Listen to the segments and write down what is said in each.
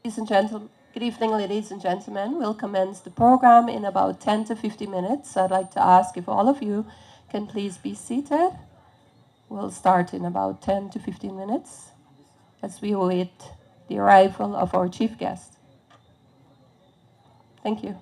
Good evening, ladies and gentlemen. We'll commence the program in about 10 to 15 minutes. I'd like to ask if all of you can please be seated. We'll start in about 10 to 15 minutes as we await the arrival of our chief guest. Thank you.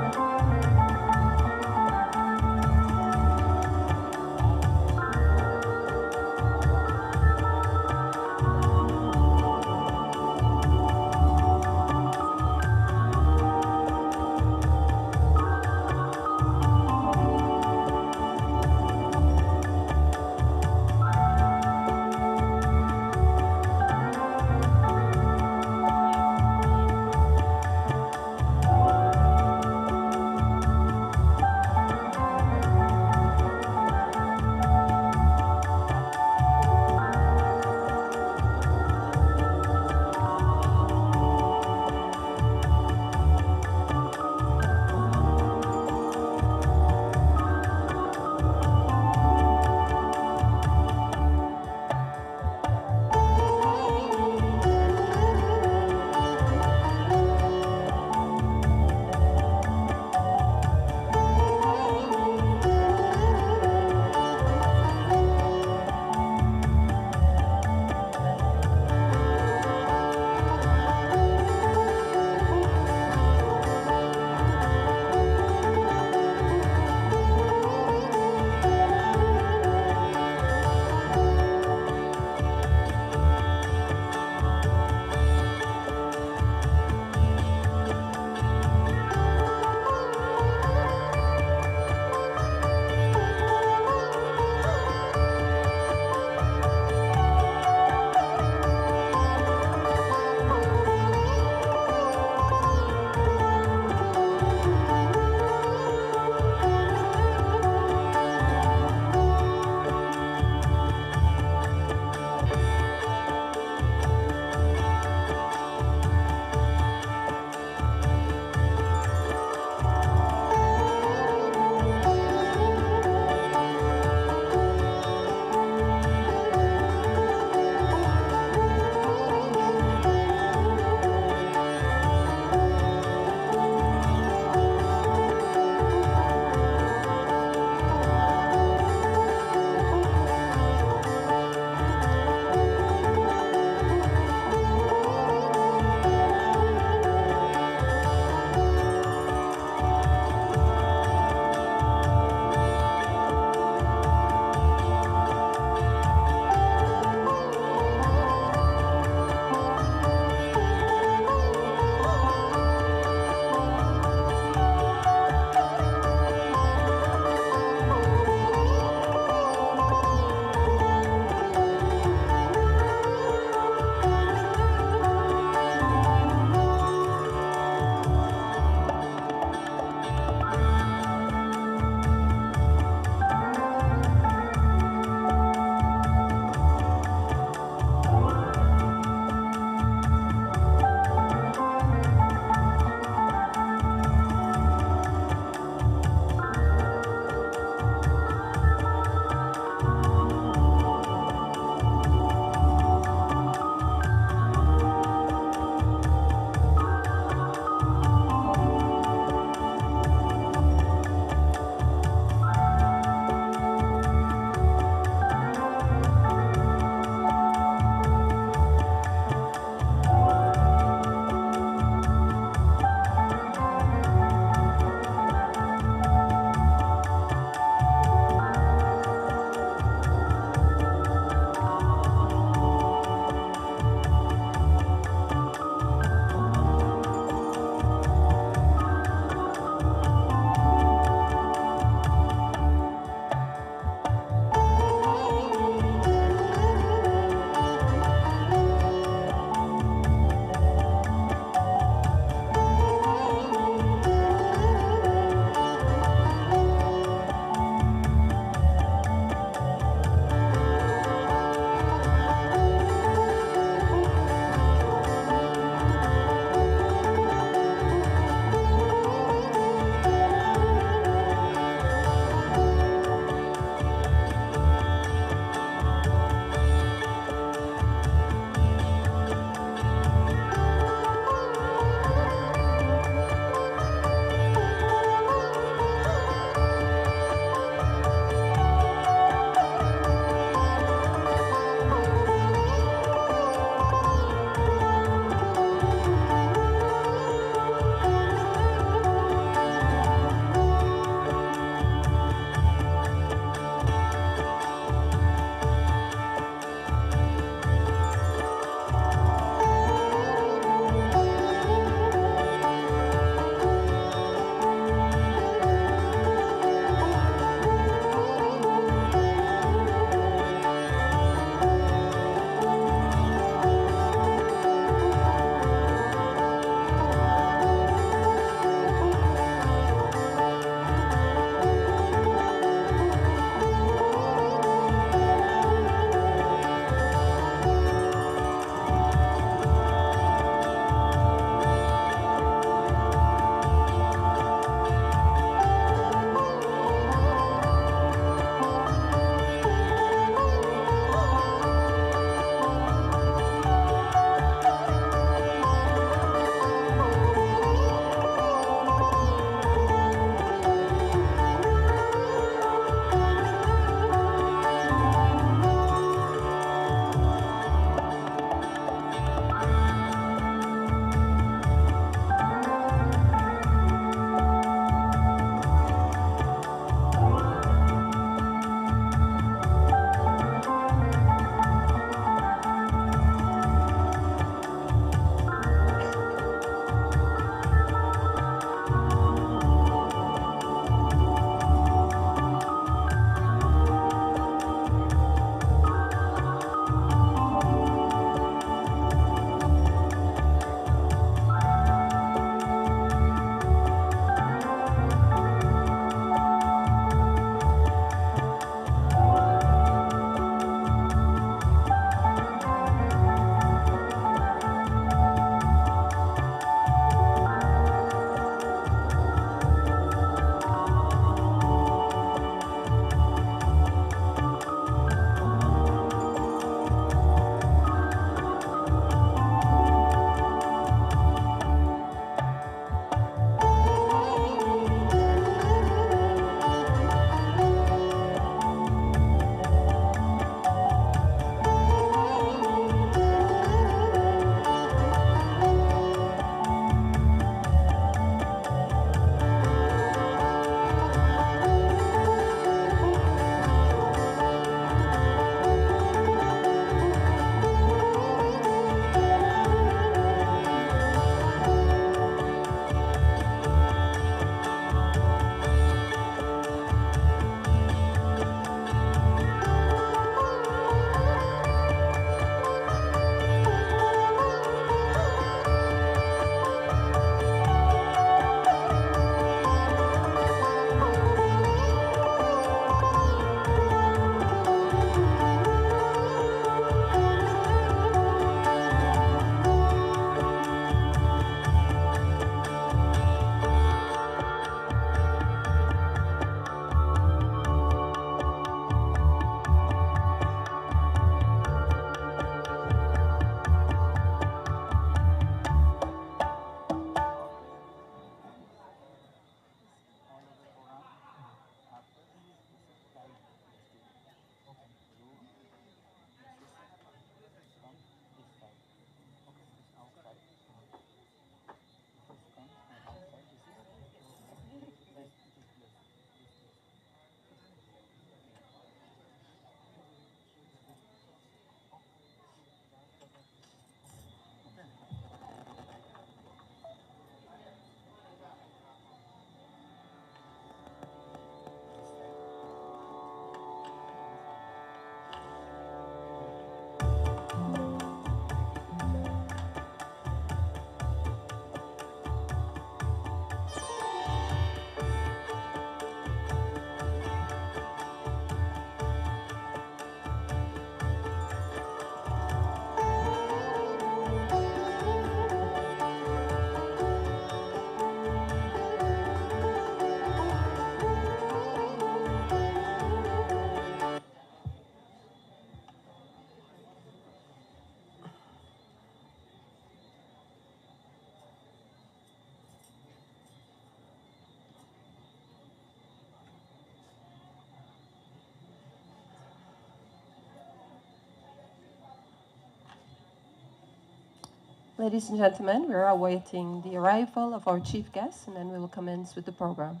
Ladies and gentlemen, we are awaiting the arrival of our chief guest, and then we will commence with the program.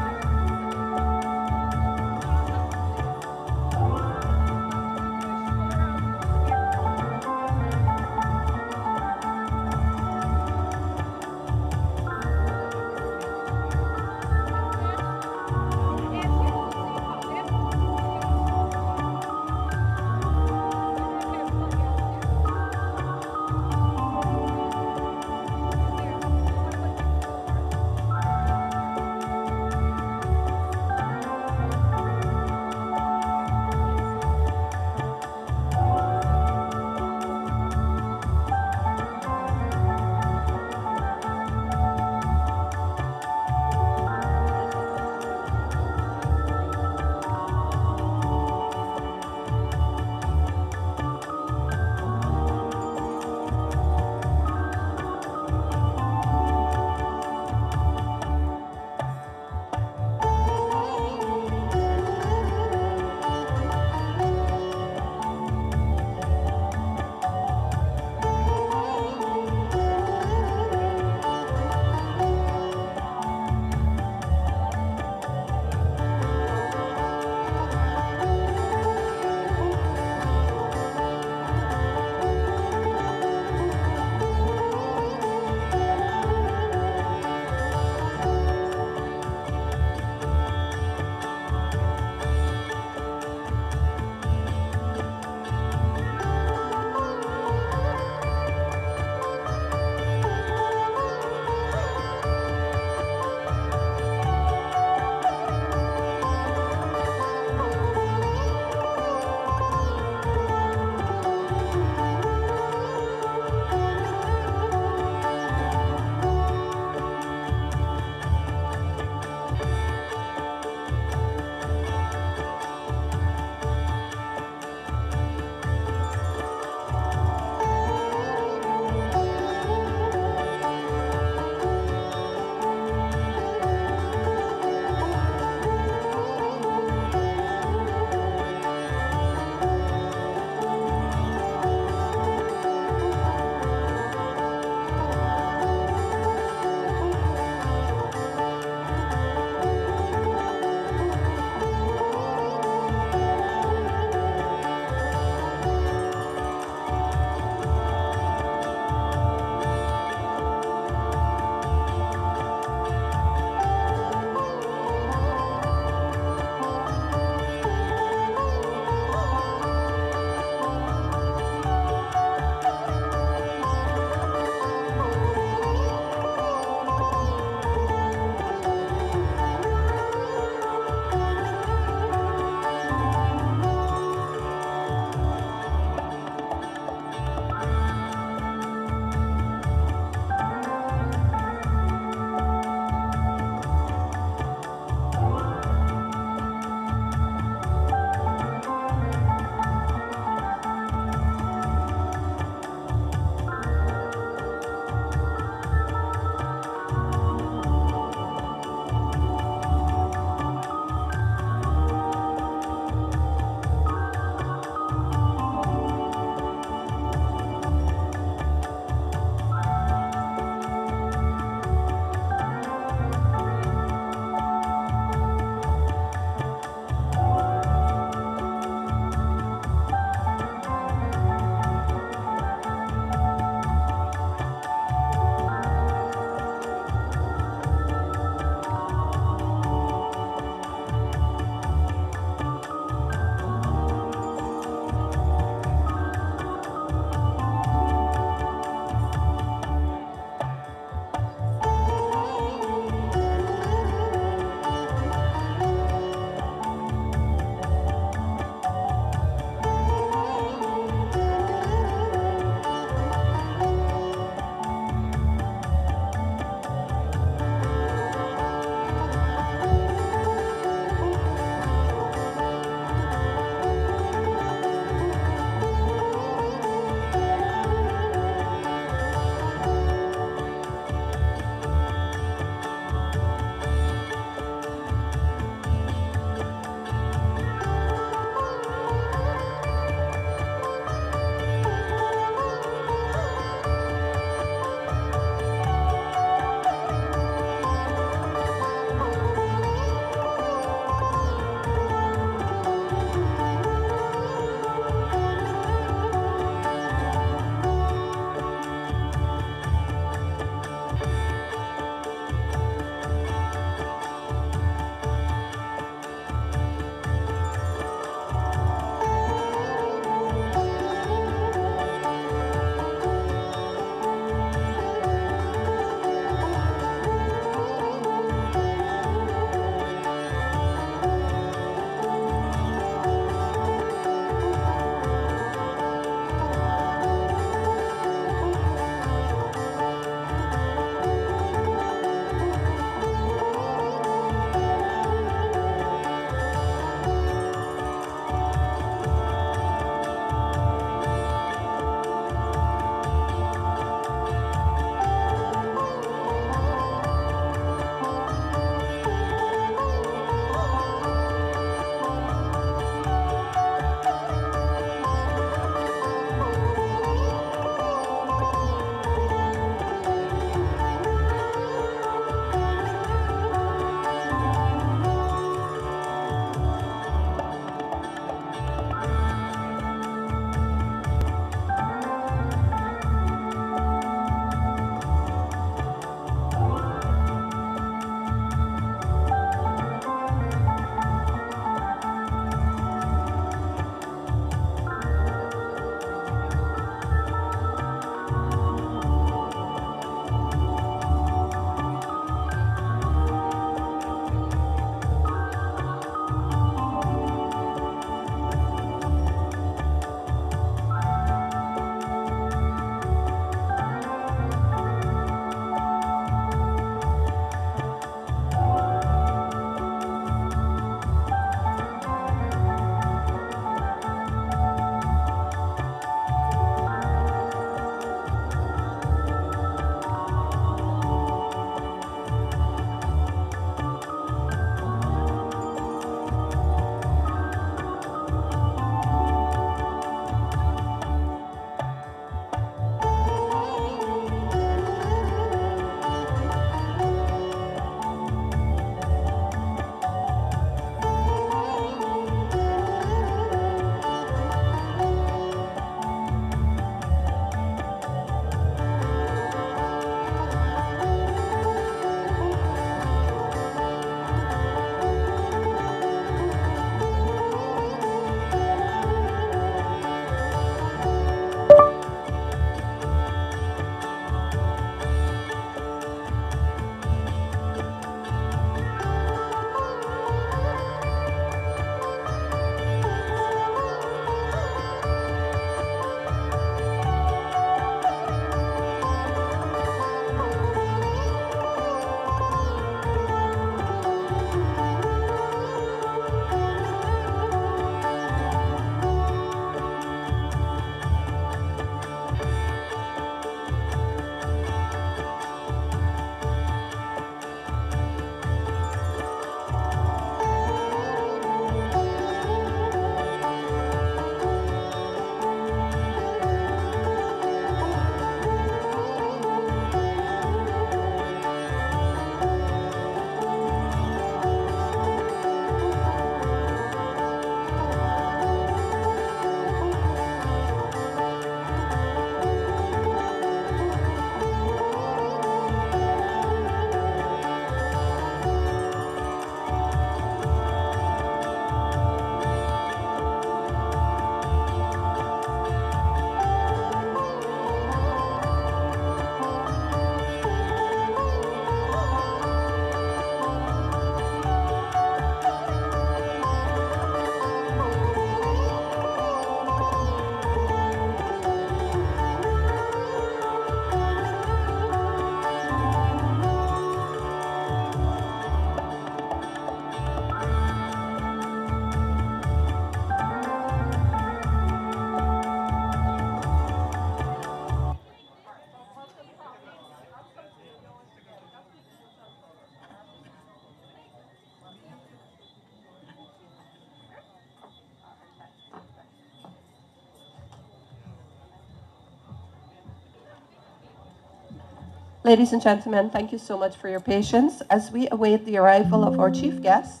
Ladies and gentlemen, thank you so much for your patience. As we await the arrival of our chief guest,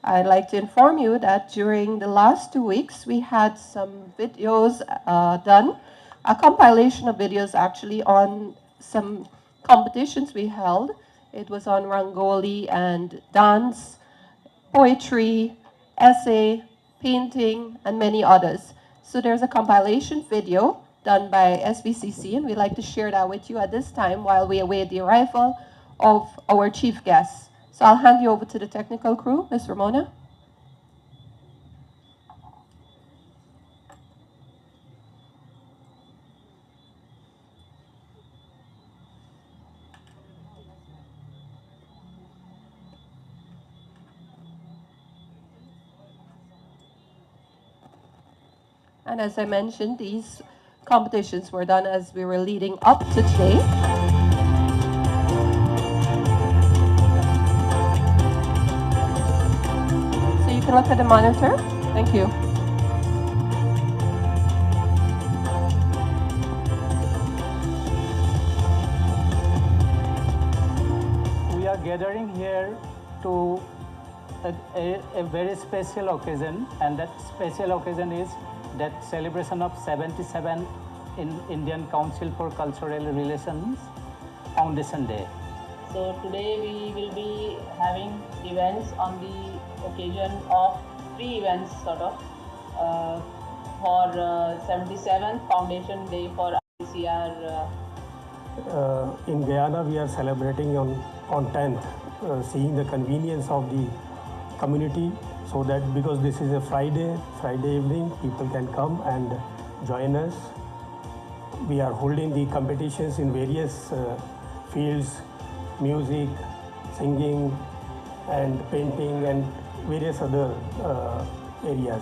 I'd like to inform you that during the last 2 weeks, we had some videos done, a compilation of videos actually on some competitions we held. It was on Rangoli and dance, poetry, essay, painting, and many others. So there's a compilation video done by SBCC, and we'd like to share that with you at this time while we await the arrival of our chief guest. So I'll hand you over to the technical crew, Ms. Ramona. And as I mentioned, these competitions were done as we were leading up to today. So you can look at the monitor. Thank you. We are gathering here to a very special occasion, and that special occasion is that celebration of 77 in Indian Council for Cultural Relations Foundation Day. So today we will be having events on the occasion of 3 events sort of for 77th Foundation Day for ICCR. In Guyana, we are celebrating on 10th, seeing the convenience of the community, so that because this is a Friday evening, people can come and join us. We are holding the competitions in various fields: music, singing, and painting, and various other areas.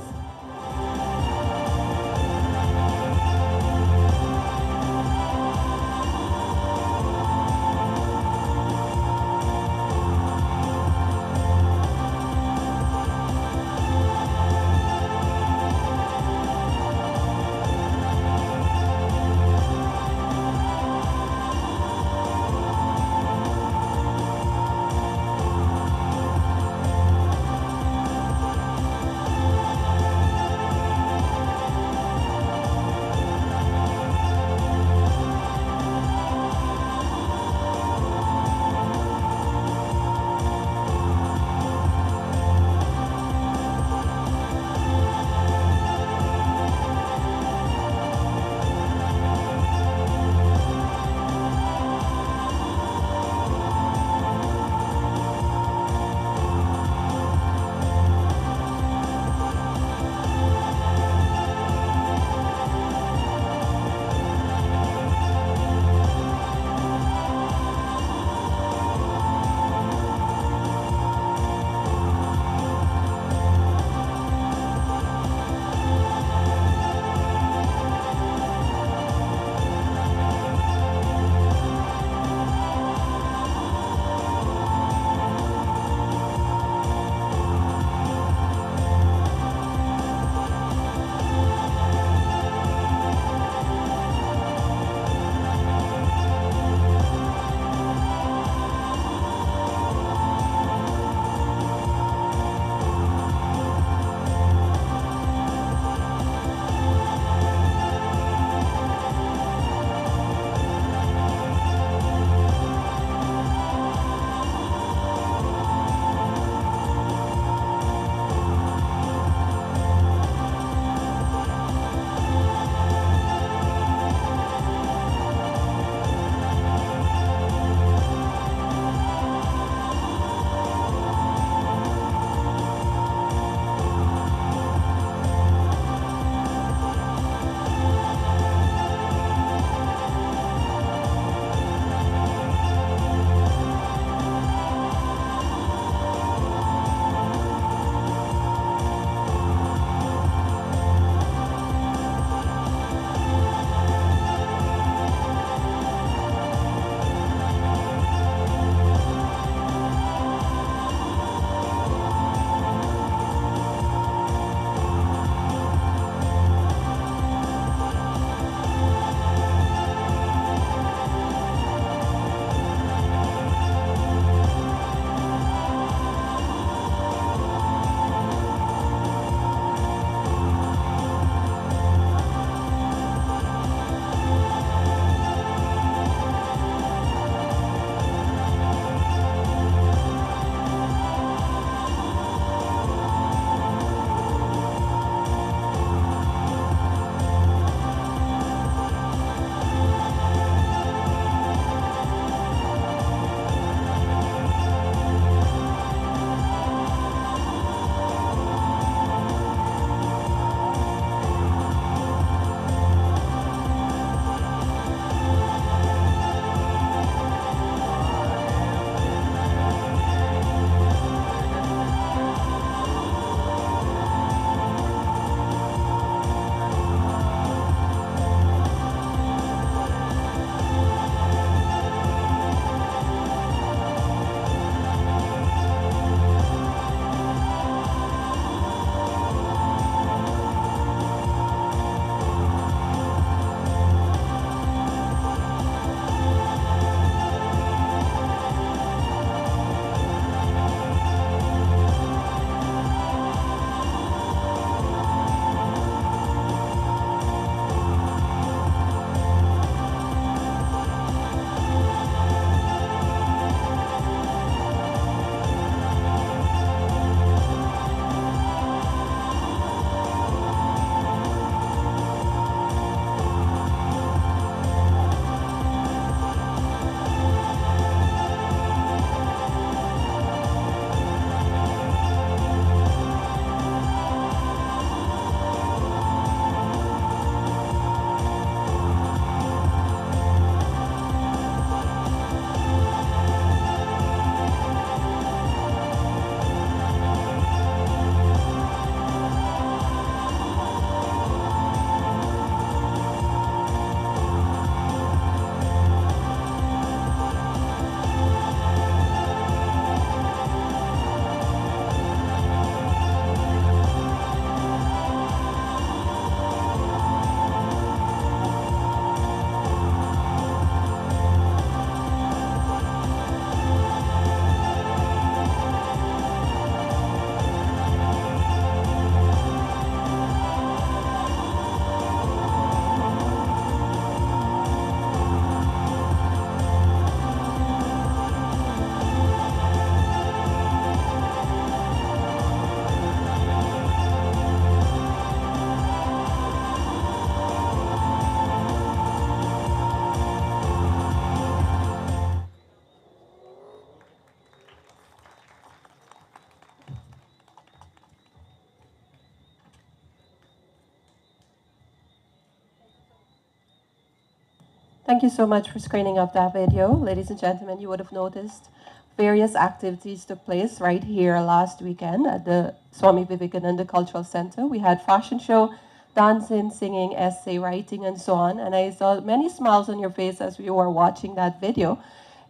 Thank you so much for screening up that video. Ladies and gentlemen, you would have noticed various activities took place right here last weekend at the Swami Vivekananda Cultural Center. We had fashion show, dancing, singing, essay writing, and so on. And I saw many smiles on your face as we were watching that video.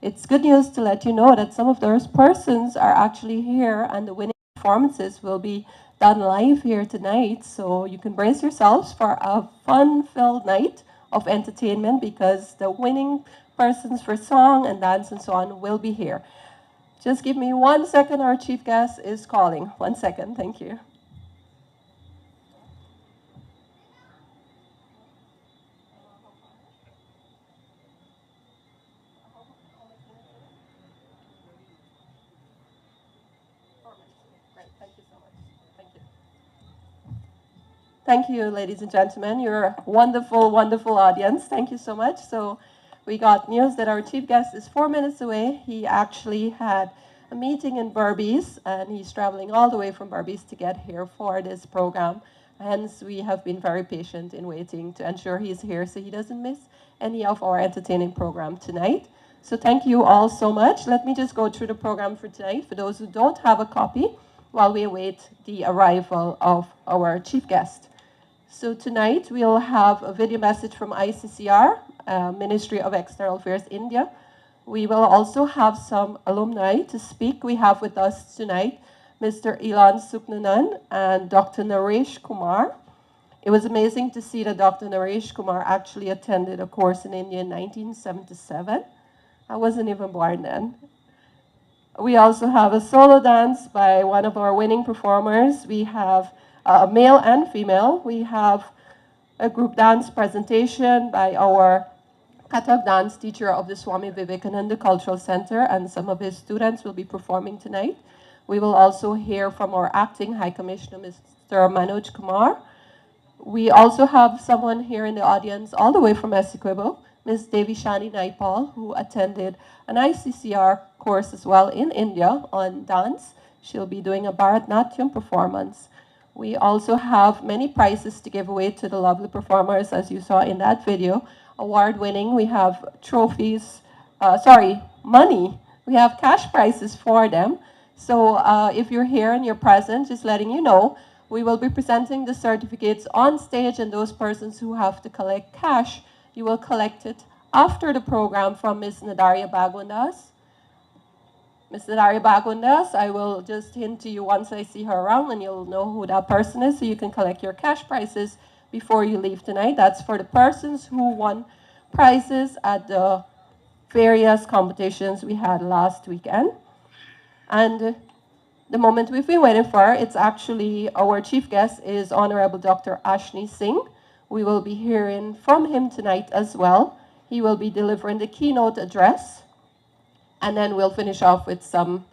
It's good news to let you know that some of those persons are actually here, and the winning performances will be done live here tonight. So you can brace yourselves for a fun-filled night of entertainment, because the winning persons for song and dance and so on will be here. Just give me 1 second, our chief guest is calling. 1 second, thank you. Thank you, ladies and gentlemen. You're a wonderful, wonderful audience. Thank you so much. So we got news that our chief guest is 4 minutes away. He actually had a meeting in Berbice, and he's traveling all the way from Berbice to get here for this program. Hence, we have been very patient in waiting to ensure he's here so he doesn't miss any of our entertaining program tonight. So thank you all so much. Let me just go through the program for tonight for those who don't have a copy while we await the arrival of our chief guest. So tonight we'll have a video message from ICCR, Ministry of External Affairs, India. We will also have some alumni to speak. We have with us tonight Mr. Ilan Suknanan and Dr. Naresh Kumar. It was amazing to see that Dr. Naresh Kumar actually attended a course in India in 1977. I wasn't even born then. We also have a solo dance by one of our winning performers. We have male and female. We have a group dance presentation by our Kathak dance teacher of the Swami Vivekananda Cultural Center, and some of his students will be performing tonight. We will also hear from our acting High Commissioner, Mr. Manoj Kumar. We also have someone here in the audience all the way from Essequibo, Ms. Devishani Naipal, who attended an ICCR course as well in India on dance. She'll be doing a Bharatnatyam performance. We also have many prizes to give away to the lovely performers, as you saw in that video. Award-winning, we have trophies, money. We have cash prizes for them. So if you're here and you're present, just letting you know, we will be presenting the certificates on stage, and those persons who have to collect cash, you will collect it after the program from Ms. Nadaria Bagundas. Ms. Nadaria Bagundas, I will just hint to you once I see her around, and you'll know who that person is, so you can collect your cash prizes before you leave tonight. That's for the persons who won prizes at the various competitions we had last weekend. And the moment we've been waiting for, it's actually our chief guest is Honorable Dr. Ashni Singh. We will be hearing from him tonight as well. He will be delivering the keynote address, and then we'll finish off with some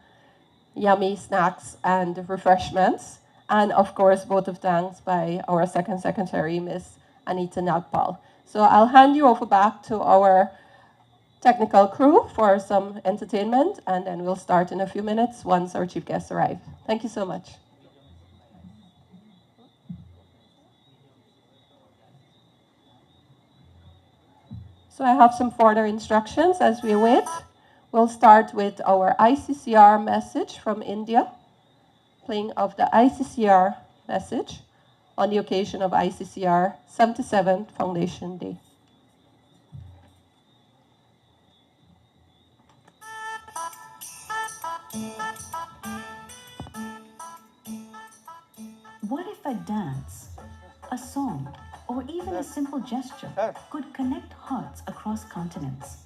yummy snacks and refreshments. And of course, vote of thanks by our second secretary, Ms. Anita Nagpal. So I'll hand you over back to our technical crew for some entertainment, and then we'll start in a few minutes once our chief guests arrive. Thank you so much. So I have some further instructions as we wait. We'll start with our ICCR message from India, playing of the ICCR message on the occasion of ICCR 77th Foundation Day. What if a dance, a song, or even a simple gesture could connect hearts across continents?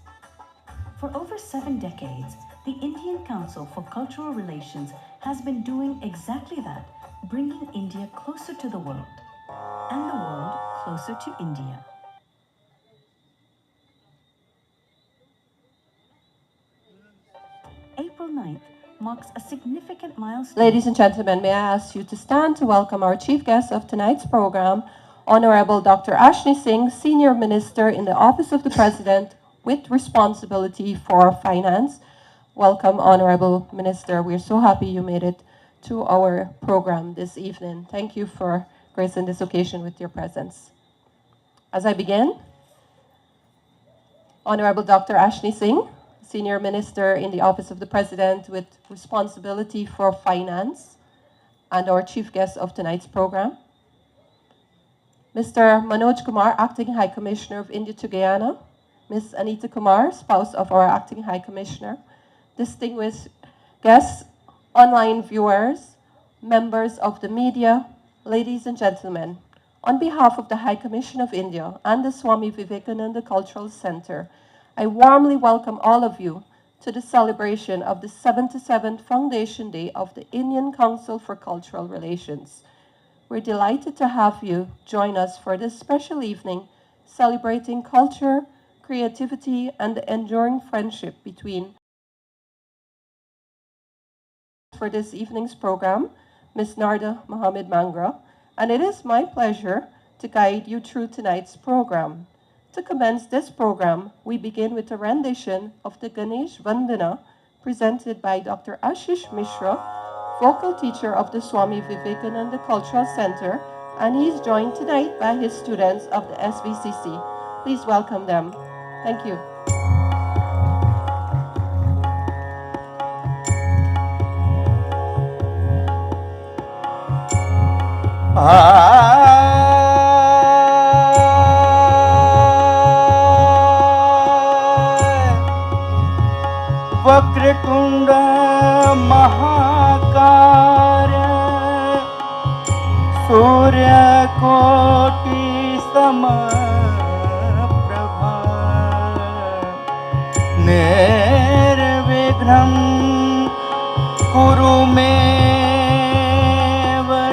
For over 7 decades, the Indian Council for Cultural Relations has been doing exactly that, bringing India closer to the world, and the world closer to India. April 9th marks a significant milestone. Ladies and gentlemen, may I ask you to stand to welcome our chief guest of tonight's program, Honorable Dr. Ashni Singh, Senior Minister in the Office of the President with responsibility for finance. Welcome, Honorable Minister. We're so happy you made it to our program this evening. Thank you for gracing this occasion with your presence. As I begin, Honorable Dr. Ashni Singh, Senior Minister in the Office of the President with responsibility for finance, and our chief guest of tonight's program. Mr. Manoj Kumar, Acting High Commissioner of India to Guyana. Ms. Anita Kumar, spouse of our Acting High Commissioner. Distinguished guests, online viewers, members of the media, ladies and gentlemen, on behalf of the High Commission of India and the Swami Vivekananda Cultural Center, I warmly welcome all of you to the celebration of the 77th Foundation Day of the Indian Council for Cultural Relations. We're delighted to have you join us for this special evening celebrating culture, creativity, and the enduring friendship between. For this evening's program, Ms. Narda Mohammed Mangra, and it is my pleasure to guide you through tonight's program. To commence this program, we begin with a rendition of the Ganesh Vandana presented by Dr. Ashish Mishra, vocal teacher of the Swami Vivekananda Cultural Center, and he's joined tonight by his students of the SVCC. Please welcome them. Thank you. Vakratunda महाकाय सूर्यकोटि समप्रभा निर्विघ्नं कुरु मे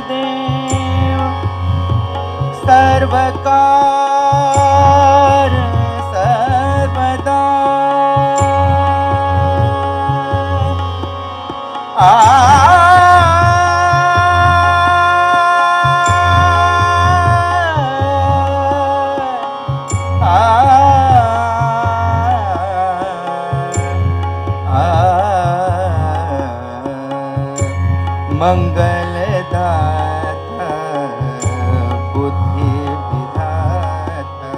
देव सर्वकार सर्वदा मंगलदाता बुद्धि विधाता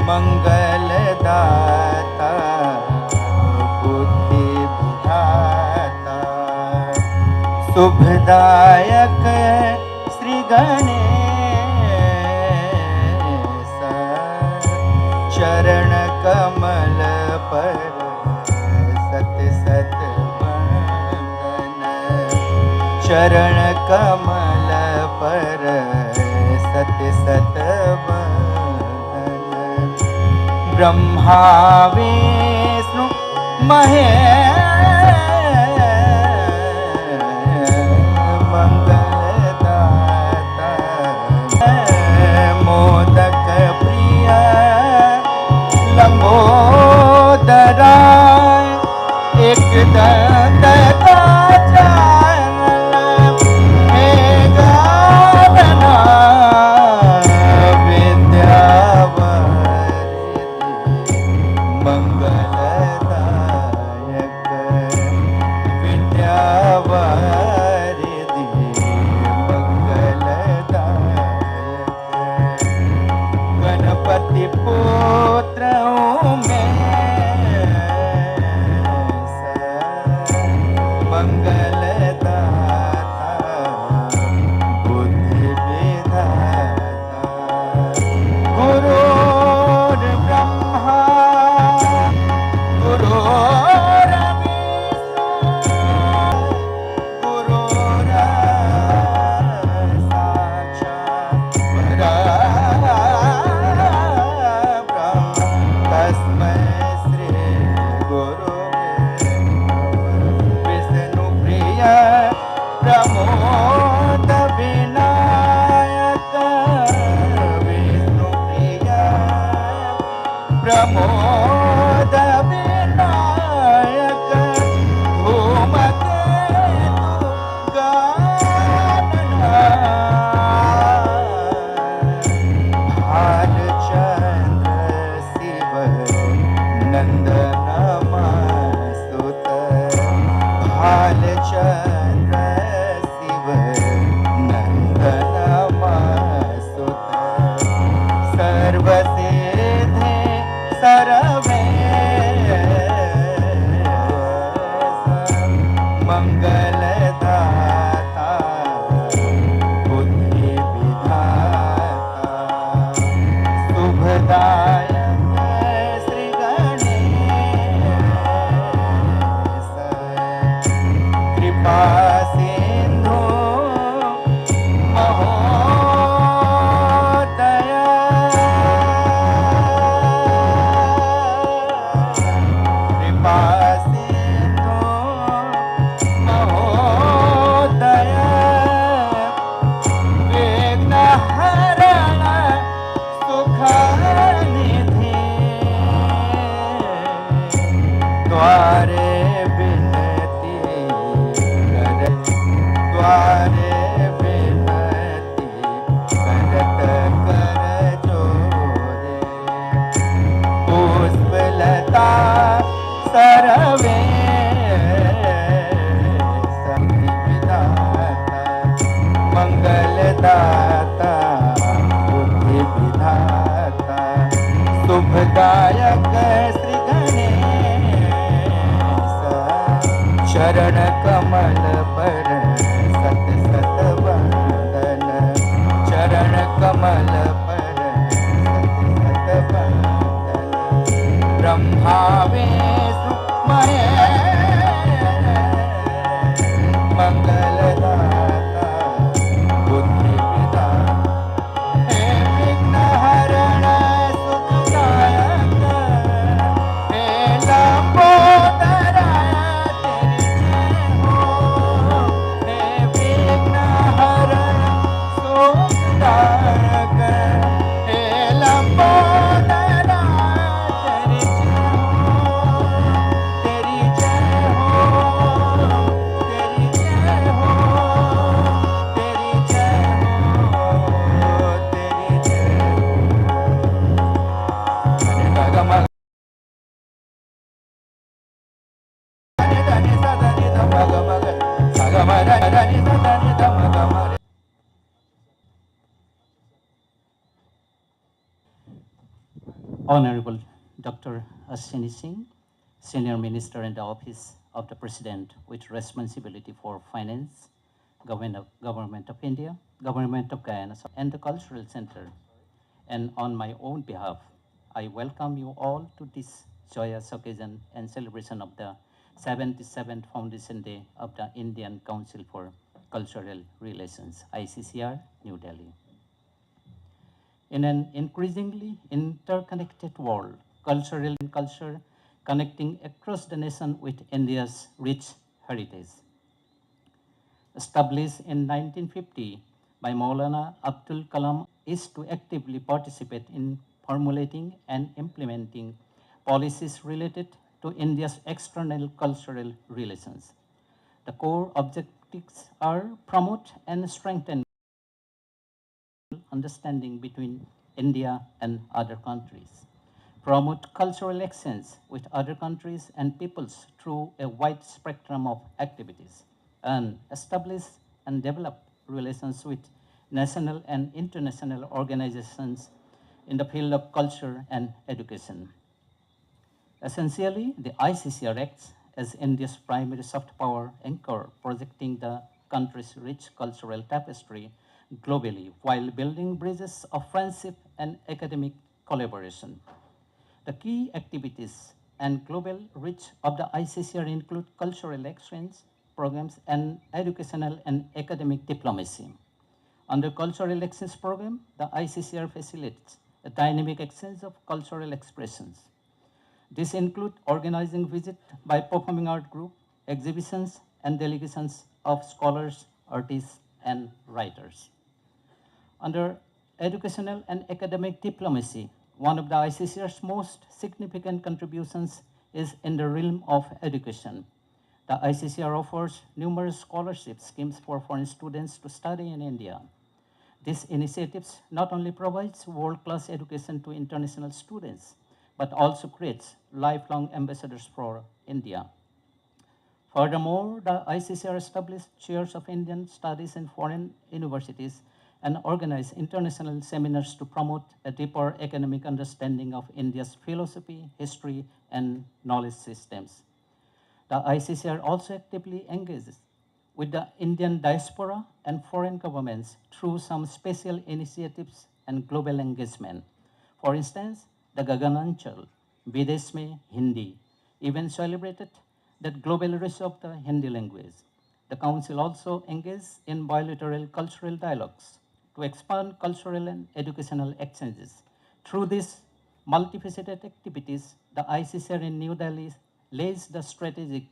मंगलदाता बुद्धि विधाता शुभदायक श्री गणेश चरण कमल पर सत सत चरण कमल पर सत सत वंदन ब्रह्मा विष्णु महेश मंगलदाता मोदक प्रिय लंबोदरा एक दंत गायक श्री गणेश शरण कमल पर सत सत वंदन चरण कमल पर सत सत वंदन ब्रह्मा विष्णु महेश मंगलदाता बुद्धि विदाता हे विघ्नहरण सुखदायक हे लंबोदर तेरी जय हो हे विघ्नहरण सुखदायक हे लंबोदर तेरी जय हो तेरी जय हो तेरी जय हो तेरी जय हो तेरी जय Honorable Dr. Ashwini Singh, Senior Minister in the Office of the President with responsibility for finance, Government of India, Government of Guyana, and the Cultural Center. And on my own behalf, I welcome you all to this joyous occasion and celebration of the 77th Foundation Day of the Indian Council for Cultural Relations, ICCR, New Delhi. In an increasingly interconnected world, cultural and culture connecting across the nation with India's rich heritage. Established in 1950 by Maulana Abdul Kalam, is to actively participate in formulating and implementing policies related to India's external cultural relations. The core objectives are promote and strengthen understanding between India and other countries, promote cultural exchange with other countries and peoples through a wide spectrum of activities, and establish and develop relations with national and international organizations in the field of culture and education. Essentially, the ICCR acts as India's primary soft power anchor, projecting the country's rich cultural tapestry globally while building bridges of friendship and academic collaboration. The key activities and global reach of the ICCR include cultural exchange programs and educational and academic diplomacy. Under Cultural Exchange Program, the ICCR facilitates a dynamic exchange of cultural expressions. This includes organizing visits by performing art group, exhibitions, and delegations of scholars, artists, and writers. Under educational and academic diplomacy, one of the ICCR's most significant contributions is in the realm of education. The ICCR offers numerous scholarship schemes for foreign students to study in India. These initiatives not only provides world-class education to international students, but also creates lifelong ambassadors for India. Furthermore, the ICCR established chairs of Indian studies in foreign universities and organized international seminars to promote a deeper academic understanding of India's philosophy, history, and knowledge systems. The ICCR also actively engages with the Indian diaspora and foreign governments through some special initiatives and global engagement. For instance, the Gagananchal, Videsh Mein Hindi, event celebrated the global reach of the Hindi language. The Council also engages in bilateral cultural dialogues to expand cultural and educational exchanges. Through these multifaceted activities, the ICCR in New Delhi lays the strategic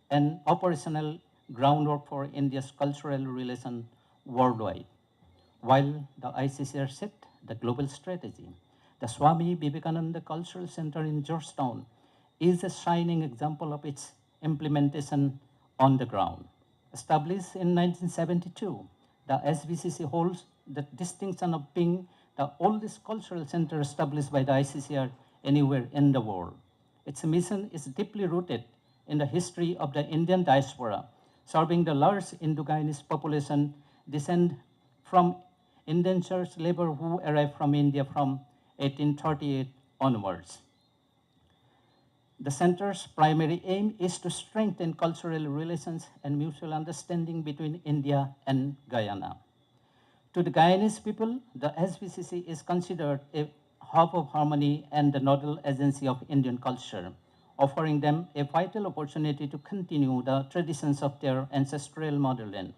and operational groundwork for India's cultural relation worldwide. While the ICCR set the global strategy, the Swami Vivekananda Cultural Center in Georgetown is a shining example of its implementation on the ground. Established in 1972, the SVCC holds the distinction of being the oldest cultural center established by the ICCR anywhere in the world. Its mission is deeply rooted in the history of the Indian diaspora, serving the large Indo-Guyanese population descend from indentured labor who arrived from India from 1838 onwards. The center's primary aim is to strengthen cultural relations and mutual understanding between India and Guyana. To the Guyanese people, the SBCC is considered a hub of harmony and the nodal agency of Indian culture, offering them a vital opportunity to continue the traditions of their ancestral motherland.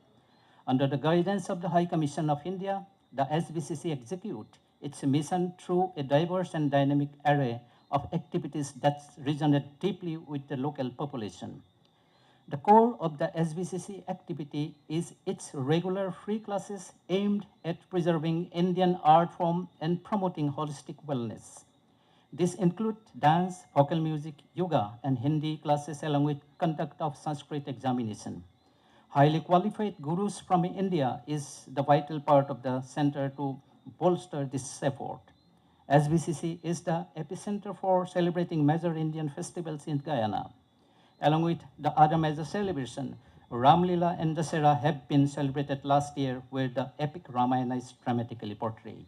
Under the guidance of the High Commission of India, the SBCC execute its mission through a diverse and dynamic array of activities that resonate deeply with the local population. The core of the SBCC activity is its regular free classes aimed at preserving Indian art form and promoting holistic wellness. These include dance, vocal music, yoga, and Hindi classes along with conduct of Sanskrit examination. Highly qualified gurus from India is the vital part of the center to bolster this effort. SBCC is the epicenter for celebrating major Indian festivals in Guyana. Along with the other major celebration, Ramlila and Dasera have been celebrated last year where the epic Ramayana is dramatically portrayed,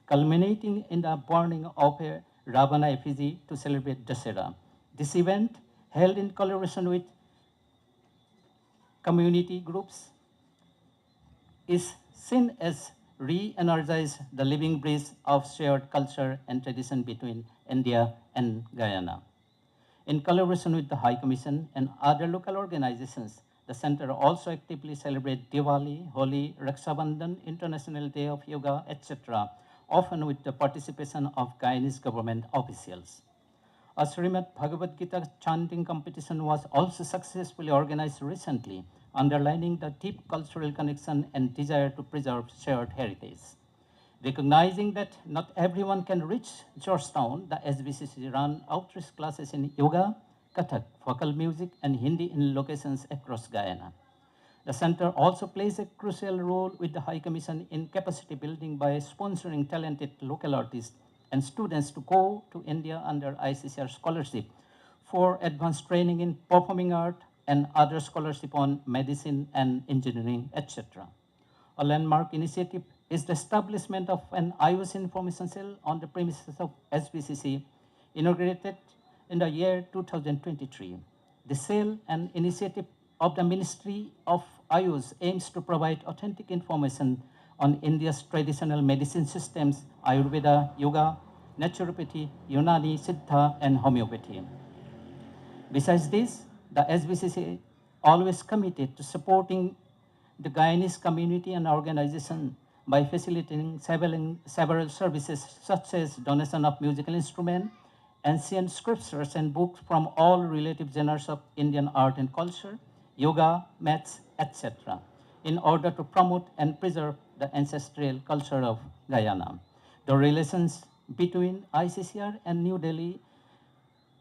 culminating in the burning of a Ravana effigy to celebrate Dasera. This event, held in collaboration with community groups, is seen as re-energize the living bridge of shared culture and tradition between India and Guyana. In collaboration with the High Commission and other local organizations, the center also actively celebrates Diwali, Holi, Raksha Bandhan, International Day of Yoga, etc., often with the participation of Guyanese government officials. A Srimad Bhagavad Gita chanting competition was also successfully organized recently, underlining the deep cultural connection and desire to preserve shared heritage. Recognizing that not everyone can reach Georgetown, the SBCC ran outreach classes in yoga, Kathak, vocal music, and Hindi in locations across Guyana. The center also plays a crucial role with the High Commission in capacity building by sponsoring talented local artists and students to go to India under ICCR scholarship for advanced training in performing art and other scholarship on medicine and engineering, etc. A landmark initiative is the establishment of an IOC information cell on the premises of SBCC, inaugurated in the year 2023. The cell, an initiative of the Ministry of Ayush, aims to provide authentic information on India's traditional medicine systems, Ayurveda, Yoga, Naturopathy, Unani, Siddha, and Homeopathy. Besides this, the SBCC always committed to supporting the Guyanese community and organization by facilitating several services such as donation of musical instruments, ancient scriptures and books from all relative genres of Indian art and culture, yoga, maths, etc., in order to promote and preserve the ancestral culture of Guyana. The relations between ICCR and New Delhi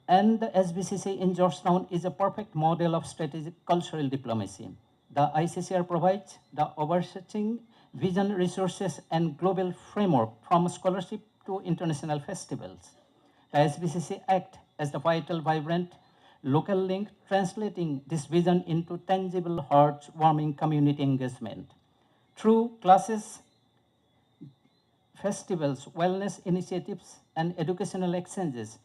and the SBCC in Georgetown is a perfect model of strategic cultural diplomacy. The ICCR provides the overarching vision, resources, and global framework from scholarship to international festivals. The SBCC acts as the vital, vibrant local link, translating this vision into tangible, heart-warming community engagement. Through classes, festivals, wellness initiatives, and educational exchanges,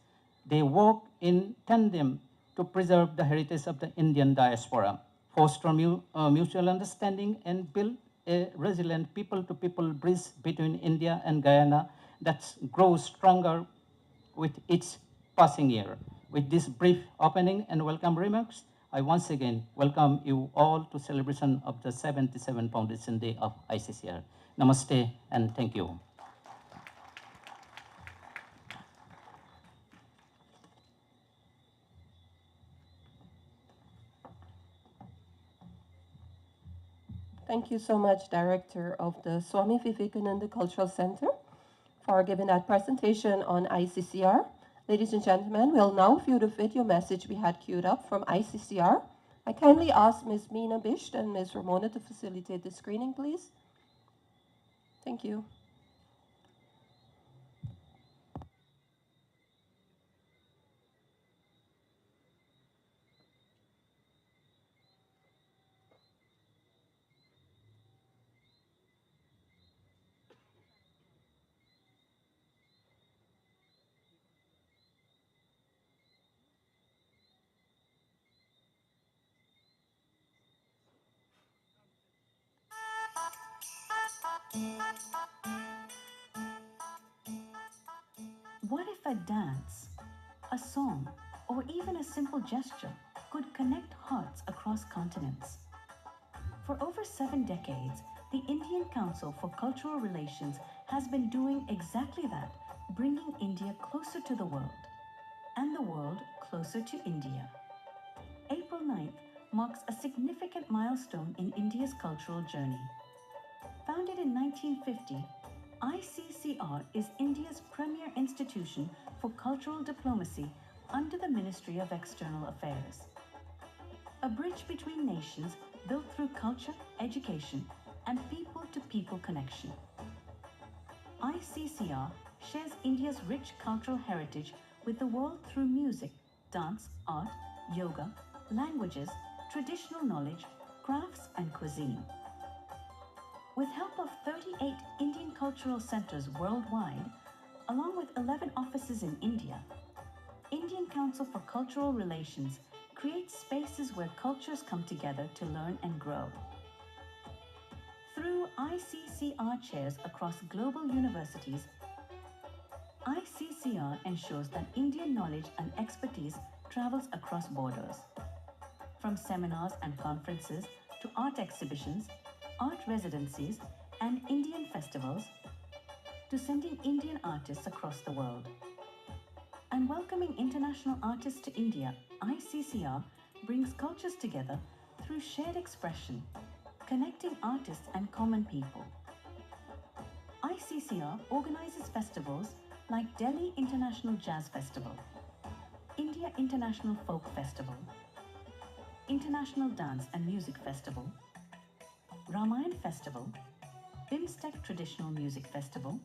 they work in tandem to preserve the heritage of the Indian diaspora, foster mutual understanding, and build a resilient people-to-people bridge between India and Guyana that grows stronger with each passing year. With this brief opening and welcome remarks, I once again welcome you all to celebration of the 77th Foundation Day of ICCR. Namaste and thank you. Thank you so much, Director of the Swami Vivekananda Cultural Center, for giving that presentation on ICCR. Ladies and gentlemen, we'll now view the video message we had queued up from ICCR. I kindly ask Ms. Meena Bisht and Ms. Ramona to facilitate the screening, please. Thank you. What if a dance, a song, or even a simple gesture could connect hearts across continents? For over 7 decades, the Indian Council for Cultural Relations has been doing exactly that, bringing India closer to the world, and the world closer to India. April 9th marks a significant milestone in India's cultural journey. Founded in 1950, ICCR is India's premier institution for cultural diplomacy under the Ministry of External Affairs. A bridge between nations built through culture, education, and people-to-people connection. ICCR shares India's rich cultural heritage with the world through music, dance, art, yoga, languages, traditional knowledge, crafts, and cuisine. With help of 38 Indian cultural centers worldwide, along with 11 offices in India, Indian Council for Cultural Relations creates spaces where cultures come together to learn and grow. Through ICCR chairs across global universities, ICCR ensures that Indian knowledge and expertise travels across borders. From seminars and conferences to art exhibitions, art residencies, and Indian festivals, to sending Indian artists across the world. And welcoming international artists to India, ICCR brings cultures together through shared expression, connecting artists and common people. ICCR organizes festivals like Delhi International Jazz Festival, India International Folk Festival, International Dance and Music Festival, Ramayan Festival, BIMSTEC Traditional Music Festival,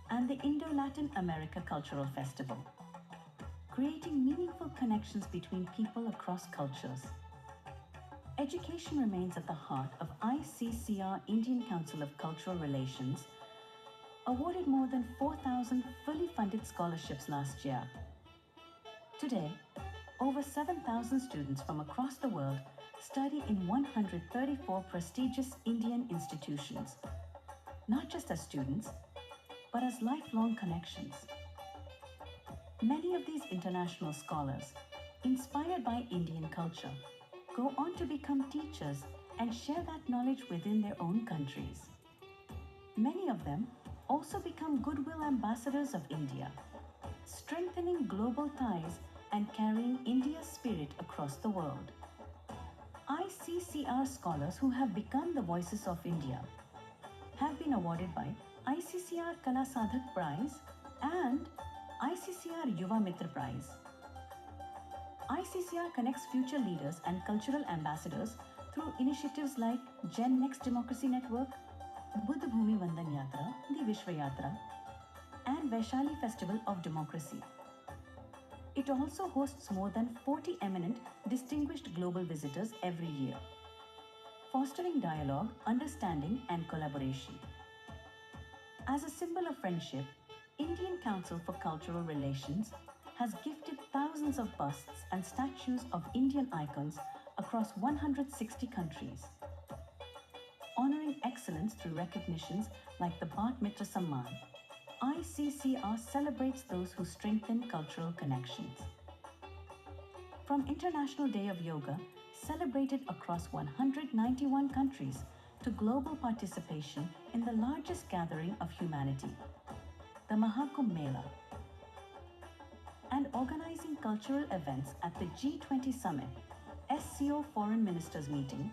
and the Indo-Latin America Cultural Festival, creating meaningful connections between people across cultures. Education remains at the heart of ICCR Indian Council of Cultural Relations, awarded more than 4,000 fully funded scholarships last year. Today, over 7,000 students from across the world study in 134 prestigious Indian institutions, not just as students, but as lifelong connections. Many of these international scholars, inspired by Indian culture, go on to become teachers and share that knowledge within their own countries. Many of them also become goodwill ambassadors of India, strengthening global ties and carrying India's spirit across the world. ICCR scholars who have become the voices of India have been awarded by ICCR Kala Sadhak Prize and ICCR Yuva Mitra Prize. ICCR connects future leaders and cultural ambassadors through initiatives like Gen Next Democracy Network, Buddha Bhumi Vandan Yatra, the Vishwa Yatra, and Vaishali Festival of Democracy. It also hosts more than 40 eminent, distinguished global visitors every year, fostering dialogue, understanding, and collaboration. As a symbol of friendship, Indian Council for Cultural Relations has gifted thousands of busts and statues of Indian icons across 160 countries. Honoring excellence through recognitions like the Bhat Mitra Samman, ICCR celebrates those who strengthen cultural connections. From International Day of Yoga, celebrated across 191 countries, to global participation in the largest gathering of humanity, the Mahakumbh Mela, and organizing cultural events at the G20 Summit, SCO Foreign Ministers Meeting,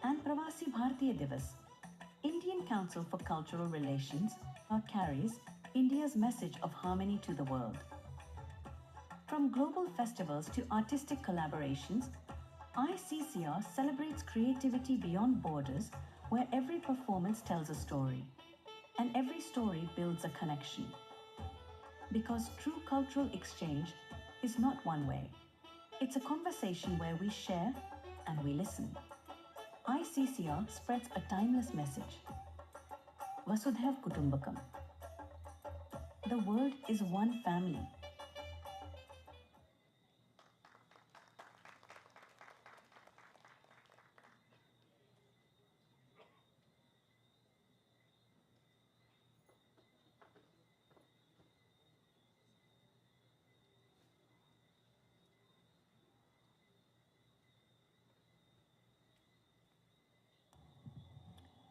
and Pravasi Bharatiya Divas, Indian Council for Cultural Relations carries India's message of harmony to the world. From global festivals to artistic collaborations, ICCR celebrates creativity beyond borders, where every performance tells a story, and every story builds a connection. Because true cultural exchange is not one way. It's a conversation where we share and we listen. ICCR spreads a timeless message. Vasudhaiv Kutumbakam. The world is one family.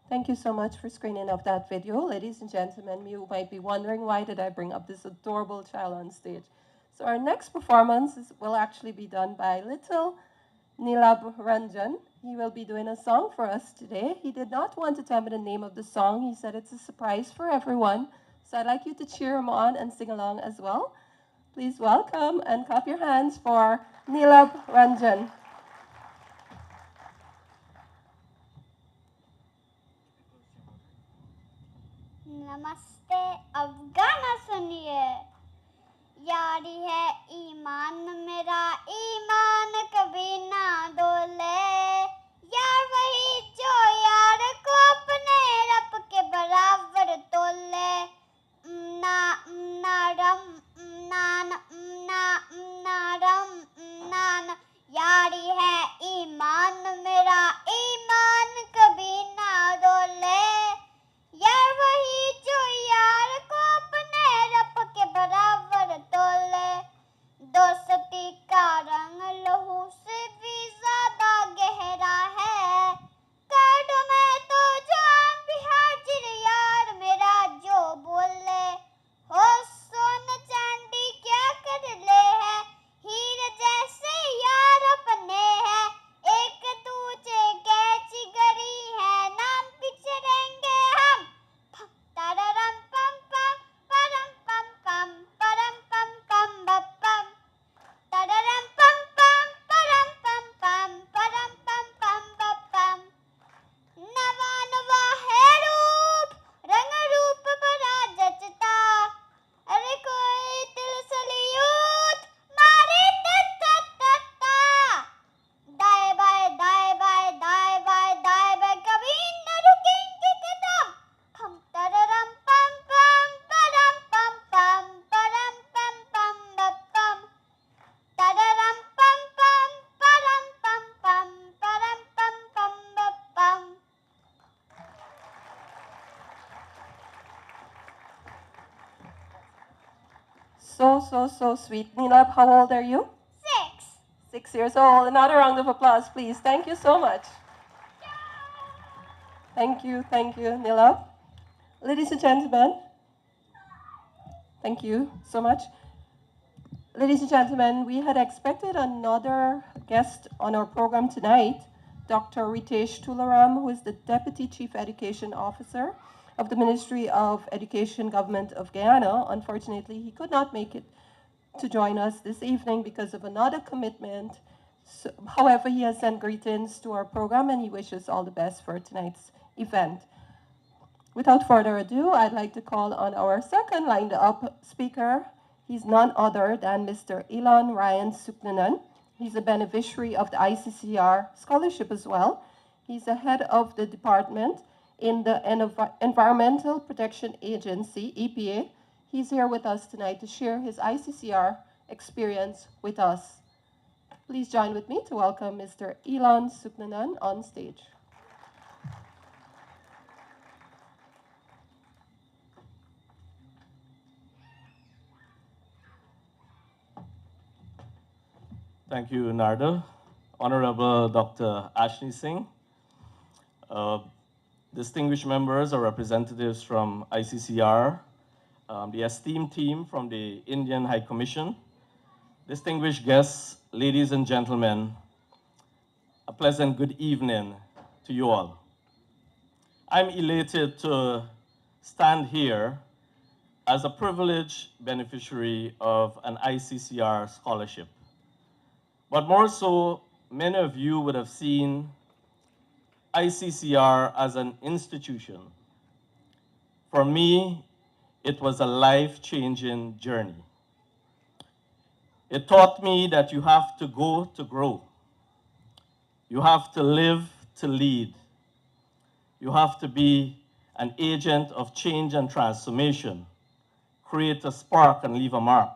Thank you so much for screening of that video. Ladies and gentlemen, you might be wondering why did I bring up this adorable child on stage. So our next performance will actually be done by little Nilab Ranjan. He will be doing a song for us today. He did not want to tell me the name of the song. He said it's a surprise for everyone. So I'd like you to cheer him on and sing along as well. Please welcome and clap your hands for Nilab Ranjan. नमस्ते अब गाना सुनिए यारी है ईमान मेरा ईमान कभी ना डोले यार वही जो यार को अपने रब के बराबर तोले ना ना रम नान ना रम नान यारी है ईमान मेरा ईमान कभी ना डोले यार वही जो यार को अपने रब के बराबर तोले दोस्ती का रंग लहू से भी ज्यादा गहरा है कार्ड में तो जान भी हाजिर यार मेरा जो बोले हो सोना चांदी क्या कर ले है हीरे जैसे यार अपने है एक दूजे कैची गरी है नाम पीछे रहेंगे हम Tararam pam pam param pam pam param pam pam bam Tararam pam pam param pam pam param pam pam bam नवा नवा है रूप रंग रूप बड़ा जचता अरे कोई दिल सलियूट मारे ता दाएं बाएं दाएं बाएं कभी न रुकेंगे कदम हम तररम पम पम परम पम पम परम पम पम बम तररम पम पम परम पम पम परम पम पम बम So sweet. Nilab, how old are you? 6 6 years old. Another round of applause, please. Thank you so much. Thank you, Nilab. Ladies and gentlemen, thank you so much. Ladies and gentlemen, we had expected another guest on our program tonight, Dr. Ritesh Tularam, who is the Deputy Chief Education Officer of the Ministry of Education, Government of Guyana. Unfortunately, he could not make it to join us this evening because of another commitment. So, however, he has sent greetings to our program and he wishes all the best for tonight's event. Without further ado, I'd like to call on our second lined up speaker. He's none other than Mr. Ilan Ryan Suknanan. He's a beneficiary of the ICCR scholarship as well. He's the head of the department in the Environmental Protection Agency, EPA. He's here with us tonight to share his ICCR experience with us. Please join with me to welcome Mr. Ilan Suknanan on stage. Thank you, Narda. Honorable Dr. Ashni Singh, distinguished members or representatives from ICCR, the esteemed team from the Indian High Commission, distinguished guests, ladies and gentlemen, a pleasant good evening to you all. I'm elated to stand here as a privileged beneficiary of an ICCR scholarship. But more so, many of you would have seen ICCR as an institution. For me, it was a life-changing journey. It taught me that you have to go to grow. You have to live to lead. You have to be an agent of change and transformation, create a spark and leave a mark.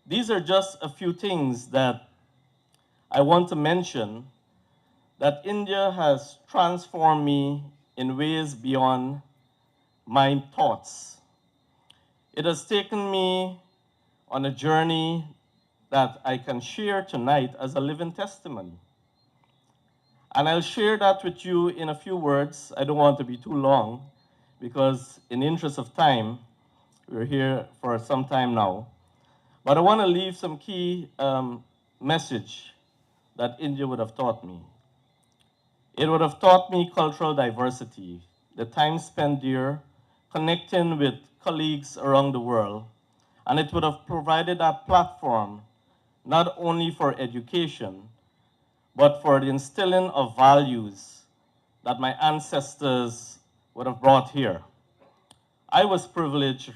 These are just a few things that I want to mention that India has transformed me in ways beyond my thoughts. It has taken me on a journey that I can share tonight as a living testimony. And I'll share that with you in a few words. I don't want to be too long because in the interest of time, we're here for some time now. But I want to leave some key message that India would have taught me. It would have taught me cultural diversity, the time spent there, connecting with colleagues around the world, and it would have provided that platform not only for education, but for the instilling of values that my ancestors would have brought here. I was privileged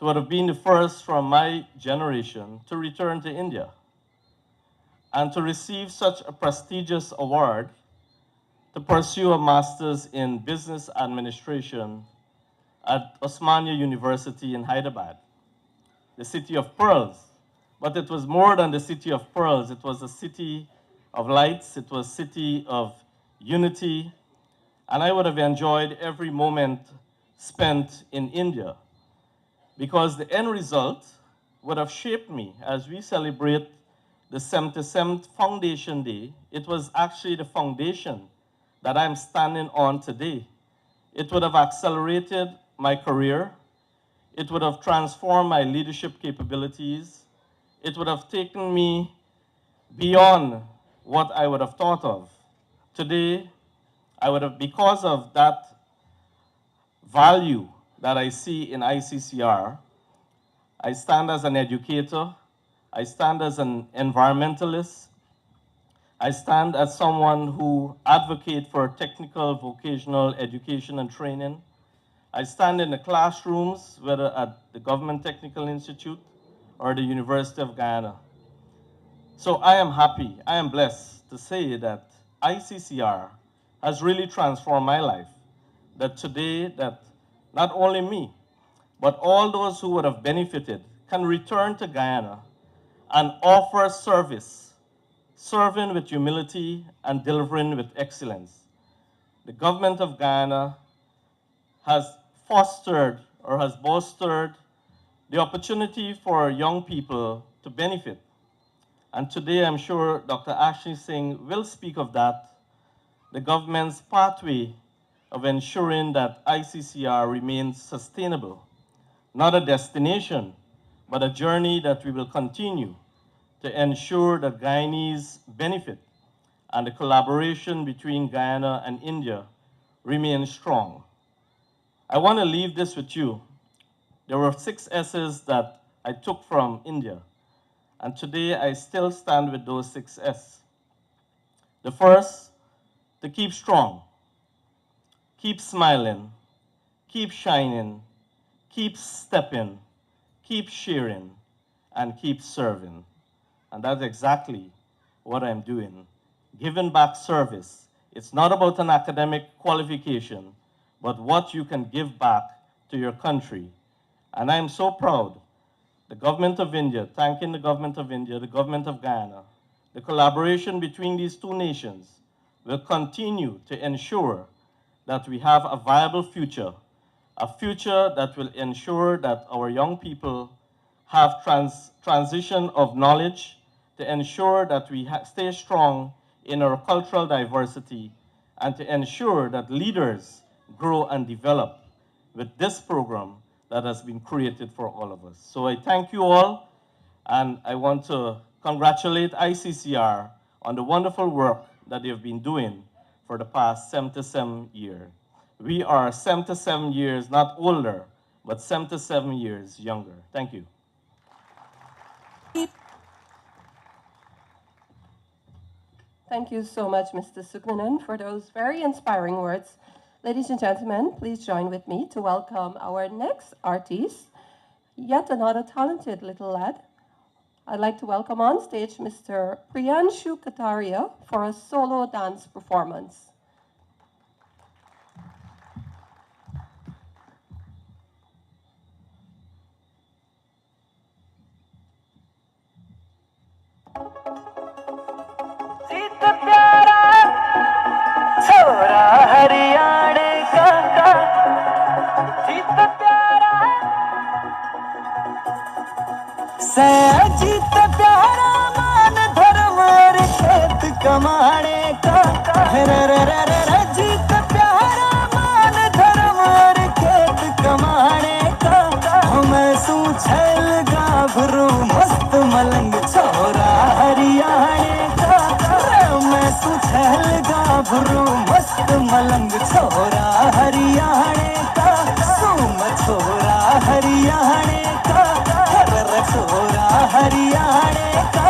to have been the first from my generation to return to India and to receive such a prestigious award to pursue a master's in business administration at Osmania University in Hyderabad, the city of pearls. But it was more than the city of pearls. It was a city of lights. It was a city of unity. And I would have enjoyed every moment spent in India because the end result would have shaped me as we celebrate the 77th Foundation Day. It was actually the foundation that I'm standing on today. It would have accelerated my career. It would have transformed my leadership capabilities. It would have taken me beyond what I would have thought of. Today, I would have, because of that value that I see in ICCR, I stand as an educator, I stand as an environmentalist, I stand as someone who advocates for technical vocational education and training. I stand in the classrooms, whether at the Government Technical Institute or the University of Guyana. So I am happy, I am blessed to say that ICCR has really transformed my life. That today, that not only me, but all those who would have benefited can return to Guyana and offer service, serving with humility and delivering with excellence. The government of Guyana has fostered or has bolstered the opportunity for young people to benefit. And today, I'm sure Dr. Ashley Singh will speak of that, the government's pathway of ensuring that ICCR remains sustainable, not a destination, but a journey that we will continue to ensure that Guyanese benefit and the collaboration between Guyana and India remains strong. I want to leave this with you. There were 6 S's that I took from India, and today I still stand with those 6 S. The first, to keep strong, keep smiling, keep shining, keep stepping, keep sharing, and keep serving. And that's exactly what I'm doing. Giving back service. It's not about an academic qualification, but what you can give back to your country. And I'm so proud. The government of India, thanking the government of India, the government of Guyana, the collaboration between these two nations will continue to ensure that we have a viable future, a future that will ensure that our young people have transition of knowledge, to ensure that we stay strong in our cultural diversity, and to ensure that leaders grow and develop with this program that has been created for all of us. So I thank you all, and I want to congratulate ICCR on the wonderful work that they have been doing for the past 77 years. We are 77 years, not older, but 77 years younger. Thank you. Thank you so much, Mr. Suknanan, for those very inspiring words. Ladies and gentlemen, please join with me to welcome our next artist, yet another talented little lad. I'd like to welcome on stage Mr. Priyanshu Kataria for a solo dance performance. Ajit प्यारा मान धर्म और खेत कमाने का जीत प्यारा मान धर्म और खेत कमाने का मैं सू छैल गाभरू मस्त मलंग छोरा हरियाणे का मैं सू छैल गाभरू मस्त मलंग छोरा हरियाणे का सूम छोरा हरियाणे का हर छोरा हरियाणे का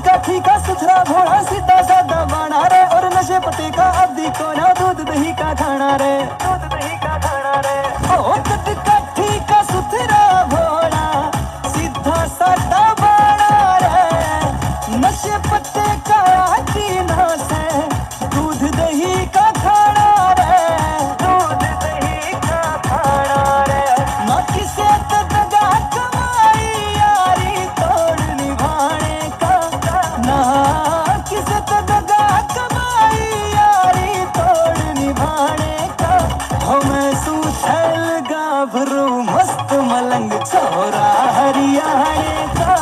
काठी का सुथरा घोड़ा सीधा साधा बाना रे और नशे पते का अवधि को ना दूध दही का खाना रे दूध दही का खाना रे ओ कद काठी का सुथरा घोड़ा सीधा साधा बाना रे नशे पते का आदीना से दूध दही का खाना रे दूध दही का खाना रे ना किसे दगा कमाई यारी तोड़ निभाने का ना किसे दगा कमाई यारी तोड़ निभाने का मैं सूछल गाभरू मस्त मलंग छोरा हरियाणे का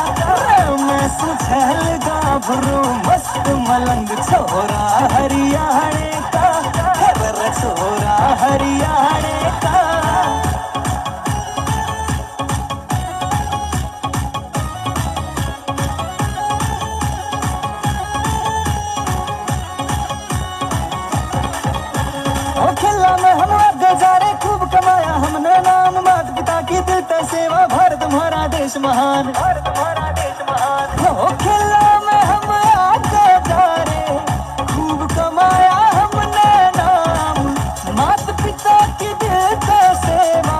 मैं सूछल गाभरू मस्त मलंग छोरा हरियाणे का छोरा हरियाणे का खेला में हम आगे जा रहे खूब कमाया हमने नाम माता पिता की दिल पे सेवा भारत हमारा देश महान भारत हमारा देश महान हो खेला में हम आगे जा रहे खूब कमाया हमने नाम माता पिता की दिल पे सेवा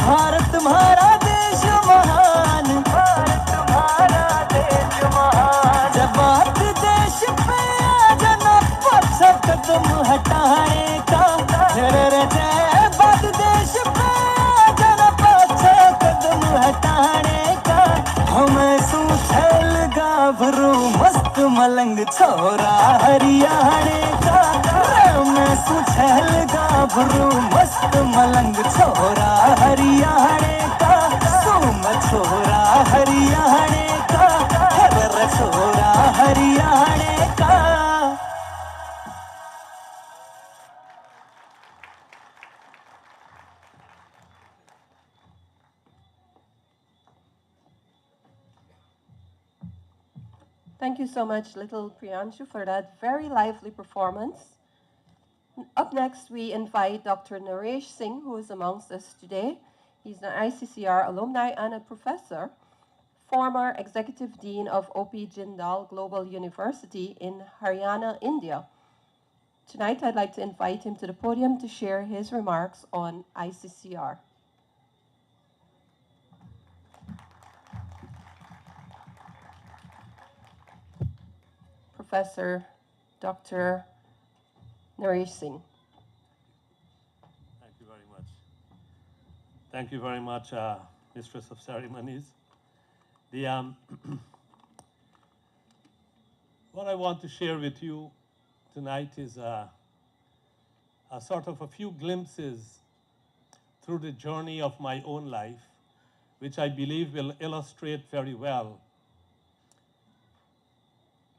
भारत हमारा देश महान भारत हमारा देश महान जब बात देश पे आ जाना पछा कदम हटाए बात देश पे जरा पाछा कदम हटाने का हमें सूछल गाभरू मस्त मलंग छोरा हरियाणे का मैं सूछल गाभरू मस्त मलंग छोरा हरियाणे का सूम छोरा हरियाणे का हर छोरा हरियाणे का Thank you so much, little Priyanshu, for that very lively performance. Up next, we invite Dr. Naresh Singh, who is amongst us today. He's an ICCR alumni and a professor, former executive dean of O.P. Jindal Global University in Haryana, India. Tonight, I'd like to invite him to the podium to share his remarks on ICCR. Professor Dr. Naresh Singh. Thank you very much. Thank you very much, Mistress of Ceremonies. What I want to share with you tonight is a sort of a few glimpses through the journey of my own life, which I believe will illustrate very well,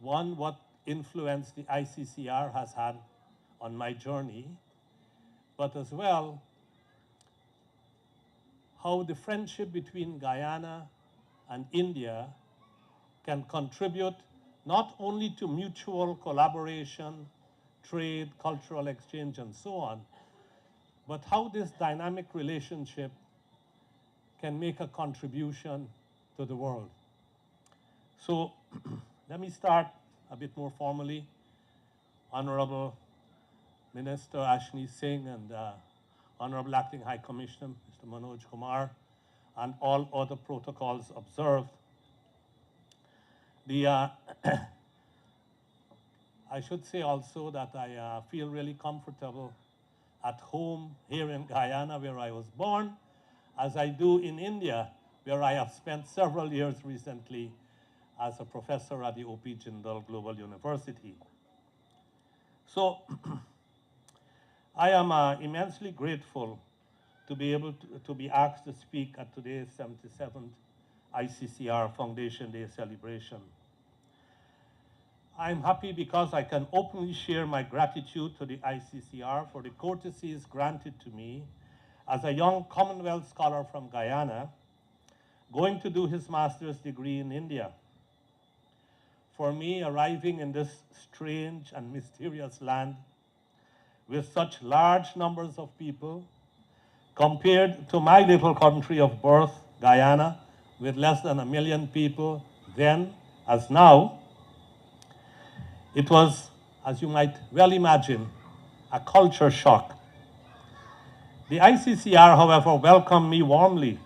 one, what influence the ICCR has had on my journey, but as well, how the friendship between Guyana and India can contribute not only to mutual collaboration, trade, cultural exchange, and so on, but how this dynamic relationship can make a contribution to the world. So let me start a bit more formally. Honorable Minister Ashni Singh and Honorable Acting High Commissioner Mr. Manoj Kumar and all other protocols observed. I should say also that I feel really comfortable at home here in Guyana, where I was born, as I do in India, where I have spent several years recently as a professor at the O.P. Jindal Global University. So I am immensely grateful to be able to be asked to speak at today's 77th ICCR Foundation Day celebration. I'm happy because I can openly share my gratitude to the ICCR for the courtesies granted to me as a young Commonwealth scholar from Guyana, going to do his master's degree in India. For me, arriving in this strange and mysterious land with such large numbers of people, compared to my little country of birth, Guyana, with less than 1 million people then as now, it was, as you might well imagine, a culture shock. The ICCR, however, welcomed me warmly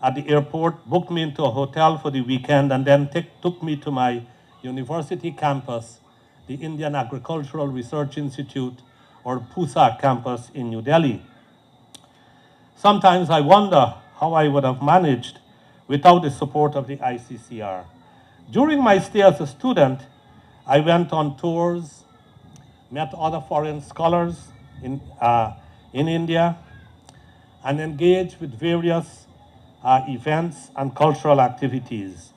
at the airport, booked me into a hotel for the weekend, and then took me to my university campus, the Indian Agricultural Research Institute, or PUSA campus in New Delhi. Sometimes I wonder how I would have managed without the support of the ICCR. During my stay as a student, I went on tours, met other foreign scholars in India, and engaged with various events and cultural activities.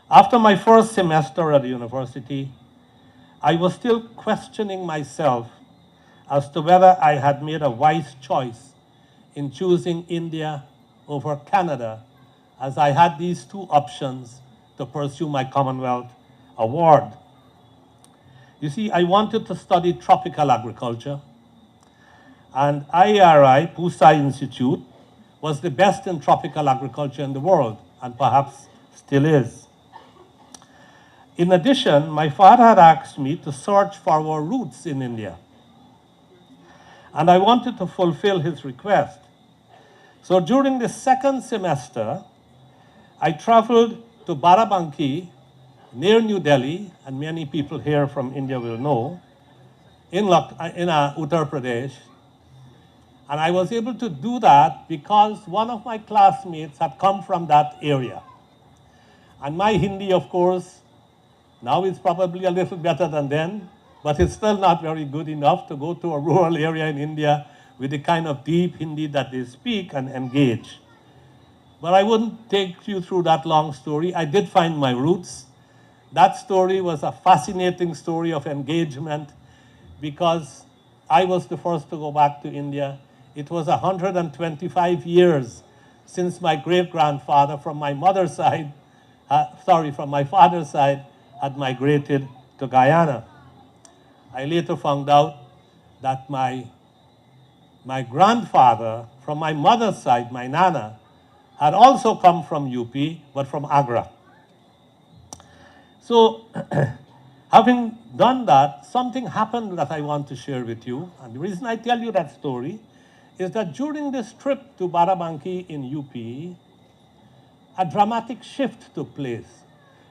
After my first semester at the university, I was still questioning myself as to whether I had made a wise choice in choosing India over Canada, as I had these two options to pursue my Commonwealth award. You see, I wanted to study tropical agriculture, and IARI, PUSA Institute, was the best in tropical agriculture in the world, and perhaps still is. In addition, my father had asked me to search for our roots in India, and I wanted to fulfill his request. So during the second semester, I traveled to Barabanki, near New Delhi, and many people here from India will know, in Uttar Pradesh. And I was able to do that because one of my classmates had come from that area. And my Hindi, of course, now is probably a little better than then, but it's still not very good enough to go to a rural area in India with the kind of deep Hindi that they speak and engage. But I wouldn't take you through that long story. I did find my roots. That story was a fascinating story of engagement because I was the first to go back to India. It was 125 years since my great-grandfather from my mother's side, from my father's side, had migrated to Guyana. I later found out that my grandfather from my mother's side, my Nana, had also come from UP, but from Agra. So, having done that, something happened that I want to share with you. And the reason I tell you that story is that during this trip to Barabanki in UP, a dramatic shift took place.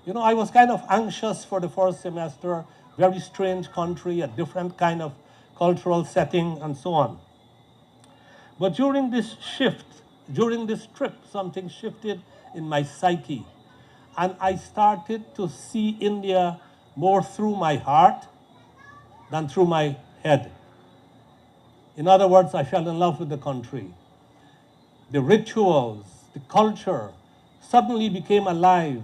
You know, I was kind of anxious for the first semester, very strange country, a different kind of cultural setting, and so on. But during this shift, during this trip, something shifted in my psyche. And I started to see India more through my heart than through my head. In other words, I fell in love with the country. The rituals, the culture suddenly became alive,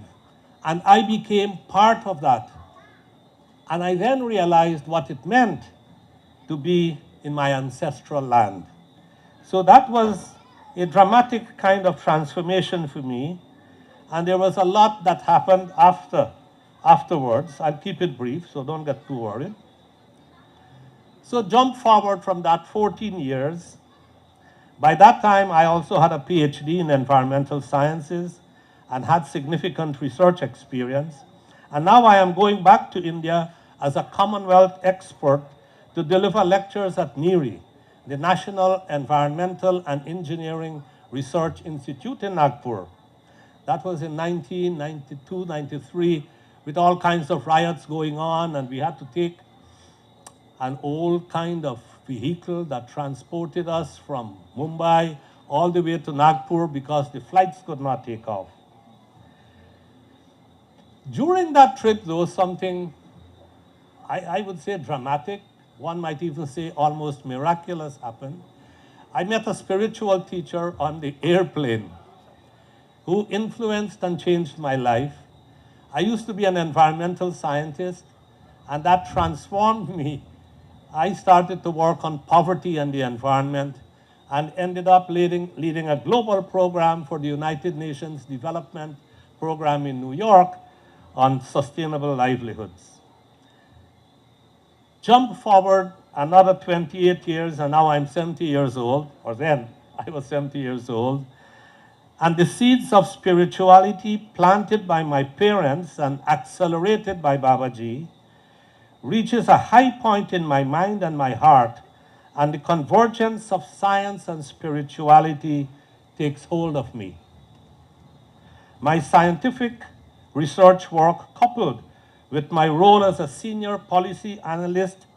and I became part of that. And I then realized what it meant to be in my ancestral land. So that was a dramatic kind of transformation for me. And there was a lot that happened afterwards. I'll keep it brief, so don't get too worried. So jump forward from that 14 years. By that time, I also had a PhD in environmental sciences and had significant research experience. And now I am going back to India as a Commonwealth expert to deliver lectures at NEERI, the National Environmental and Engineering Research Institute in Nagpur. That was in 1992, 93, with all kinds of riots going on, and we had to take an old kind of vehicle that transported us from Mumbai all the way to Nagpur because the flights could not take off. During that trip, there was something, I would say, dramatic one might even say almost miraculous happened. I met a spiritual teacher on the airplane who influenced and changed my life. I used to be an environmental scientist, and that transformed me. I started to work on poverty and the environment and ended up leading a global program for the United Nations Development Program in New York on sustainable livelihoods. Jump forward another 28 years, and now I'm 70 years old, or then I was 70 years old. And the seeds of spirituality planted by my parents and accelerated by Babaji reaches a high point in my mind and my heart, and the convergence of science and spirituality takes hold of me. My scientific research work, coupled with my role as a senior policy analyst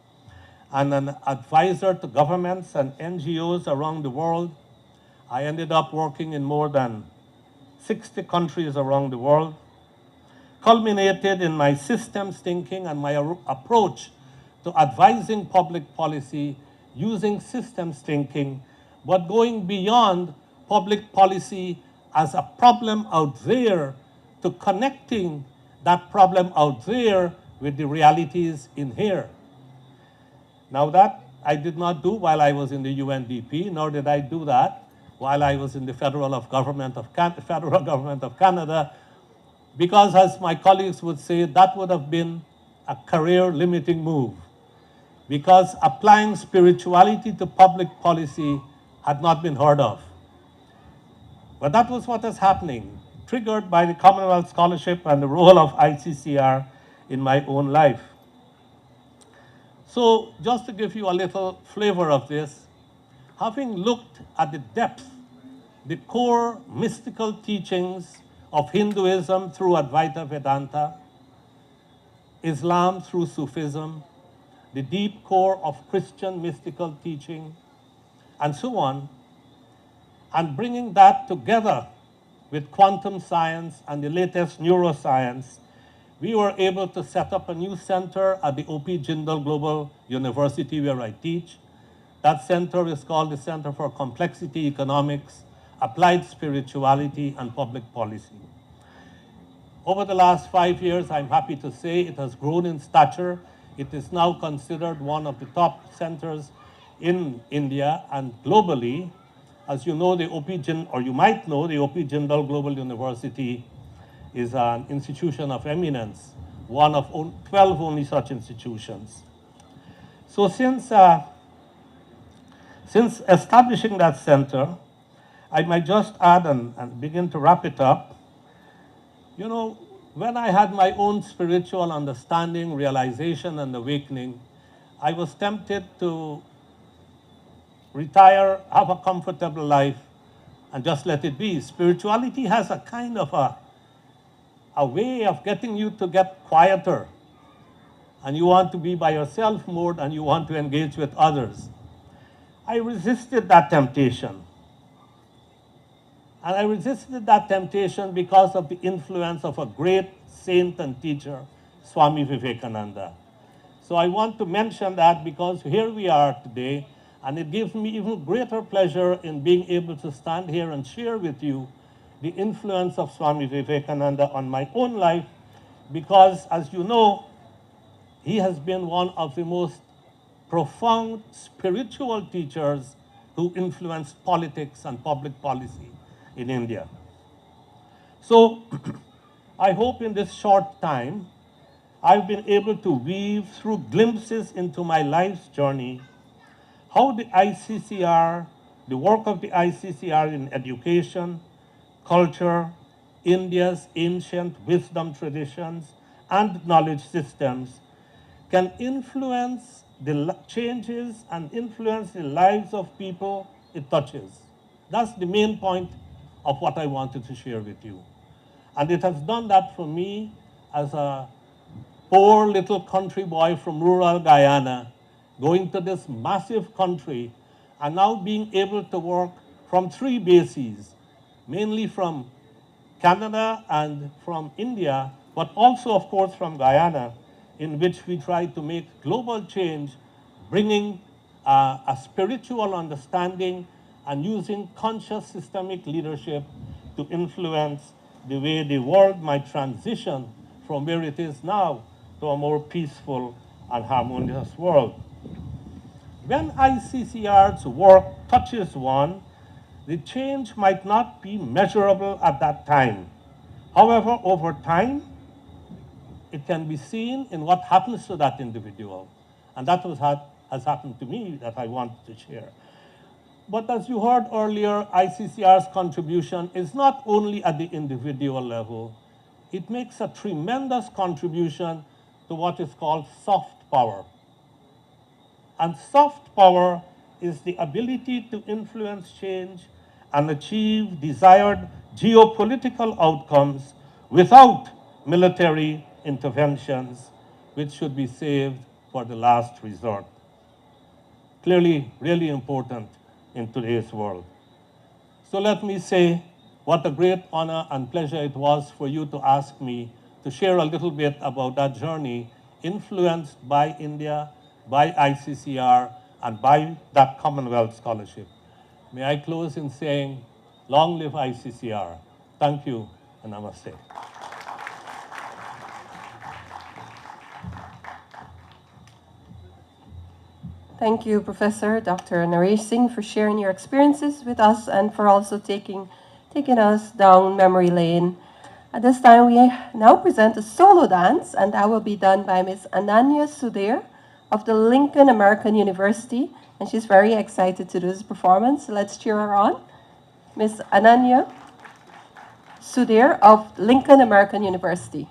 and an advisor to governments and NGOs around the world, I ended up working in more than 60 countries around the world, culminated in my systems thinking and my approach to advising public policy using systems thinking, but going beyond public policy as a problem out there to connecting that problem out there with the realities in here. Now that I did not do while I was in the UNDP, nor did I do that while I was in the federal government of Canada, because as my colleagues would say, that would have been a career-limiting move, because applying spirituality to public policy had not been heard of. But that was what is happening, triggered by the Commonwealth Scholarship and the role of ICCR in my own life. So just to give you a little flavor of this, having looked at the depth, the core mystical teachings of Hinduism through Advaita Vedanta, Islam through Sufism, the deep core of Christian mystical teaching, and so on, and bringing that together with quantum science and the latest neuroscience, we were able to set up a new center at the O.P. Jindal Global University where I teach. That center is called the Center for Complexity Economics, Applied Spirituality, and Public Policy. Over the last 5 years, I'm happy to say it has grown in stature. It is now considered one of the top centers in India and globally. As you know, you might know, the O.P. Jindal Global University is an institution of eminence, one of 12 only such institutions. So since establishing that center, I might just add and begin to wrap it up. You know, when I had my own spiritual understanding, realization, and awakening, I was tempted to retire, have a comfortable life, and just let it be. Spirituality has a kind of a way of getting you to get quieter, and you want to be by yourself more, and you want to engage with others. I resisted that temptation. And I resisted that temptation because of the influence of a great saint and teacher, Swami Vivekananda. So I want to mention that because here we are today, and it gives me even greater pleasure in being able to stand here and share with you the influence of Swami Vivekananda on my own life, because as you know, he has been one of the most profound spiritual teachers who influenced politics and public policy in India. So I hope in this short time, I've been able to weave through glimpses into my life's journey how the ICCR, the work of the ICCR in education, culture, India's ancient wisdom traditions, and knowledge systems can influence the changes and influence the lives of people it touches. That's the main point of what I wanted to share with you. And it has done that for me as a poor little country boy from rural Guyana, going to this massive country and now being able to work from 3 bases, mainly from Canada and from India, but also, of course, from Guyana, in which we try to make global change bringing a spiritual understanding and using conscious systemic leadership to influence the way the world might transition from where it is now to a more peaceful and harmonious world. When ICCR's work touches one, the change might not be measurable at that time. However, over time, it can be seen in what happens to that individual. And that has happened to me that I wanted to share. But as you heard earlier, ICCR's contribution is not only at the individual level, it makes a tremendous contribution to what is called soft power. And soft power is the ability to influence change and achieve desired geopolitical outcomes without military interventions, which should be saved for the last resort. Clearly, really important in today's world. So let me say what a great honor and pleasure it was for you to ask me to share a little bit about that journey influenced by India, by ICCR, and by that Commonwealth Scholarship. May I close in saying, long live ICCR. Thank you, and namaste. Thank you, Professor Dr. Naresh Singh, for sharing your experiences with us and for also taking us down memory lane. At this time, we now present a solo dance, and that will be done by Ms. Ananya Sudhir of the Lincoln American University, and she's very excited to do this performance. So let's cheer her on. Ms. Ananya Sudhir of Lincoln American University.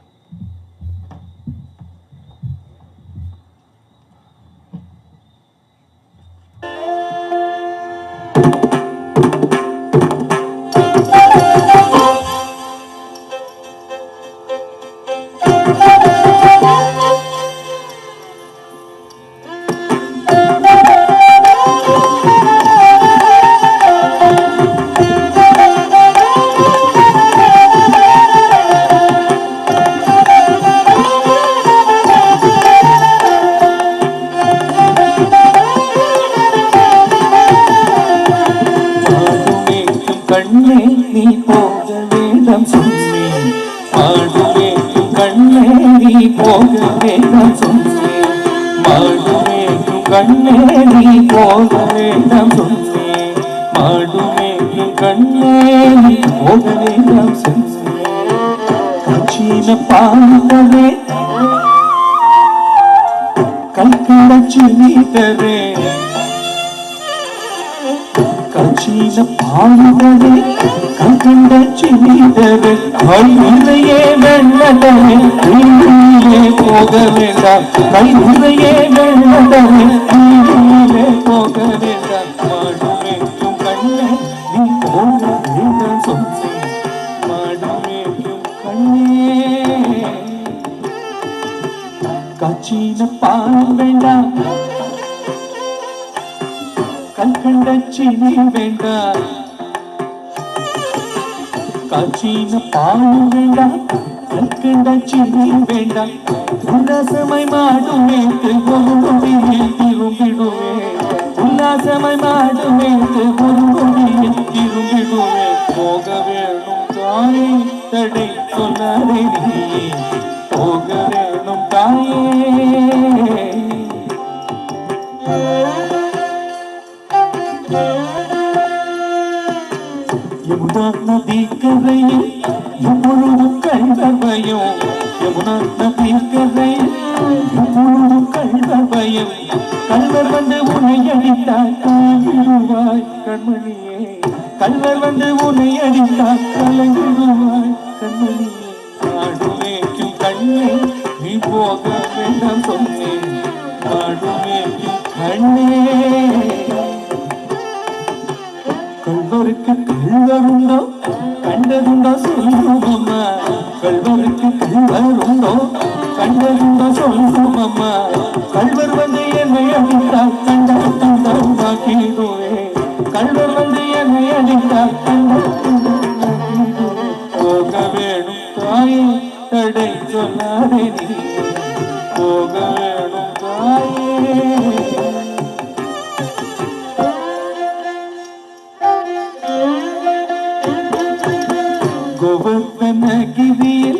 കിവിയിൽ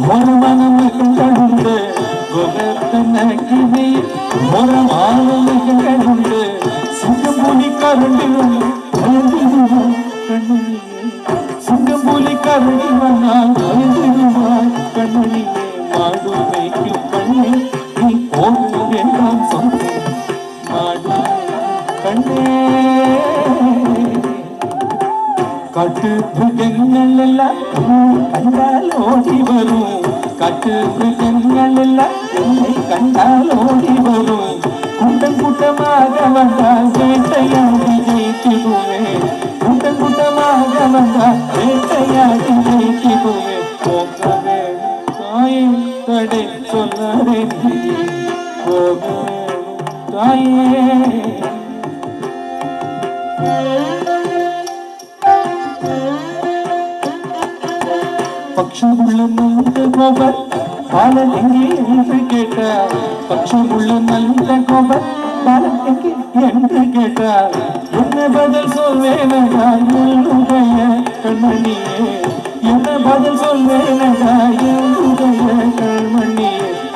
മറുമണമുകളുണ്ട് ഗോപേട്ടന കിവിയിൽ മറുമാണമുകളുണ്ട് സിംഗപ്പൂലി കരണ്ടിലുണ്ട് കണ്ണുനിയെ സിംഗപ്പൂലി കരണ്ടി വന്നാൽ കണ്ണുനിയെ മാടുമേക്കും കണ്ണേ നീ പോകേണ്ടാം സ്വന്തം മാടു കണ്ണേ കാട്ടുമൃഗങ്ങളെല്ലാം കണ്ടാൽ ഓടി വരും കാട്ടുമൃഗങ്ങളെല്ലാം എന്നെ കണ്ടാൽ ഓടി വരും കൂട്ടം കൂട്ടமாக வந்தால் வேட்டையாடி ஜெயித்திடுவே கூட்டம் கூட்டமாக வந்தால் வேட்டையாடி ஜெயித்திடுவே போகவே தாயே தடை சொல்லாதே போகவே தாயே பக்ஷமுள்ள நல்ல கோபர் பாலன் எங்கே என்று கேட்டார் பக்ஷமுள்ள நல்ல கோபர் பாலன் எங்கே என்று கேட்டார் என்ன பதில் சொல்வேனடா என்னுடைய கண்மணியே என்ன பதில் சொல்வேனடா என்னுடைய கண்மணியே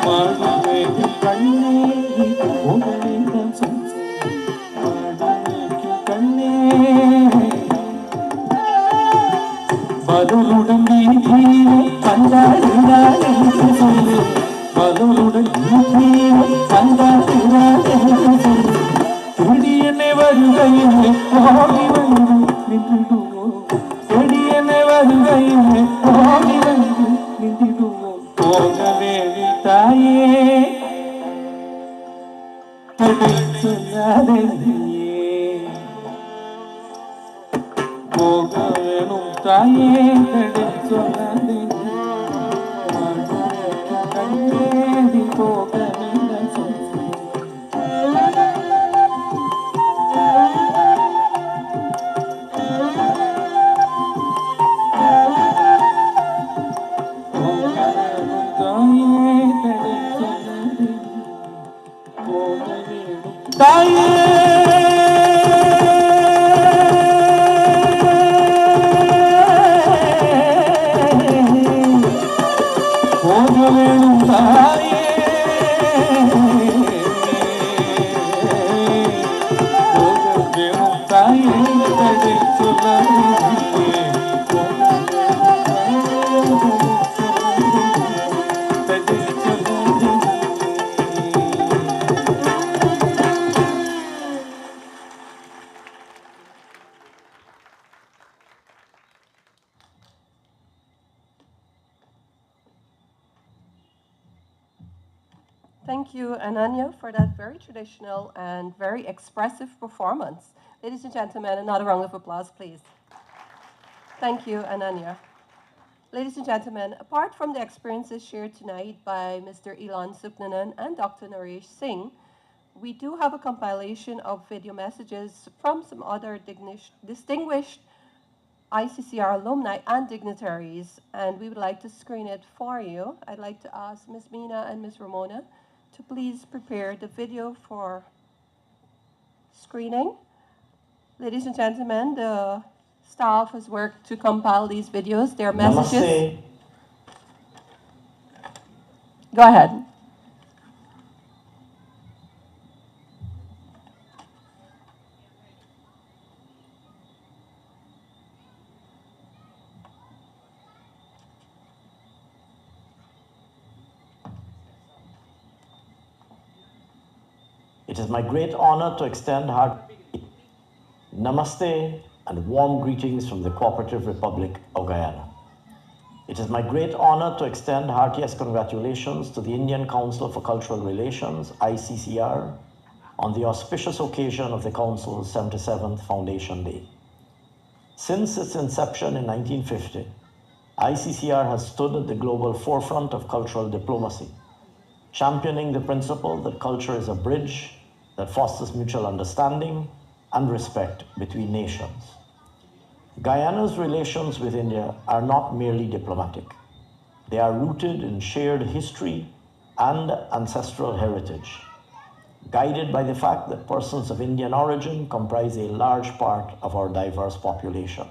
மாடுவே கண்ணே உடனே தான் கண்ணே பதலுடன் நீதியே பந்தாடுகிறார் என்று சொல்லு பதலுடன் நீதியே பந்தாடுகிறார் என்று சொல்லு தேடி என்னை வருகையிலே ஓடி வந்து நின்றுடுவோம் தேடி என்னை வருகையிலே ஓடி வந்து நின்றுடுவோம் போகவே தாயே தடை சொல்லாதே போக வேணும் தாயே தடை சொல்லாதே கண்ணேதி போக வேண்டாம் சொல்லு போக வேணும் தாயே தடை சொல்லாதே போக வேணும் தாயே வேணும் தாயே வேணும் தாயே தடை சொல்லாதே தடை சொல்லாதே Thank you, Ananya, for that very traditional and very expressive performance. Ladies and gentlemen, another round of applause, please. Thank you, Ananya. Ladies and gentlemen, apart from the experiences shared tonight by Mr. Ilan Supnanan and Dr. Naresh Singh, we do have a compilation of video messages from some other distinguished ICCR alumni and dignitaries, and we would like to screen it for you. I'd like to ask Ms. Mina and Ms. Ramona to please prepare the video for screening. Ladies and gentlemen, the staff has worked to compile these videos. Their messages. Namaste. Go ahead. It is my great honor to extend hearty namaste and warm greetings from the Cooperative Republic of Guyana. It is my great honor to extend heartiest congratulations to the Indian Council for Cultural Relations, ICCR, on the auspicious occasion of the Council's 77th Foundation Day. Since its inception in 1950, ICCR has stood at the global forefront of cultural diplomacy, championing the principle that culture is a bridge that fosters mutual understanding and respect between nations. Guyana's relations with India are not merely diplomatic. They are rooted in shared history and ancestral heritage, guided by the fact that persons of Indian origin comprise a large part of our diverse population.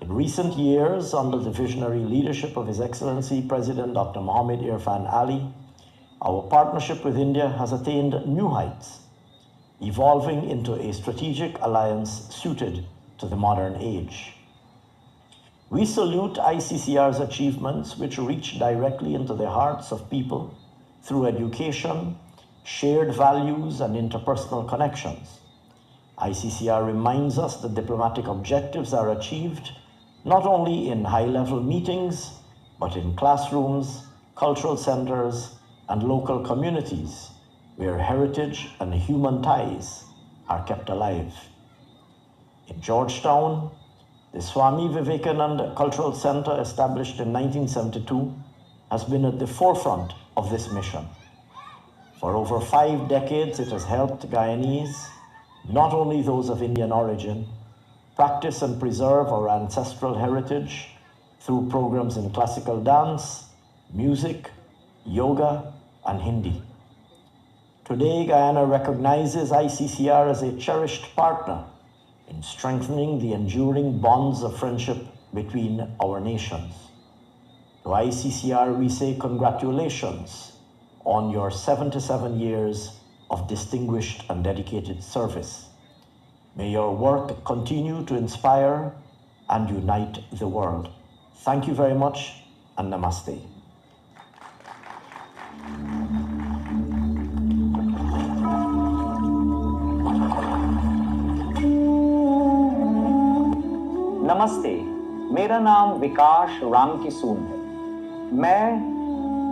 In recent years, under the visionary leadership of His Excellency President Dr. Mohammed Irfan Ali, our partnership with India has attained new heights, evolving into a strategic alliance suited to the modern age. We salute ICCR's achievements, which reach directly into the hearts of people through education, shared values, and interpersonal connections. ICCR reminds us that diplomatic objectives are achieved not only in high-level meetings, but in classrooms, cultural centers, and local communities where heritage and human ties are kept alive. In Georgetown, the Swami Vivekananda Cultural Center, established in 1972, has been at the forefront of this mission. For over 5 decades, it has helped Guyanese, not only those of Indian origin, practice and preserve our ancestral heritage through programs in classical dance, music, yoga, and Hindi. Today, Guyana recognizes ICCR as a cherished partner in strengthening the enduring bonds of friendship between our nations. To ICCR, we say congratulations on your 77 years of distinguished and dedicated service. May your work continue to inspire and unite the world. Thank you very much, and namaste. नमस्ते, मेरा नाम विकास राम किसून है। मैं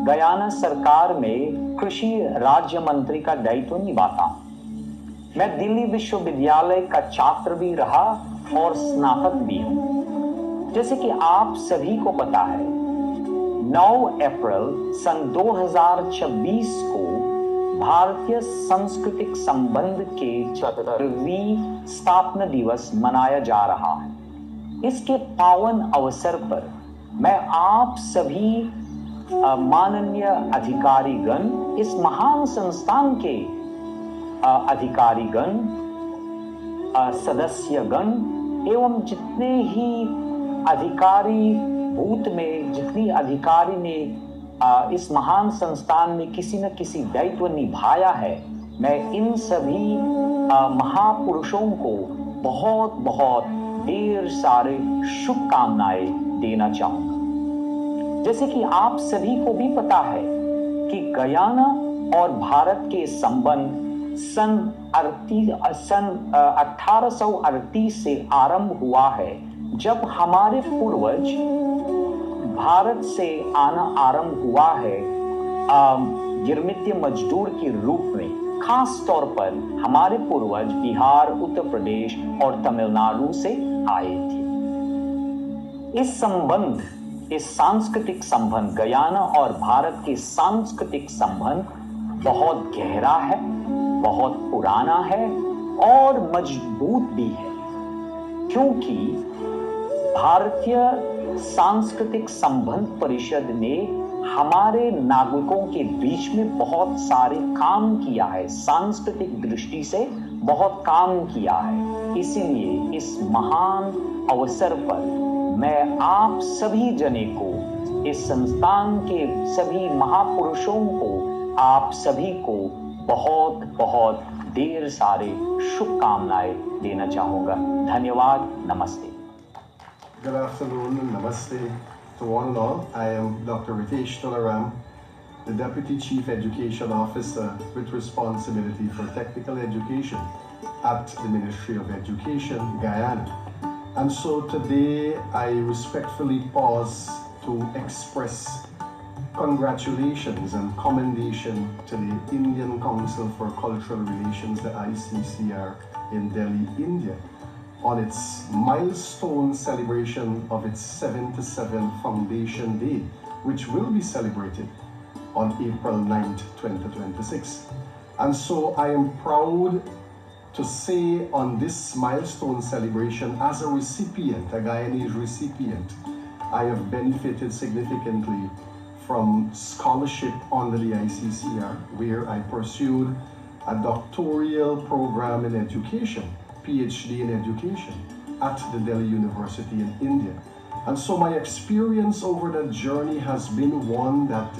Guyana सरकार में कृषि राज्य मंत्री का दायित्व निभाता हूँ। मैं दिल्ली विश्वविद्यालय का छात्र भी रहा और स्नातक भी हूँ। जैसे कि आप सभी को पता है, 9 अप्रैल सन 2026 को भारतीय सांस्कृतिक संबंध के 4वीं स्थापना दिवस मनाया जा रहा है। इसके पावन अवसर पर मैं आप सभी माननीय अधिकारीगण, इस महान संस्थान के अधिकारीगण, सदस्यगण एवं जितने ही अधिकारी बूथ में, जितनी अधिकारी ने इस महान संस्थान में किसी न किसी दायित्व निभाया है, मैं इन सभी महापुरुषों को बहुत बहुत ढेर सारे शुभकामनाएं देना चाहूंगा। जैसे कि आप सभी को भी पता है कि गयाना और भारत के संबंध सन 1838 से आरंभ हुआ है, जब हमारे पूर्वज भारत से आना आरंभ हुआ है गिरमित्य मजदूर के रूप में। खास तौर पर हमारे पूर्वज बिहार, उत्तर प्रदेश और तमिलनाडु से आए थे। इस संबंध, इस सांस्कृतिक संबंध, गयाना और भारत के सांस्कृतिक संबंध बहुत गहरा है, बहुत पुराना है और मजबूत भी है, क्योंकि भारतीय सांस्कृतिक संबंध परिषद ने हमारे नागरिकों के बीच में बहुत सारे काम किया है, सांस्कृतिक दृष्टि से बहुत काम किया है। इसीलिए इस महान अवसर पर मैं आप सभी जने को, इस संस्थान के सभी महापुरुषों को, आप सभी को बहुत बहुत ढेर सारे शुभकामनाएं देना चाहूंगा। धन्यवाद। नमस्ते। Good afternoon, namaste to one and all. I am Dr. Ritesh Tularam, the Deputy Chief Education Officer with responsibility for technical education at the Ministry of Education, Guyana. And so today I respectfully pause to express congratulations and commendation to the Indian Council for Cultural Relations, the ICCR in Delhi, India, on its milestone celebration of its 77th Foundation Day, which will be celebrated on April 9th, 2026. And so I am proud to say on this milestone celebration, as a recipient, a Guyanese recipient, I have benefited significantly from scholarship under the ICCR, where I pursued a doctoral program in education, PhD in education, at the Delhi University in India. And so my experience over that journey has been one that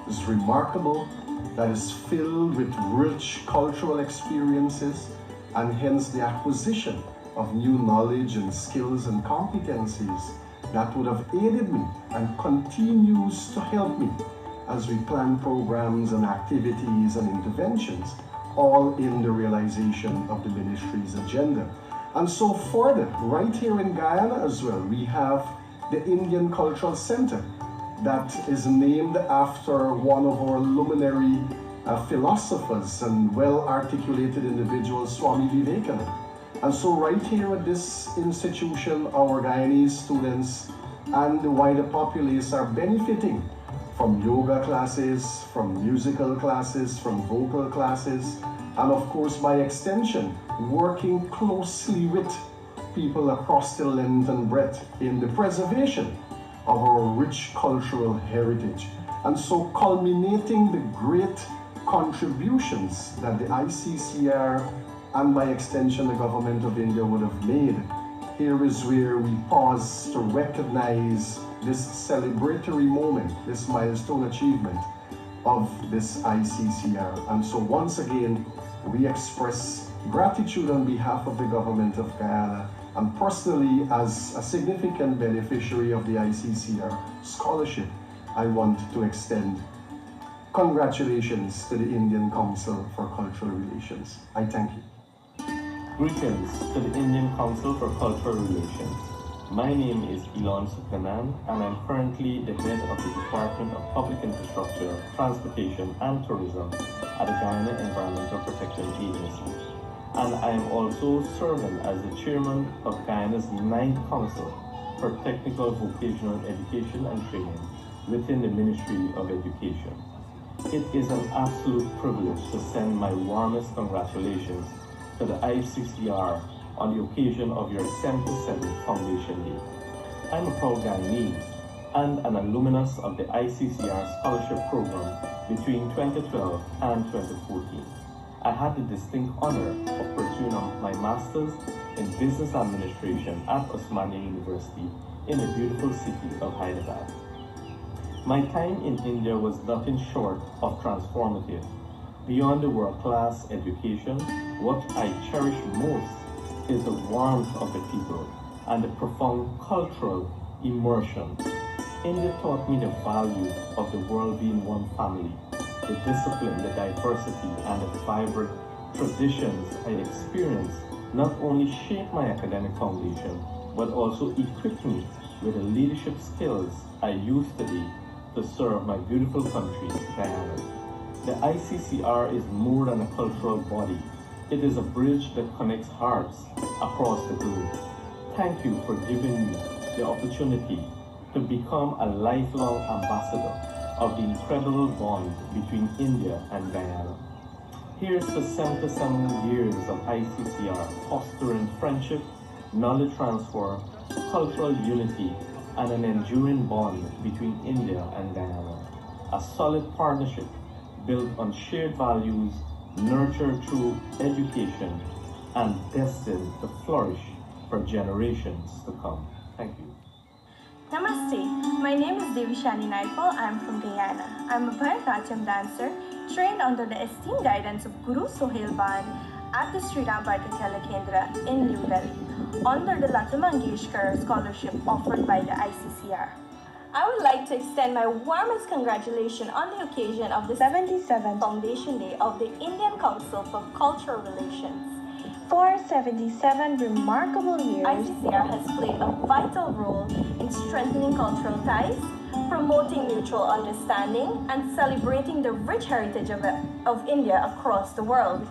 is remarkable, that is filled with rich cultural experiences, and hence the acquisition of new knowledge and skills and competencies that would have aided me and continues to help me as we plan programs and activities and interventions, all in the realization of the ministry's agenda. And so further, right here in Guyana as well, we have the Indian Cultural Center that is named after one of our luminary philosophers and well-articulated individuals, Swami Vivekananda. And so right here at this institution, our Guyanese students and the wider populace are benefiting from yoga classes, from musical classes, from vocal classes, and of course, by extension, working closely with people across the length and breadth in the preservation of our rich cultural heritage. And so culminating the great contributions that the ICCR and by extension the government of India would have made, here is where we pause to recognize this celebratory moment, this milestone achievement of this ICCR. And so once again, we express gratitude on behalf of the government of Guyana, and personally as a significant beneficiary of the ICCR scholarship, I want to extend congratulations to the Indian Council for Cultural Relations. I thank you. Greetings to the Indian Council for Cultural Relations. My name is Elon Sukanan, and I'm currently the head of the Department of Public Infrastructure, Transportation and Tourism at the Guyana Environmental Protection Agency. And I am also serving as the chairman of Guyana's 9th Council for Technical Vocational Education and Training within the Ministry of Education. It is an absolute privilege to send my warmest congratulations to the ICCR on the occasion of your 77th Foundation Day. I'm a proud Guyanese and an alumnus of the ICCR Scholarship Program between 2012 and 2014. I had the distinct honor of pursuing my master's in business administration at Osmania University in the beautiful city of Hyderabad. My time in India was nothing short of transformative. Beyond the world-class education, what I cherish most is the warmth of the people and the profound cultural immersion. India taught me the value of the world being one family, the discipline, the diversity, and the vibrant traditions I experienced not only shaped my academic foundation, but also equipped me with the leadership skills I use today to serve my beautiful country, Guyana. The ICCR is more than a cultural body. It is a bridge that connects hearts across the globe. Thank you for giving me the opportunity to become a lifelong ambassador of the incredible bond between India and Guyana. Here's to 77 years of ICCR fostering friendship, knowledge transfer, cultural unity, and an enduring bond between India and Guyana. A solid partnership built on shared values, nurtured through education, and destined to flourish for generations to come. Thank you. Namaste, my name is Devishani Naipal. I am from Guyana. I am a Bharatanatyam dancer trained under the esteemed guidance of Guru Sohail Ban at the Sri Ram Bhartikala Kendra in New Delhi under the Lata Mangeshkar scholarship offered by the ICCR. I would like to extend my warmest congratulations on the occasion of the 77th Foundation Day of the Indian Council for Cultural Relations. For 77 remarkable years, ICCR has played a vital role in strengthening cultural ties, promoting mutual understanding, and celebrating the rich heritage of India across the world.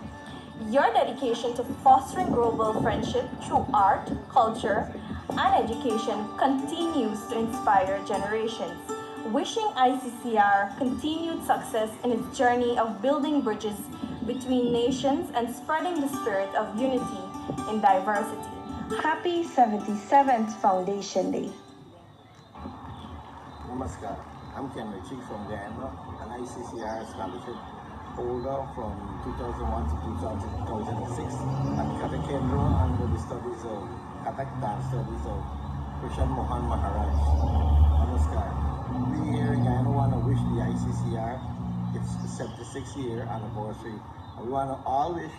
Your dedication to fostering global friendship through art, culture, and education continues to inspire generations. Wishing ICCR continued success in its journey of building bridges between nations and spreading the spirit of unity in diversity. Happy 77th Foundation Day. Namaskar, I'm Ken Ritchie from Guyana, an ICCR scholarship holder from 2001 to 2006 at Kata Kendra under the studies of Kathak dance studies of Krishan Mohan Maharaj. Namaskar. We here in Guyana want to wish the ICCR its 76th year anniversary. And we want to all wish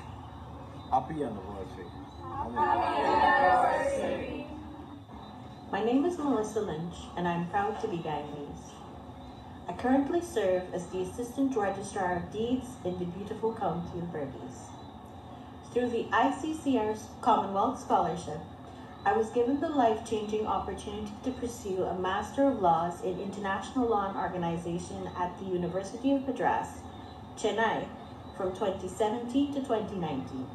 happy anniversary. My name is Melissa Lynch, and I'm proud to be Guyanese. I currently serve as the Assistant Registrar of Deeds in the beautiful county of Berbice. Through the ICCR's Commonwealth Scholarship, I was given the life-changing opportunity to pursue a Master of Laws in International Law and Organization at the University of Madras, Chennai, from 2017 to 2019.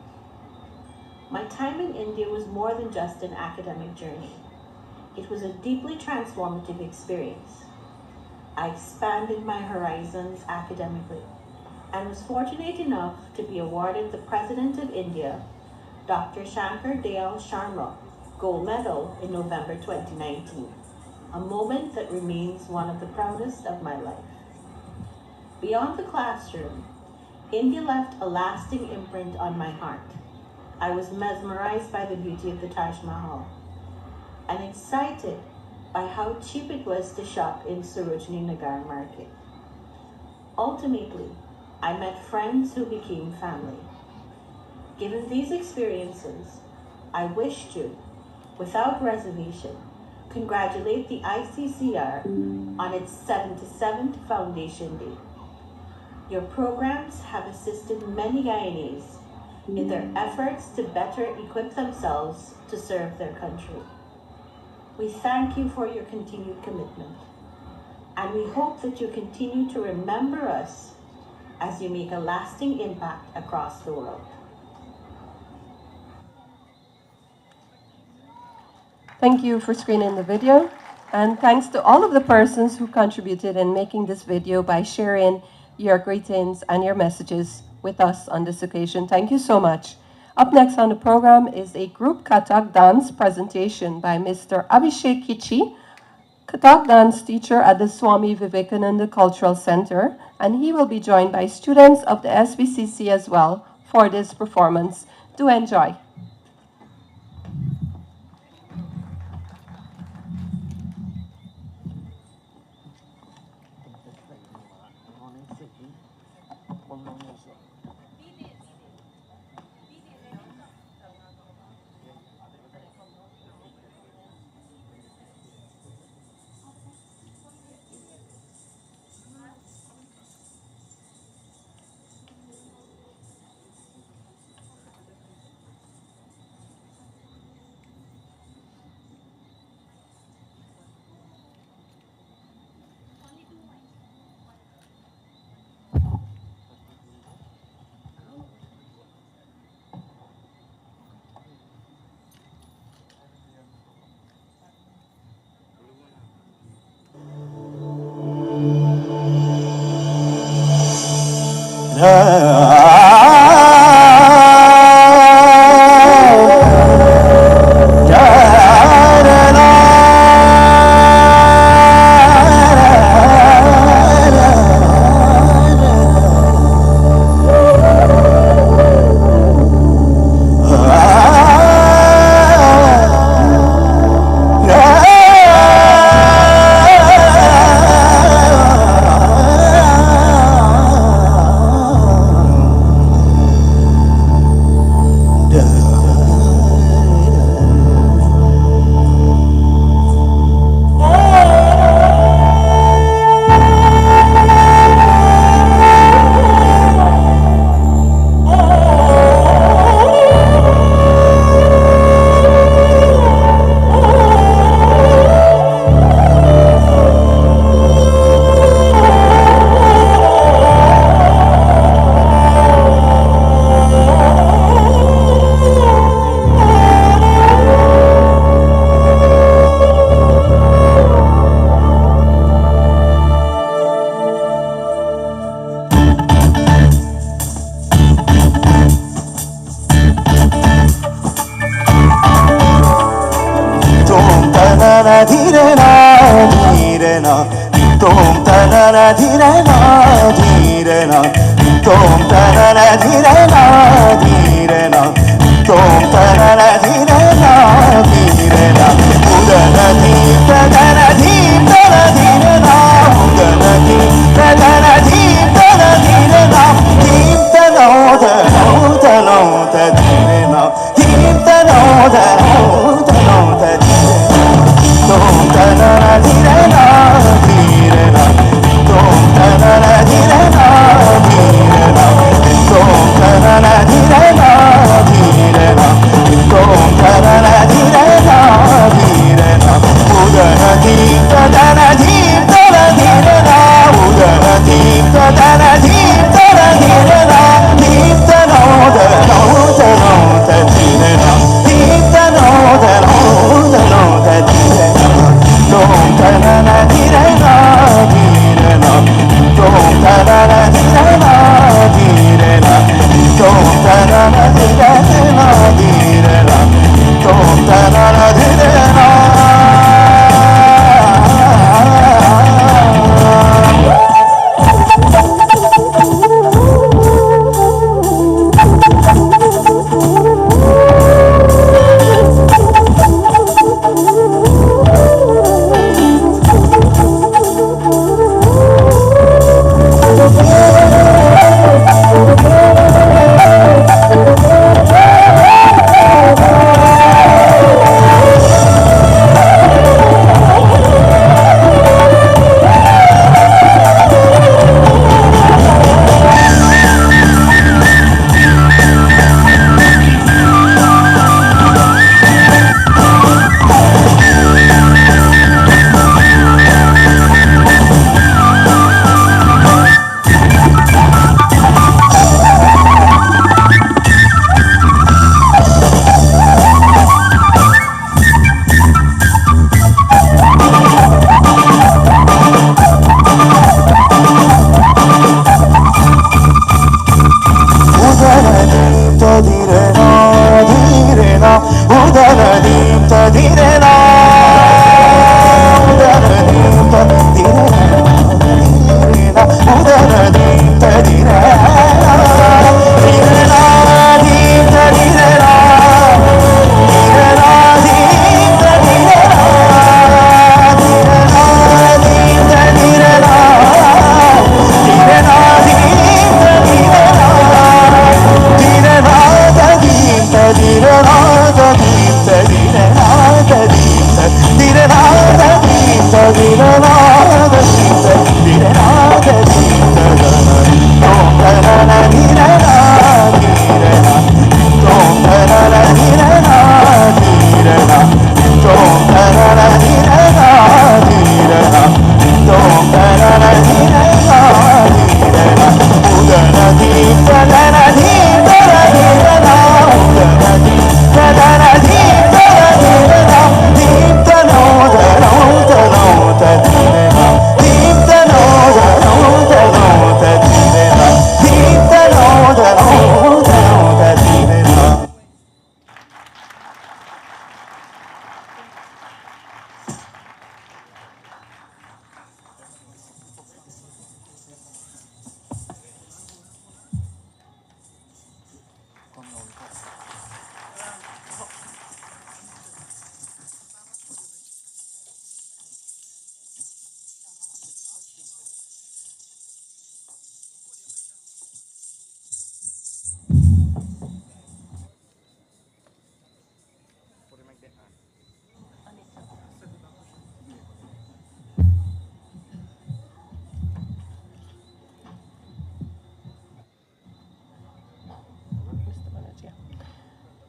My time in India was more than just an academic journey. It was a deeply transformative experience. I expanded my horizons academically and was fortunate enough to be awarded the President of India, Dr. Shankar Dayal Sharma, Gold Medal in November 2019, a moment that remains one of the proudest of my life. Beyond the classroom, India left a lasting imprint on my heart. I was mesmerized by the beauty of the Taj Mahal and excited by how cheap it was to shop in Sarojini Nagar market. Ultimately, I met friends who became family. Given these experiences, I wish to, without reservation, congratulate the ICCR on its 77th Foundation Day. Your programs have assisted many Guyanese in their efforts to better equip themselves to serve their country. We thank you for your continued commitment, and we hope that you continue to remember us as you make a lasting impact across the world. Thank you for screening the video, and thanks to all of the persons who contributed in making this video by sharing your greetings and your messages with us on this occasion. Thank you so much. Up next on the program is a group Kathak dance presentation by Mr. Abhishek Kichi, Kathak dance teacher at the Swami Vivekananda Cultural Center, and he will be joined by students of the SVCC as well for this performance. Do enjoy. Tom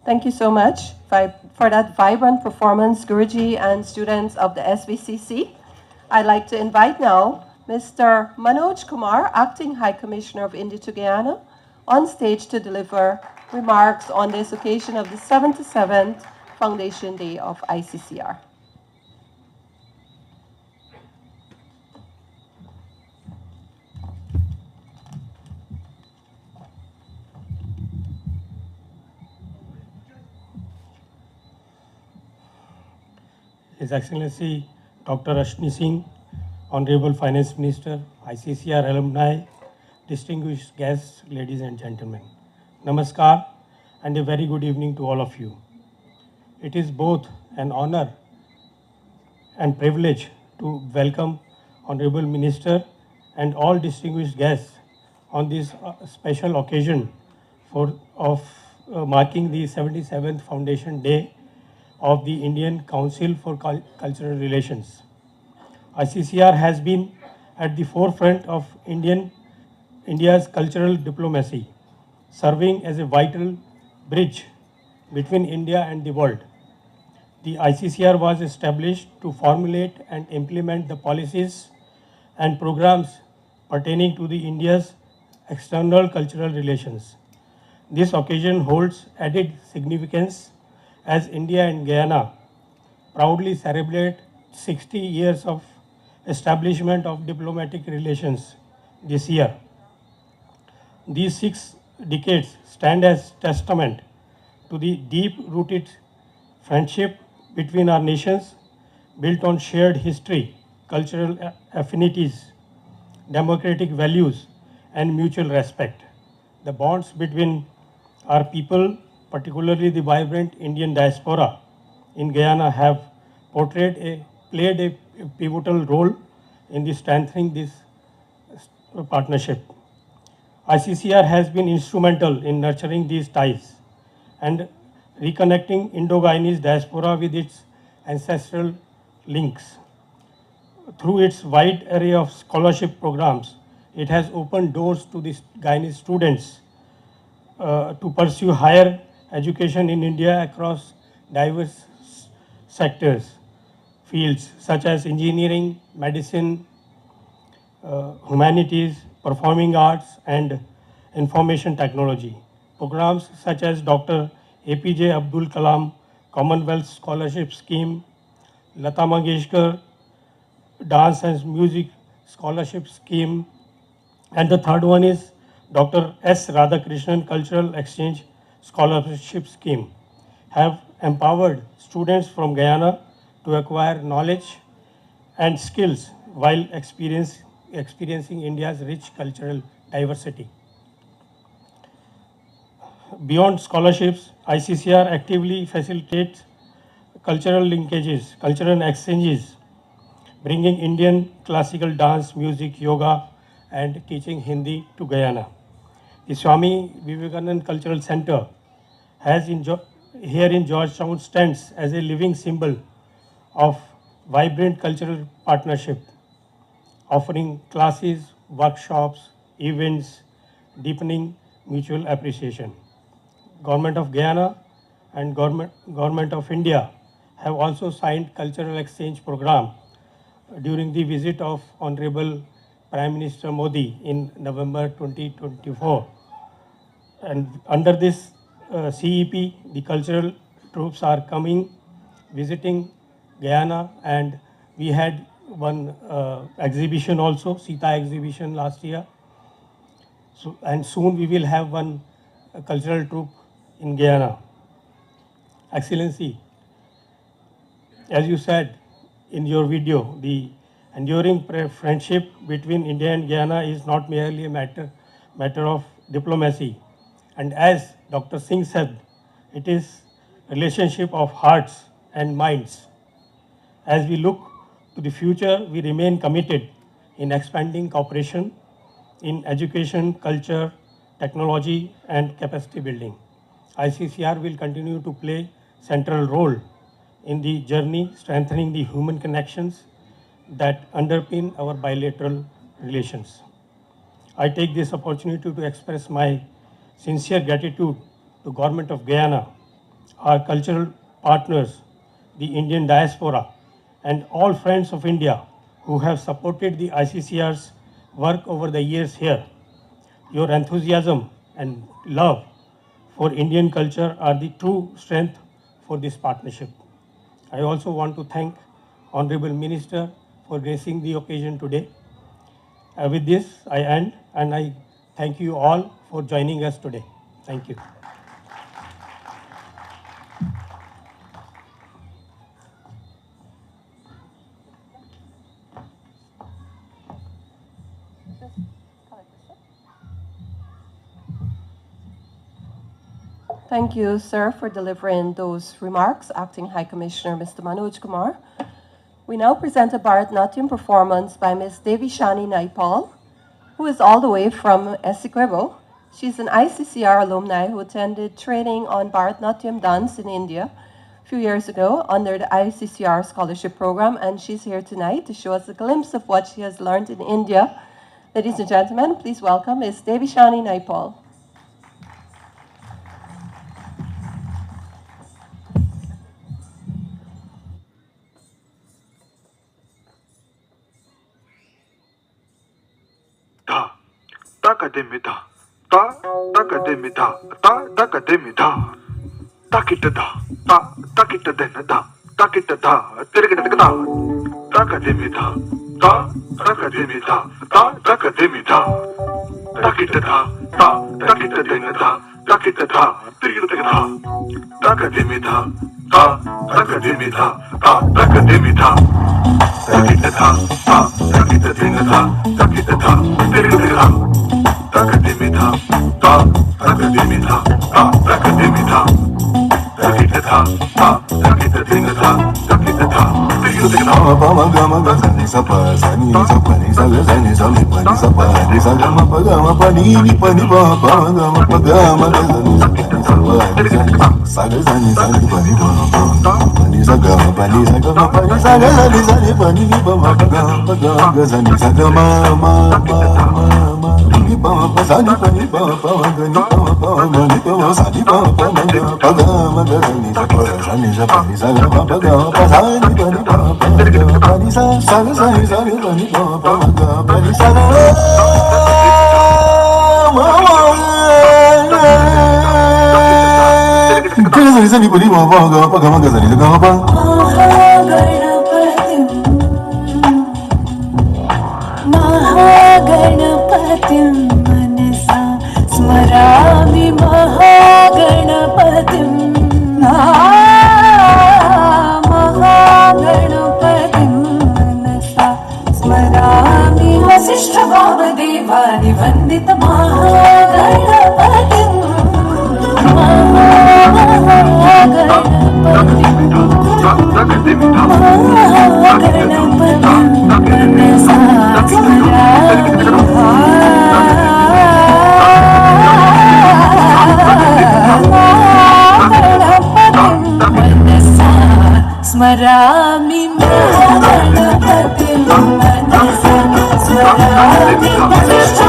Thank you so much for that vibrant performance, Guruji and students of the SVCC. I'd like to invite now Mr. Manoj Kumar, Acting High Commissioner of India to Guyana, on stage to deliver remarks on this occasion of the 77th Foundation Day of ICCR. His Excellency Dr. Ashni Singh, Honorable Finance Minister, ICCR alumni, distinguished guests, ladies and gentlemen. Namaskar and a very good evening to all of you. It is both an honor and privilege to welcome Honorable Minister and all distinguished guests on this special occasion of marking the 77th Foundation Day of the Indian Council for Cultural Relations. ICCR has been at the forefront of India's cultural diplomacy, serving as a vital bridge between India and the world. The ICCR was established to formulate and implement the policies and programs pertaining to the India's external cultural relations. This occasion holds added significance as India and Guyana proudly celebrate 60 years of establishment of diplomatic relations this year. These 6 decades stand as testament to the deep-rooted friendship between our nations, built on shared history, cultural affinities, democratic values, and mutual respect. The bonds between our people, particularly the vibrant Indian diaspora in Guyana, have played a pivotal role in the strengthening this partnership. ICCR has been instrumental in nurturing these ties and reconnecting Indo-Guyanese diaspora with its ancestral links. Through its wide array of scholarship programs, it has opened doors to the Guyanese students to pursue higher education in India across diverse sectors, fields such as engineering, medicine, humanities, performing arts, and information technology. Programs such as Dr. APJ Abdul Kalam Commonwealth Scholarship Scheme, Lata Mangeshkar Dance and Music Scholarship Scheme, and the third one is Dr. S. Radhakrishnan Cultural Exchange Scholarship Scheme, have empowered students from Guyana to acquire knowledge and skills while experiencing India's rich cultural diversity. Beyond scholarships, ICCR actively facilitates cultural linkages, cultural exchanges, bringing Indian classical dance, music, yoga, and teaching Hindi to Guyana. The Swami Vivekananda Cultural Center here in Georgetown stands as a living symbol of vibrant cultural partnership, offering classes, workshops, events, deepening mutual appreciation. Government of Guyana and Government of India have also signed cultural exchange program during the visit of Honorable Prime Minister Modi in November 2024. And under this CEP, the cultural troops are coming, visiting Guyana, and we had one exhibition also, Sita exhibition last year. So, and soon we will have one cultural troupe in Guyana. Excellency, as you said in your video, the enduring friendship between India and Guyana is not merely a matter of diplomacy. And as Dr. Singh said, it is a relationship of hearts and minds. As we look to the future, we remain committed in expanding cooperation in education, culture, technology, and capacity building. ICCR will continue to play central role in the journey, strengthening the human connections that underpin our bilateral relations. I take this opportunity to express my sincere gratitude to Government of Guyana, our cultural partners, the Indian diaspora, and all friends of India who have supported the ICCR's work over the years here. Your enthusiasm and love for Indian culture are the true strength for this partnership. I also want to thank Honorable Minister for gracing the occasion today. With this, I end, and I thank you all for joining us today. Thank you. Thank you, sir, for delivering those remarks, Acting High Commissioner Mr. Manoj Kumar. We now present a Bharatnatyam performance by Ms. Devishani Naipal, who is all the way from Essequibo. She's an ICCR alumni who attended training on Bharatnatyam dance in India a few years ago under the ICCR scholarship program, and she's here tonight to show us a glimpse of what she has learned in India. Ladies and gentlemen, please welcome Ms. Devishani Naipal. Takademida, takademida, takademida, takitada, takitada, takitada, tirigada, takademida, takademida, takademida, takitada, takitada, takitada, tirigada, takademida, takademida, takademida, takitata, takitata, takitata, tirigada, takademida, takademida, takademida, takitata, takitata, takitata, tirigada. Pama gama gazani sapa sani sapani sagazani sami pani sapani sagama pagama pani pani pama gama pagama gazani sapani sapani sagazani sani pani pama pani sagama pani sagazani sani pani pama pagama gazani sagama ma pani pama pasani pani pama gani pama gani pama sani pama pagama gazani sapani sagama pagama pasani pani pama pani sa sa sa sa pani pa pani sa kaya sa ni pani pa pa ga ga sa ni ga pa Mahaganapatim manasa smarami Mahaganapatim Mahaganapatim manasa smarami Vasishtha Bhavadevani Vandita Mahaganapatim Mahaganapatim manasa Smarami Mahaganapatim manasa smarami Vasishtha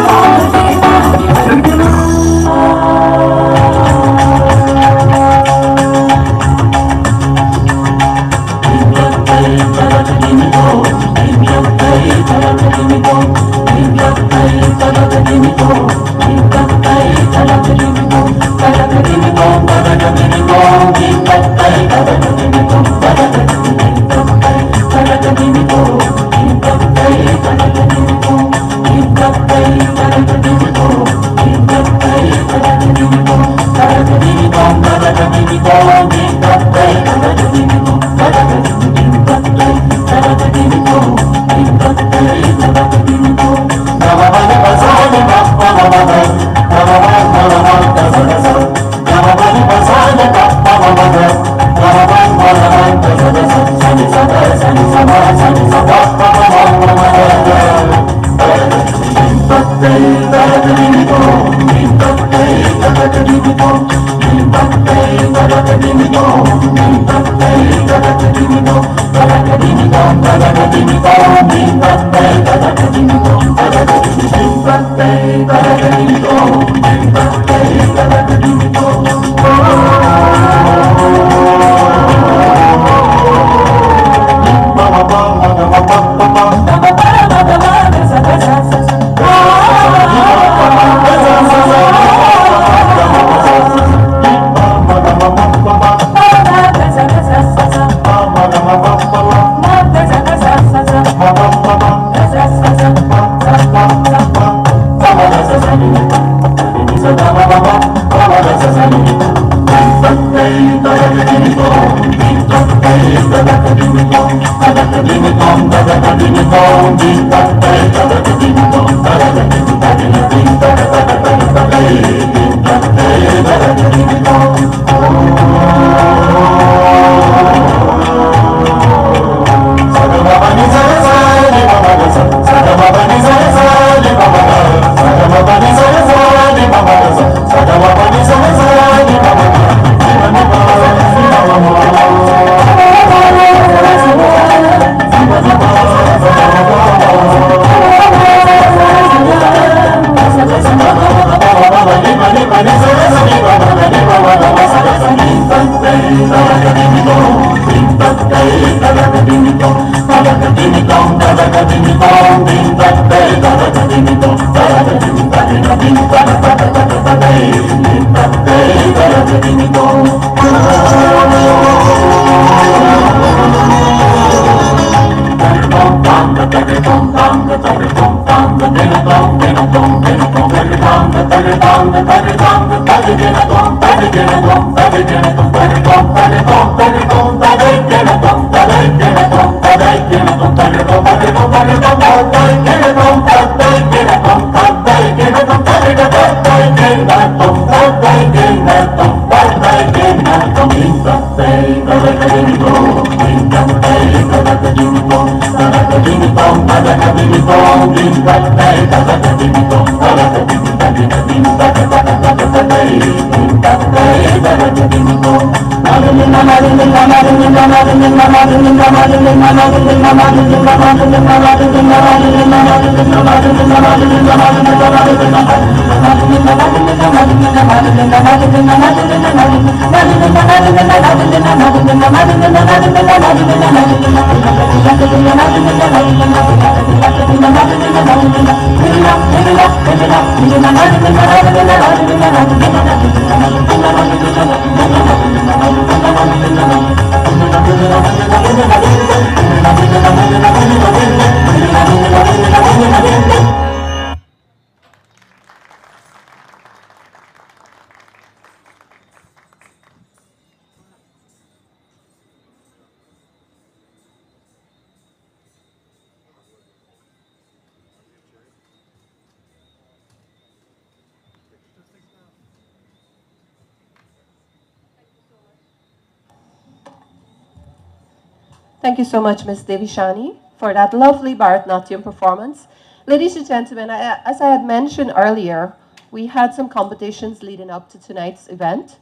Thank you so much, Ms. Devishani, for that lovely Bharatanatyam performance. Ladies and gentlemen, as I had mentioned earlier, we had some competitions leading up to tonight's event.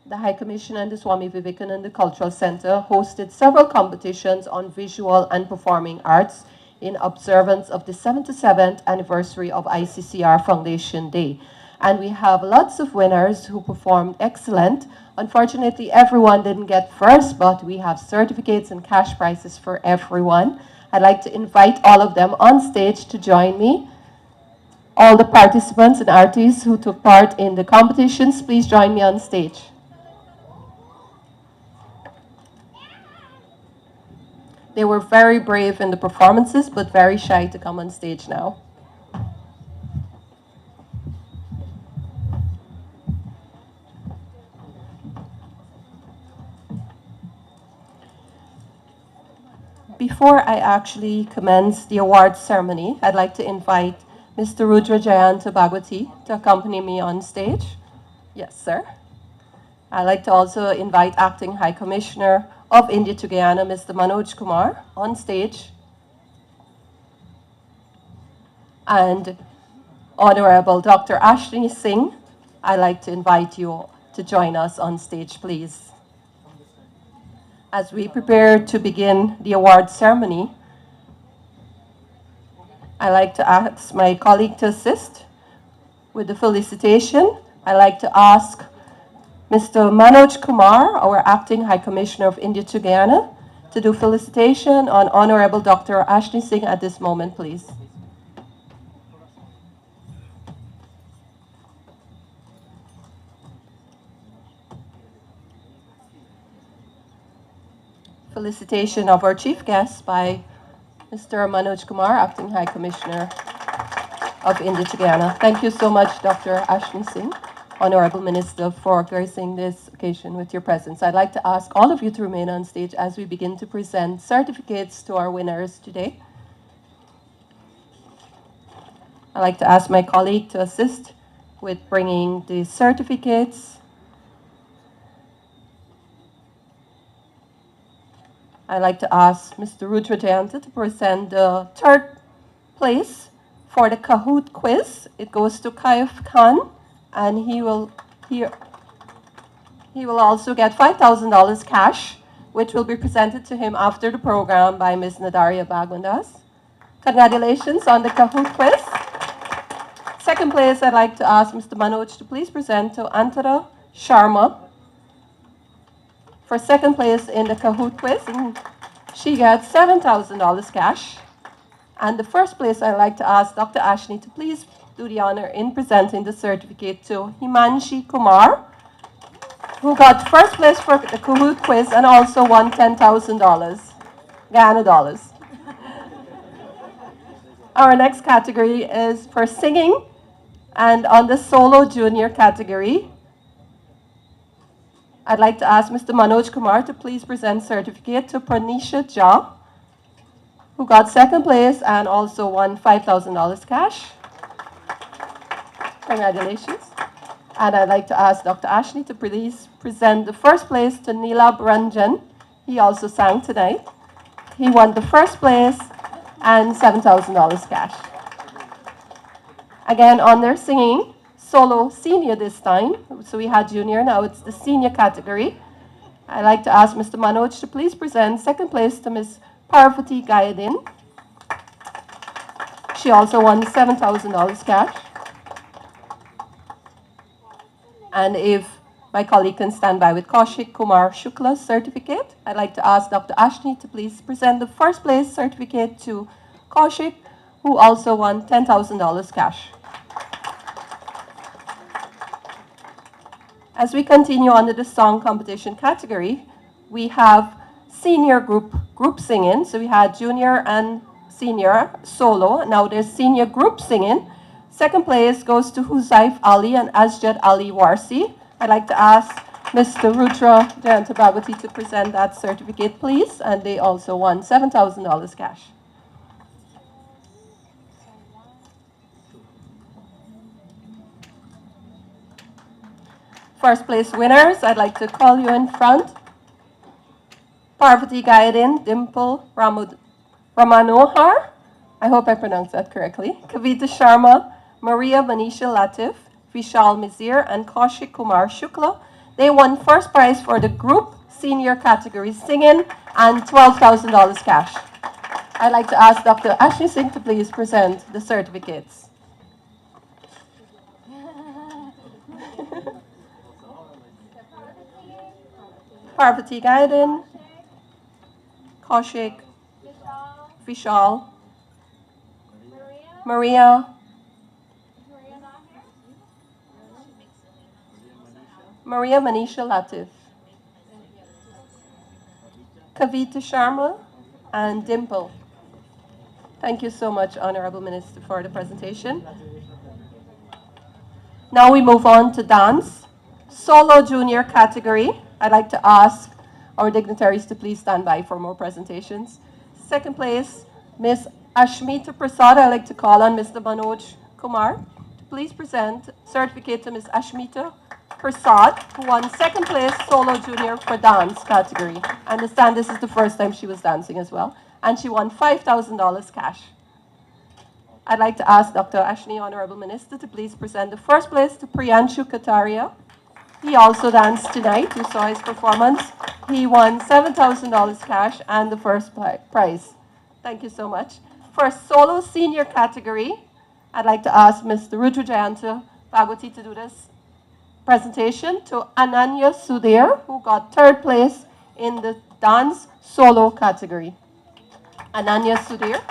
The High Commission and the Swami Vivekananda Cultural Center hosted several competitions on visual and performing arts in observance of the 77th anniversary of ICCR Foundation Day. And we have lots of winners who performed excellent. Unfortunately, everyone didn't get first, but we have certificates and cash prizes for everyone. I'd like to invite all of them on stage to join me. All the participants and artists who took part in the competitions, please join me on stage. They were very brave in the performances, but very shy to come on stage now. Before I actually commence the awards ceremony, I'd like to invite Mr. Rudra Jayanta Bhagwati to accompany me on stage. Yes, sir. I'd like to also invite Acting High Commissioner of India to Guyana, Mr. Manoj Kumar, on stage. And Honorable Dr. Ashwini Singh, I'd like to invite you to join us on stage, please. As we prepare to begin the award ceremony, I'd like to ask my colleague to assist with the felicitation. I'd like to ask Mr. Manoj Kumar, our Acting High Commissioner of India to Guyana, to do felicitation on Honorable Dr. Ashwini Singh at this moment, please. Felicitation of our chief guest by Mr. Manoj Kumar, Acting High Commissioner of India to Guyana. Thank you so much, Dr. Ashwini Singh, Honorable Minister, for gracing this occasion with your presence. I'd like to ask all of you to remain on stage as we begin to present certificates to our winners today. I'd like to ask my colleague to assist with bringing the certificates. I'd like to ask Mr. Rudra Jayanta to present the third place for the Kahoot quiz. It goes to Kaif Khan, and he will also get $5,000 cash, which will be presented to him after the program by Ms. Nadaria Bagwandas. Congratulations on the Kahoot quiz. Second place, I'd like to ask Mr. Manoj to please present to Antara Sharma for second place in the Kahoot quiz, and she gets $7,000 cash. And the first place, I'd like to ask Dr. Ashni to please do the honor in presenting the certificate to Himanshi Kumar, who got first place for the Kahoot quiz and also won $10,000 Guyana dollars. Our next category is for singing. And on the solo junior category, I'd like to ask Mr. Manoj Kumar to please present certificate to Pranisha Jha, who got second place and also won $5,000 cash. Congratulations. And I'd like to ask Dr. Ashley to please present the first place to Neela Branjan. He also sang tonight. He won the first place and $7,000 cash. Again, on their singing, solo senior this time. So we had junior, now it's the senior category. I'd like to ask Mr. Manoj to please present second place to Ms. Parvati Gayadin. She also won $7,000 cash. And if my colleague can stand by with Kaushik Kumar Shukla's certificate, I'd like to ask Dr. Ashley to please present the first place certificate to Kaushik, who also won $10,000 cash. As we continue under the song competition category, we have senior group singing. So we had junior and senior solo. Now there's senior group singing. Second place goes to Huzaif Ali and Asjad Ali Warsi. I'd like to ask Mr. Rudra Jayanta Bhagwati to present that certificate, please. And they also won $7,000 cash. First place winners, I'd like to call you in front. Parvati Gayadin, Dimple Ramanohar, I hope I pronounced that correctly. Kavita Sharma, Maria Manisha Latif, Vishal Mizir, and Kaushik Kumar Shukla. They won first prize for the group senior category singing and $12,000 cash. I'd like to ask Dr. Ashley Singh to please present the certificates. Parvati Gayadin, Kaushik, Vishal, Maria, Manisha Latif, Kavita Sharma, and Dimple. Thank you so much, Honorable Minister, for the presentation. Now we move on to dance. Solo junior category. I'd like to ask our dignitaries to please stand by for more presentations. Second place, Ms. Ashmita Prasad. I'd like to call on Mr. Manoj Kumar to please present certificate to Ms. Ashmita Prasad, who won second place solo junior for dance category. I understand this is the first time she was dancing as well. And she won $5,000 cash. I'd like to ask Dr. Ashley, Honorable Minister, to please present the first place to Priyanshu Kataria. He also danced tonight. You saw his performance. He won $7,000 cash and the first prize. Thank you so much. For solo senior category, I'd like to ask Mr. Rudra Jayanta Bhagwati to do this presentation to Ananya Sudhir, who got third place in the dance solo category. Ananya Sudhir,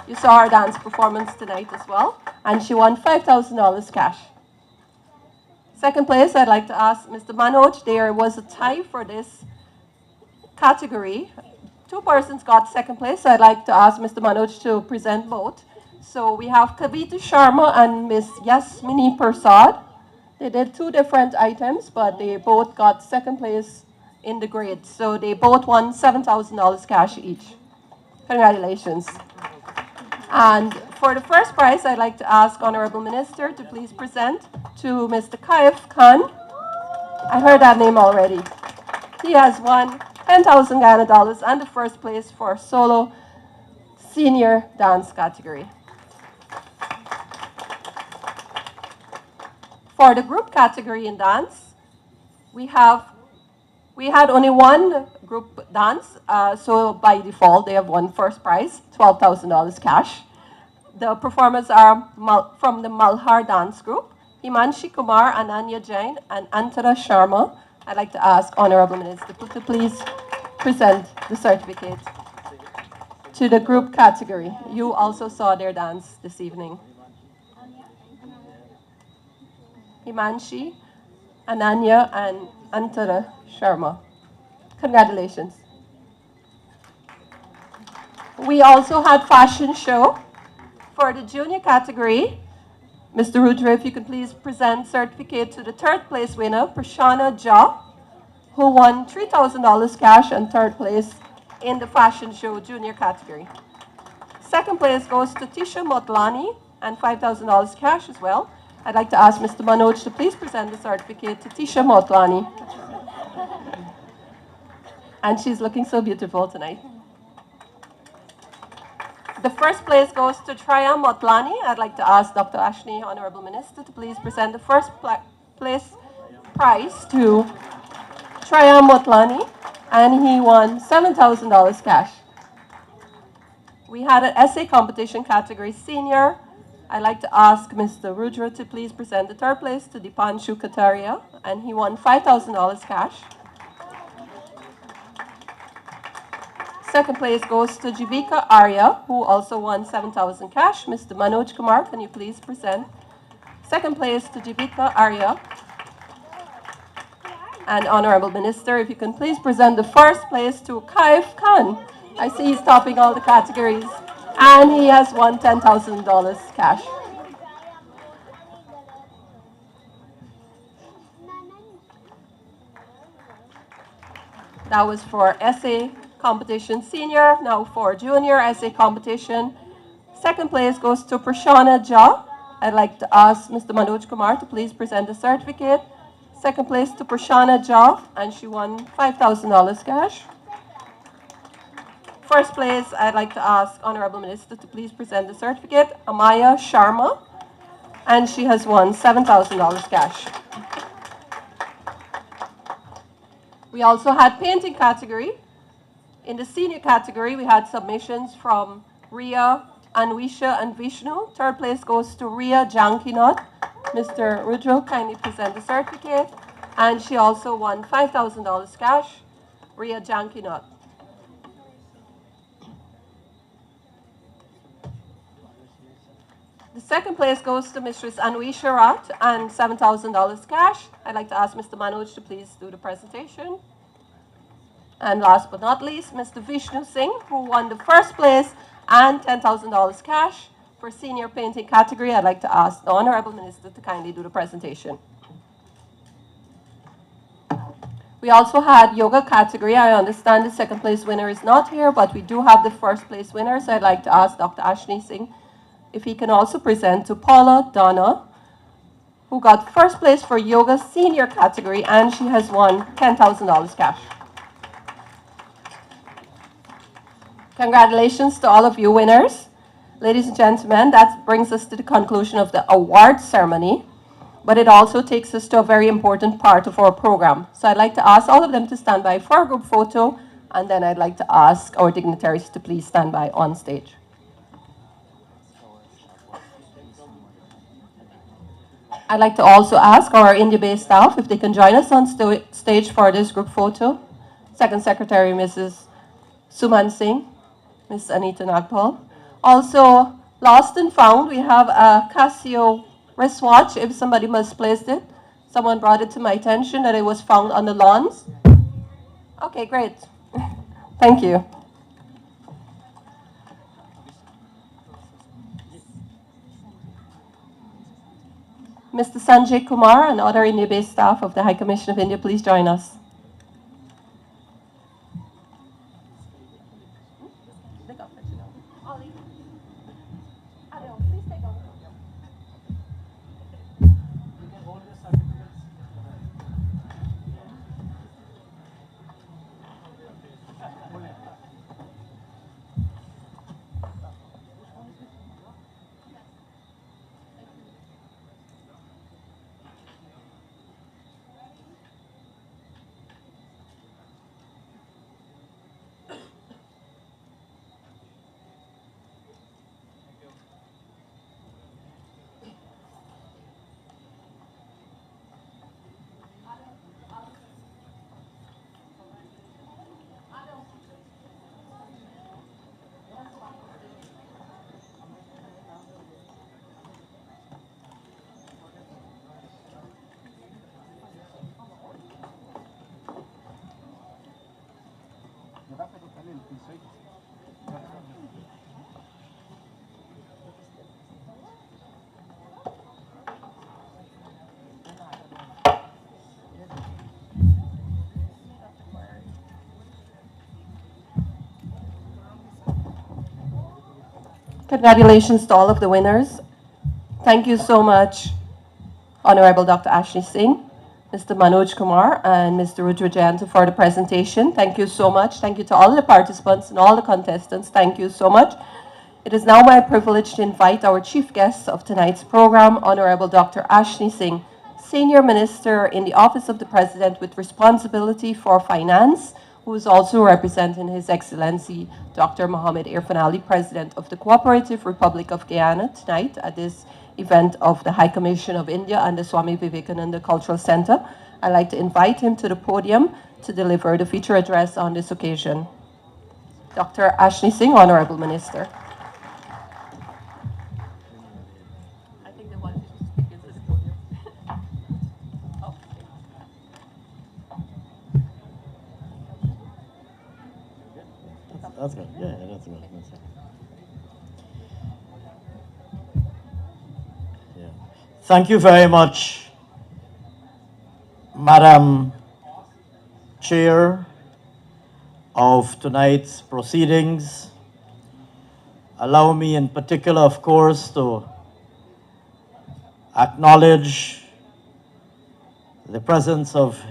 you saw her dance performance tonight as well, and she won $5,000 cash. Second place, I'd like to ask Mr. Manoj. There was a tie for this category. Two persons got second place. So I'd like to ask Mr. Manoj to present both. So we have Kavita Sharma and Ms. Yasmini Prasad. They did two different items, but they both got second place in the grade. So they both won $7,000 cash each. Congratulations. And for the first prize, I'd like to ask Honorable Minister to please present to Mr. Kaif Khan. I heard that name already. He has won 10,000 Ghana dollars and the first place for solo senior dance category. For the group category in dance, we had only one group dance, so by default, they have won first prize, $12,000 cash. The performers are from the Malhar dance group, Himanshi Kumar, Ananya Jain, and Antara Sharma. I'd like to ask Honorable Minister to please present the certificate to the group category. You also saw their dance this evening. Himanshi, Ananya, and Antara Sharma. Congratulations. We also had fashion show. For the junior category, Mr. Rudra, if you could please present certificate to the third place winner, Prashana Jha, who won $3,000 cash and third place in the fashion show junior category. Second place goes to Tisha Motlani and $5,000 cash as well. I'd like to ask Mr. Manoj to please present the certificate to Tisha Motlani. And she's looking so beautiful tonight. The first place goes to Traya Motlani. I'd like to ask Dr. Ashni, Honorable Minister, to please present the first place prize to Traya Motlani, and he won $7,000 cash. We had an essay competition category senior. I'd like to ask Mr. Rudra to please present the third place to Dipanshu Kataria, and he won $5,000 cash. Second place goes to Jivika Arya, who also won $7,000 cash. Mr. Manoj Kumar, can you please present? Second place to Jivika Arya. And Honorable Minister, if you can please present the first place to Kaif Khan. I see he's topping all the categories. And he has won $10,000 cash. That was for essay competition senior. Now for junior essay competition. Second place goes to Prashana Jha. I'd like to ask Mr. Manoj Kumar to please present the certificate. Second place to Prashana Jha, and she won $5,000 cash. First place, I'd like to ask Honorable Minister to please present the certificate, Amaya Sharma, and she has won $7,000 cash. We also had painting category. In the senior category, we had submissions from Ria, Anwisha, and Vishnu. Third place goes to Ria Jankinot. Mr. Rudra, kindly present the certificate. And she also won $5,000 cash, Ria Jankinot. The second place goes to Mistress Anwisha Rat and $7,000 cash. I'd like to ask Mr. Manoj to please do the presentation. And last but not least, Mr. Vishnu Singh, who won the first place and $10,000 cash for senior painting category. I'd like to ask the Honorable Minister to kindly do the presentation. We also had yoga category. I understand the second place winner is not here, but we do have the first place winner. So I'd like to ask Dr. Ashni Singh if he can also present to Paula Donna, who got first place for yoga senior category, and she has won $10,000 cash. Congratulations to all of you winners. Ladies and gentlemen, that brings us to the conclusion of the award ceremony, but it also takes us to a very important part of our program. So I'd like to ask all of them to stand by for a group photo, and then I'd like to ask our dignitaries to please stand by on stage. I'd like to also ask our India-based staff if they can join us on stage for this group photo. Second Secretary, Mrs. Suman Singh, Ms. Anita Nagpal. Also, lost and found, we have a Casio wristwatch. If somebody misplaced it, someone brought it to my attention that it was found on the lawns. Okay, great. Thank you. Mr. Sanjay Kumar and other India-based staff of the High Commission of India, please join us. Congratulations to all of the winners. Thank you so much, Honorable Dr. Ashley Singh, Mr. Manoj Kumar, and Mr. Rudra Jayanta for the presentation. Thank you so much. Thank you to all the participants and all the contestants. Thank you so much. It is now my privilege to invite our chief guest of tonight's program, Honorable Dr. Ashley Singh, Senior Minister in the Office of the President with responsibility for finance, who is also representing His Excellency Dr. Mohammed Irfan Ali, President of the Cooperative Republic of Guyana, tonight at this event of the High Commission of India and the Swami Vivekananda Cultural Center. I'd like to invite him to the podium to deliver the feature address on this occasion. Dr. Ashley Singh, Honorable Minister. That's good. Yeah, that's good. That's good. Yeah. Thank you very much, Madam Chair of tonight's proceedings. Allow me in particular, of course, to acknowledge the presence of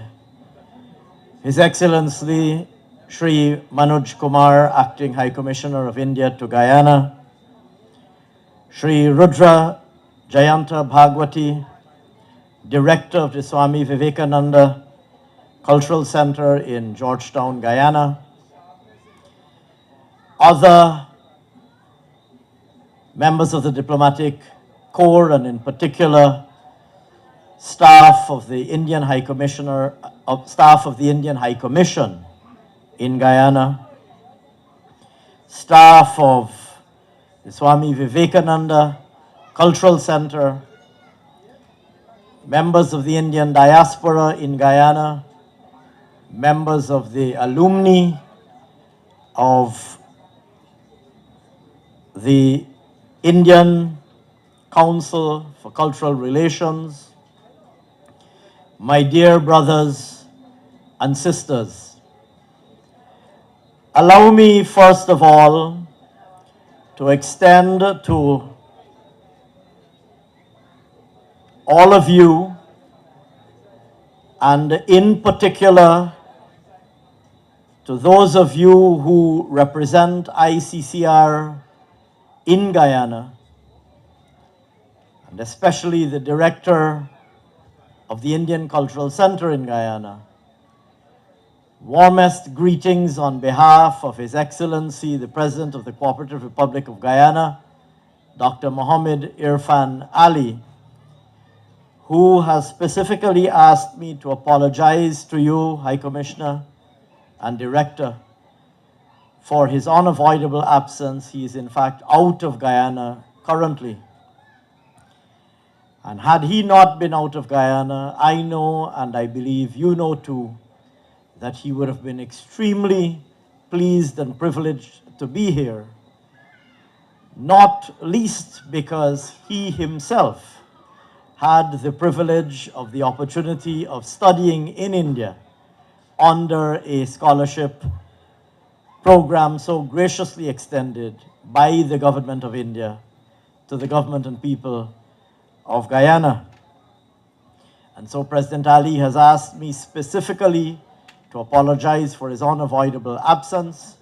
His Excellency Shri Manoj Kumar, Acting High Commissioner of India to Guyana, Shri Rudra Jayanta Bhagwati, Director of the Swami Vivekananda Cultural Center in Georgetown, Guyana, other members of the diplomatic corps, and in particular staff of the Indian High Commissioner, staff of the Indian High Commission in Guyana, staff of the Swami Vivekananda Cultural Center, members of the Indian diaspora in Guyana, members of the alumni of the Indian Council for Cultural Relations, my dear brothers and sisters. Allow me, first of all, to extend to all of you, and in particular to those of you who represent ICCR in Guyana, and especially the director of the Indian Cultural Center in Guyana, warmest greetings on behalf of His Excellency, the President of the Cooperative Republic of Guyana, Dr. Mohammed Irfan Ali, who has specifically asked me to apologize to you, High Commissioner and Director, for his unavoidable absence. He is in fact out of Guyana currently. And had he not been out of Guyana, I know, and I believe you know too, that he would have been extremely pleased and privileged to be here, not least because he himself had the privilege of the opportunity of studying in India under a scholarship program so graciously extended by the government of India to the government and people of Guyana. And so President Ali has asked me specifically to apologize for his unavoidable absence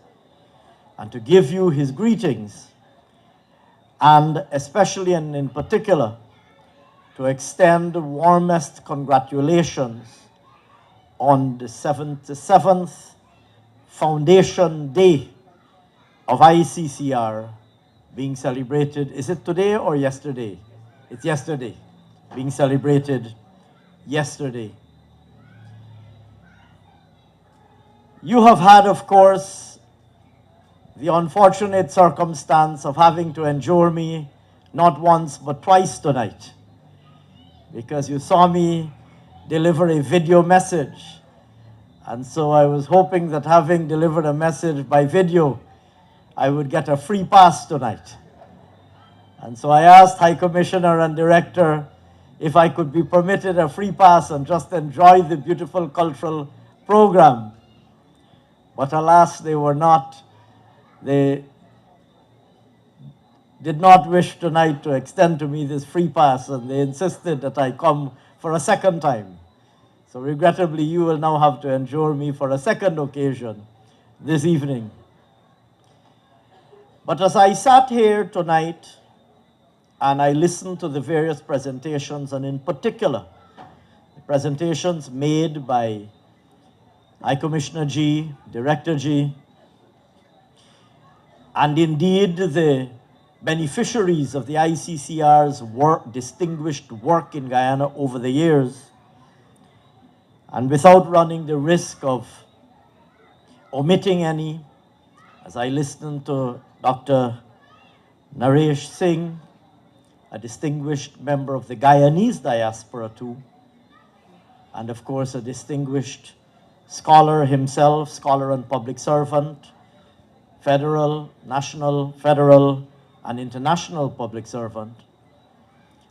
and to give you his greetings, and especially and in particular to extend the warmest congratulations on the 77th Foundation Day of ICCR being celebrated. Is it today or yesterday? It's yesterday, being celebrated yesterday. You have had, of course, the unfortunate circumstance of having to endure me not once but twice tonight, because you saw me deliver a video message. And so I was hoping that having delivered a message by video, I would get a free pass tonight. And so I asked High Commissioner and Director if I could be permitted a free pass and just enjoy the beautiful cultural program. But alas, they were not. They did not wish tonight to extend to me this free pass, and they insisted that I come for a second time. So regrettably, you will now have to endure me for a second occasion this evening. But as I sat here tonight and I listened to the various presentations, and in particular, the presentations made by High Commissioner G, Director G, and indeed the beneficiaries of the ICCR's distinguished work in Guyana over the years, and without running the risk of omitting any, as I listened to Dr. Naresh Singh, a distinguished member of the Guyanese diaspora too, and of course a distinguished scholar himself, scholar and public servant, federal, national, federal, and international public servant,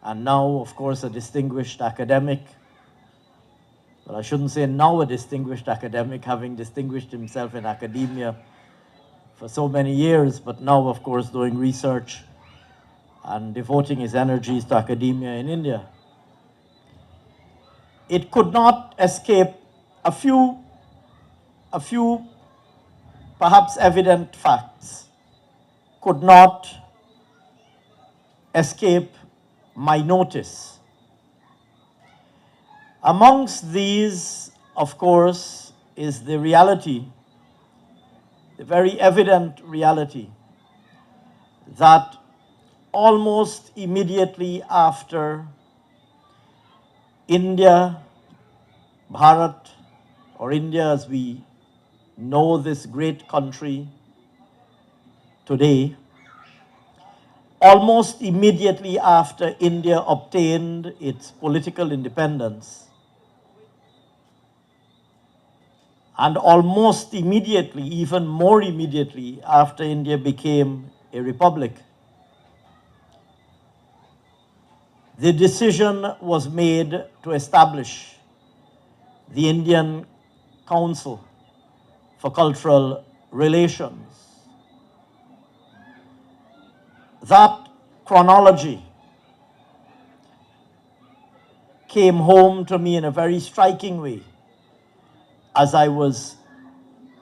and now, of course, a distinguished academic. But I shouldn't say now a distinguished academic, having distinguished himself in academia for so many years, but now, of course, doing research and devoting his energies to academia in India. It could not escape a few perhaps evident facts, could not escape my notice. Amongst these, of course, is the reality, the very evident reality, that almost immediately after India, Bharat, or India as we know this great country today, almost immediately after India obtained its political independence, and almost immediately, even more immediately, after India became a republic, the decision was made to establish the Indian Council for Cultural Relations. That chronology came home to me in a very striking way as I was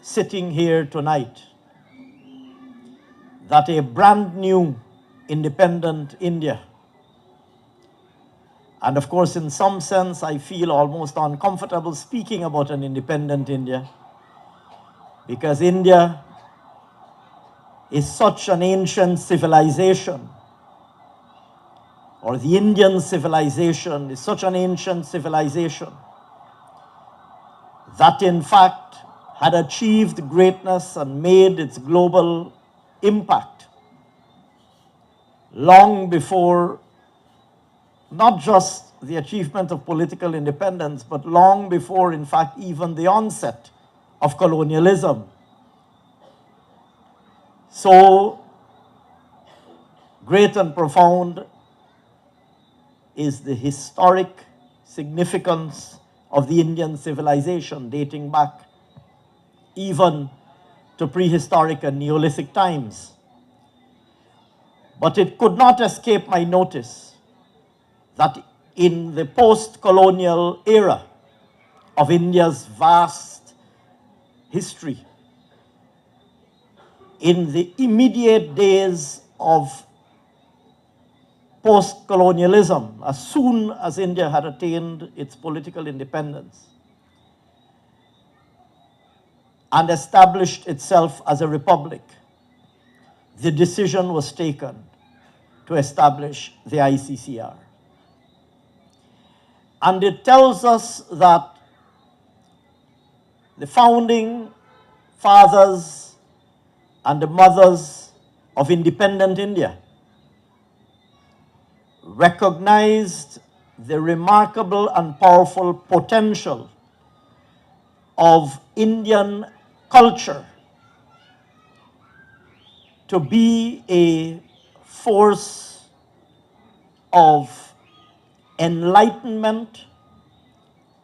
sitting here tonight, that a brand new independent India, and of course in some sense I feel almost uncomfortable speaking about an independent India, because India is such an ancient civilization, or the Indian civilization is such an ancient civilization, that in fact had achieved greatness and made its global impact long before not just the achievement of political independence, but long before, in fact, even the onset of colonialism. So great and profound is the historic significance of the Indian civilization, dating back even to prehistoric and Neolithic times. But it could not escape my notice that in the post-colonial era of India's vast history, in the immediate days of post-colonialism, as soon as India had attained its political independence and established itself as a republic, the decision was taken to establish the ICCR. And it tells us that the founding fathers and the mothers of independent India recognized the remarkable and powerful potential of Indian culture to be a force of enlightenment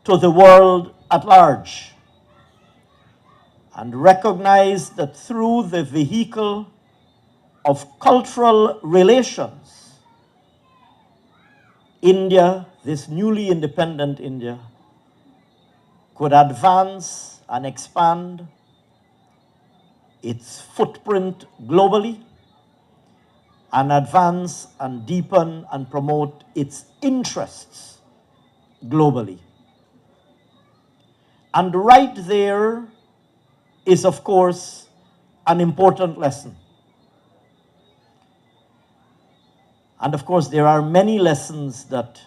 to the world at large, and recognize that through the vehicle of cultural relations, India, this newly independent India, could advance and expand its footprint globally and advance and deepen and promote its interests globally. And right there is, of course, an important lesson. And of course, there are many lessons that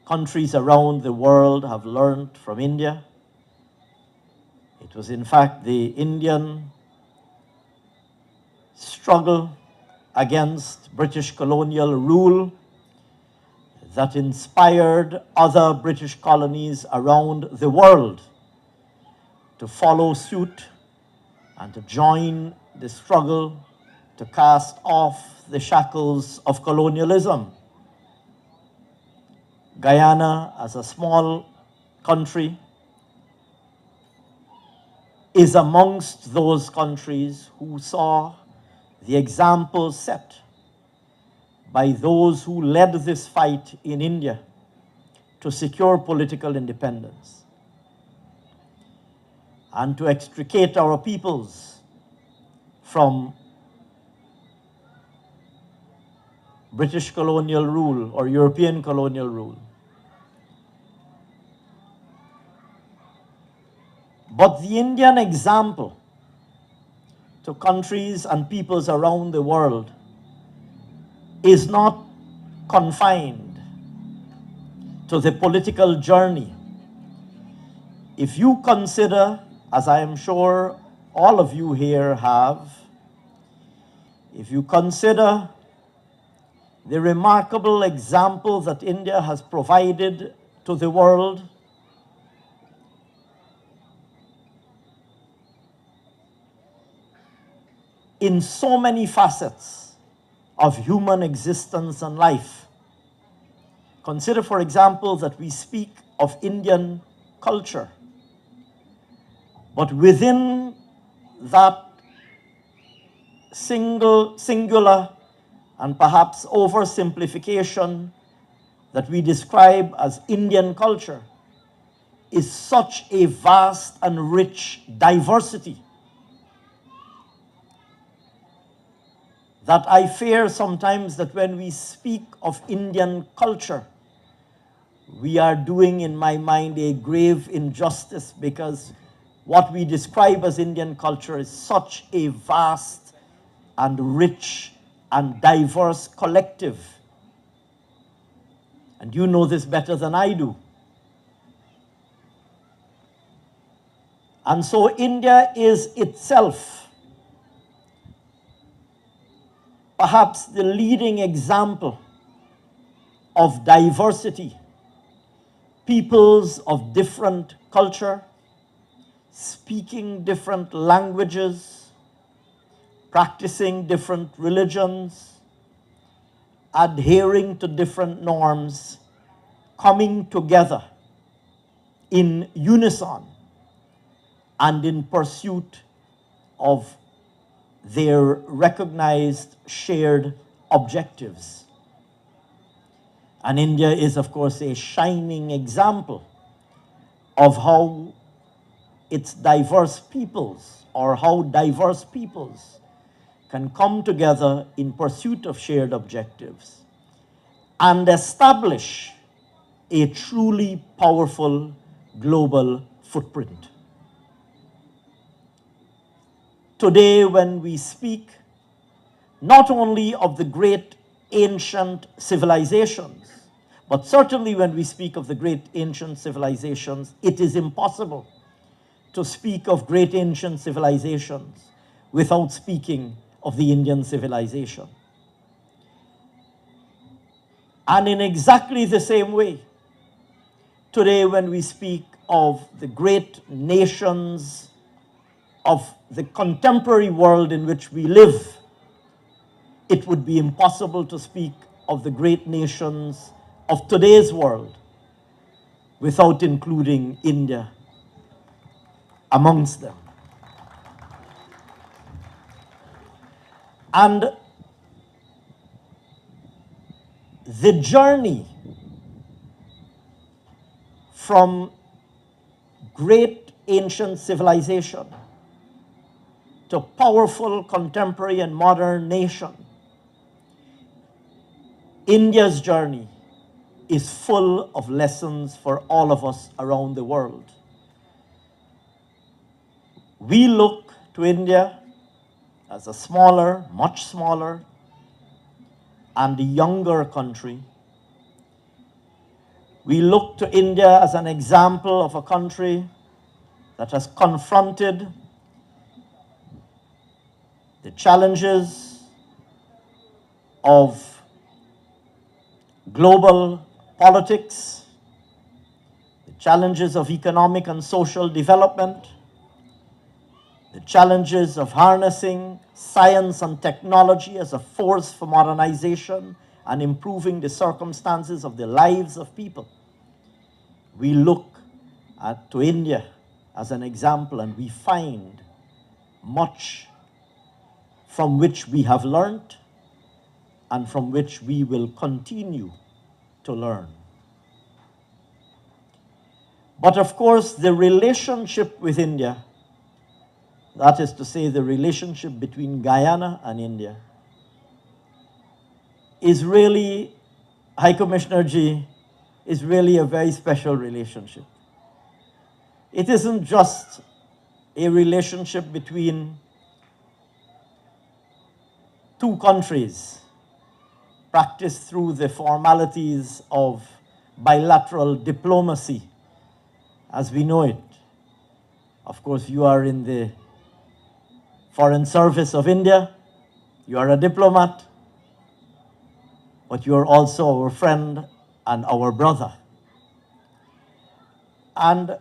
countries around the world have learned from India. It was, in fact, the Indian struggle against British colonial rule that inspired other British colonies around the world to follow suit and to join the struggle to cast off the shackles of colonialism. Guyana, as a small country, is amongst those countries who saw the example set by those who led this fight in India to secure political independence and to extricate our peoples from British colonial rule or European colonial rule. But the Indian example to countries and peoples around the world is not confined to the political journey. If you consider, as I am sure all of you here have, if you consider the remarkable example that India has provided to the world, in so many facets of human existence and life. Consider, for example, that we speak of Indian culture, but within that singular and perhaps oversimplification that we describe as Indian culture is such a vast and rich diversity that I fear sometimes that when we speak of Indian culture, we are doing, in my mind, a grave injustice, because what we describe as Indian culture is such a vast and rich and diverse collective. And you know this better than I do. And so India is itself perhaps the leading example of diversity, peoples of different culture, speaking different languages, practicing different religions, adhering to different norms, coming together in unison and in pursuit of their recognized shared objectives. And India is, of course, a shining example of how its diverse peoples, or how diverse peoples can come together in pursuit of shared objectives and establish a truly powerful global footprint. Today, when we speak not only of the great ancient civilizations, but certainly when we speak of the great ancient civilizations, it is impossible to speak of great ancient civilizations without speaking of the Indian civilization. And in exactly the same way, today when we speak of the great nations of the contemporary world in which we live, it would be impossible to speak of the great nations of today's world without including India amongst them. And the journey from great ancient civilization to powerful contemporary and modern nation, India's journey is full of lessons for all of us around the world. We look to India as a smaller, much smaller, and younger country. We look to India as an example of a country that has confronted the challenges of global politics, the challenges of economic and social development, the challenges of harnessing science and technology as a force for modernization and improving the circumstances of the lives of people. We look to India as an example, and we find much from which we have learned and from which we will continue to learn. But of course, the relationship with India, that is to say, the relationship between Guyana and India, is really, High Commissioner G, is really a very special relationship. It isn't just a relationship between two countries practiced through the formalities of bilateral diplomacy as we know it. Of course, you are in the Foreign Service of India, you are a diplomat, but you are also our friend and our brother. And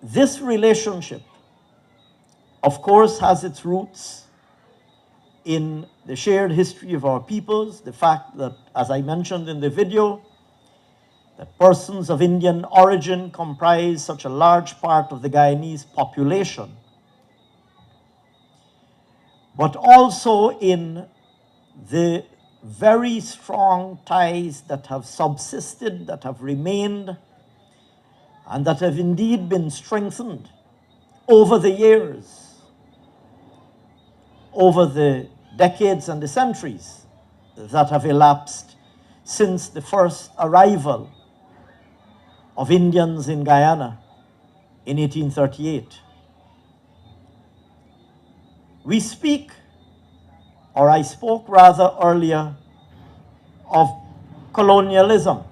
this relationship, of course, has its roots in the shared history of our peoples, the fact that, as I mentioned in the video, that persons of Indian origin comprise such a large part of the Guyanese population, but also in the very strong ties that have subsisted, that have remained, and that have indeed been strengthened over the years, over the decades and the centuries that have elapsed since the first arrival of Indians in Guyana in 1838. We speak, or I spoke rather earlier, of colonialism.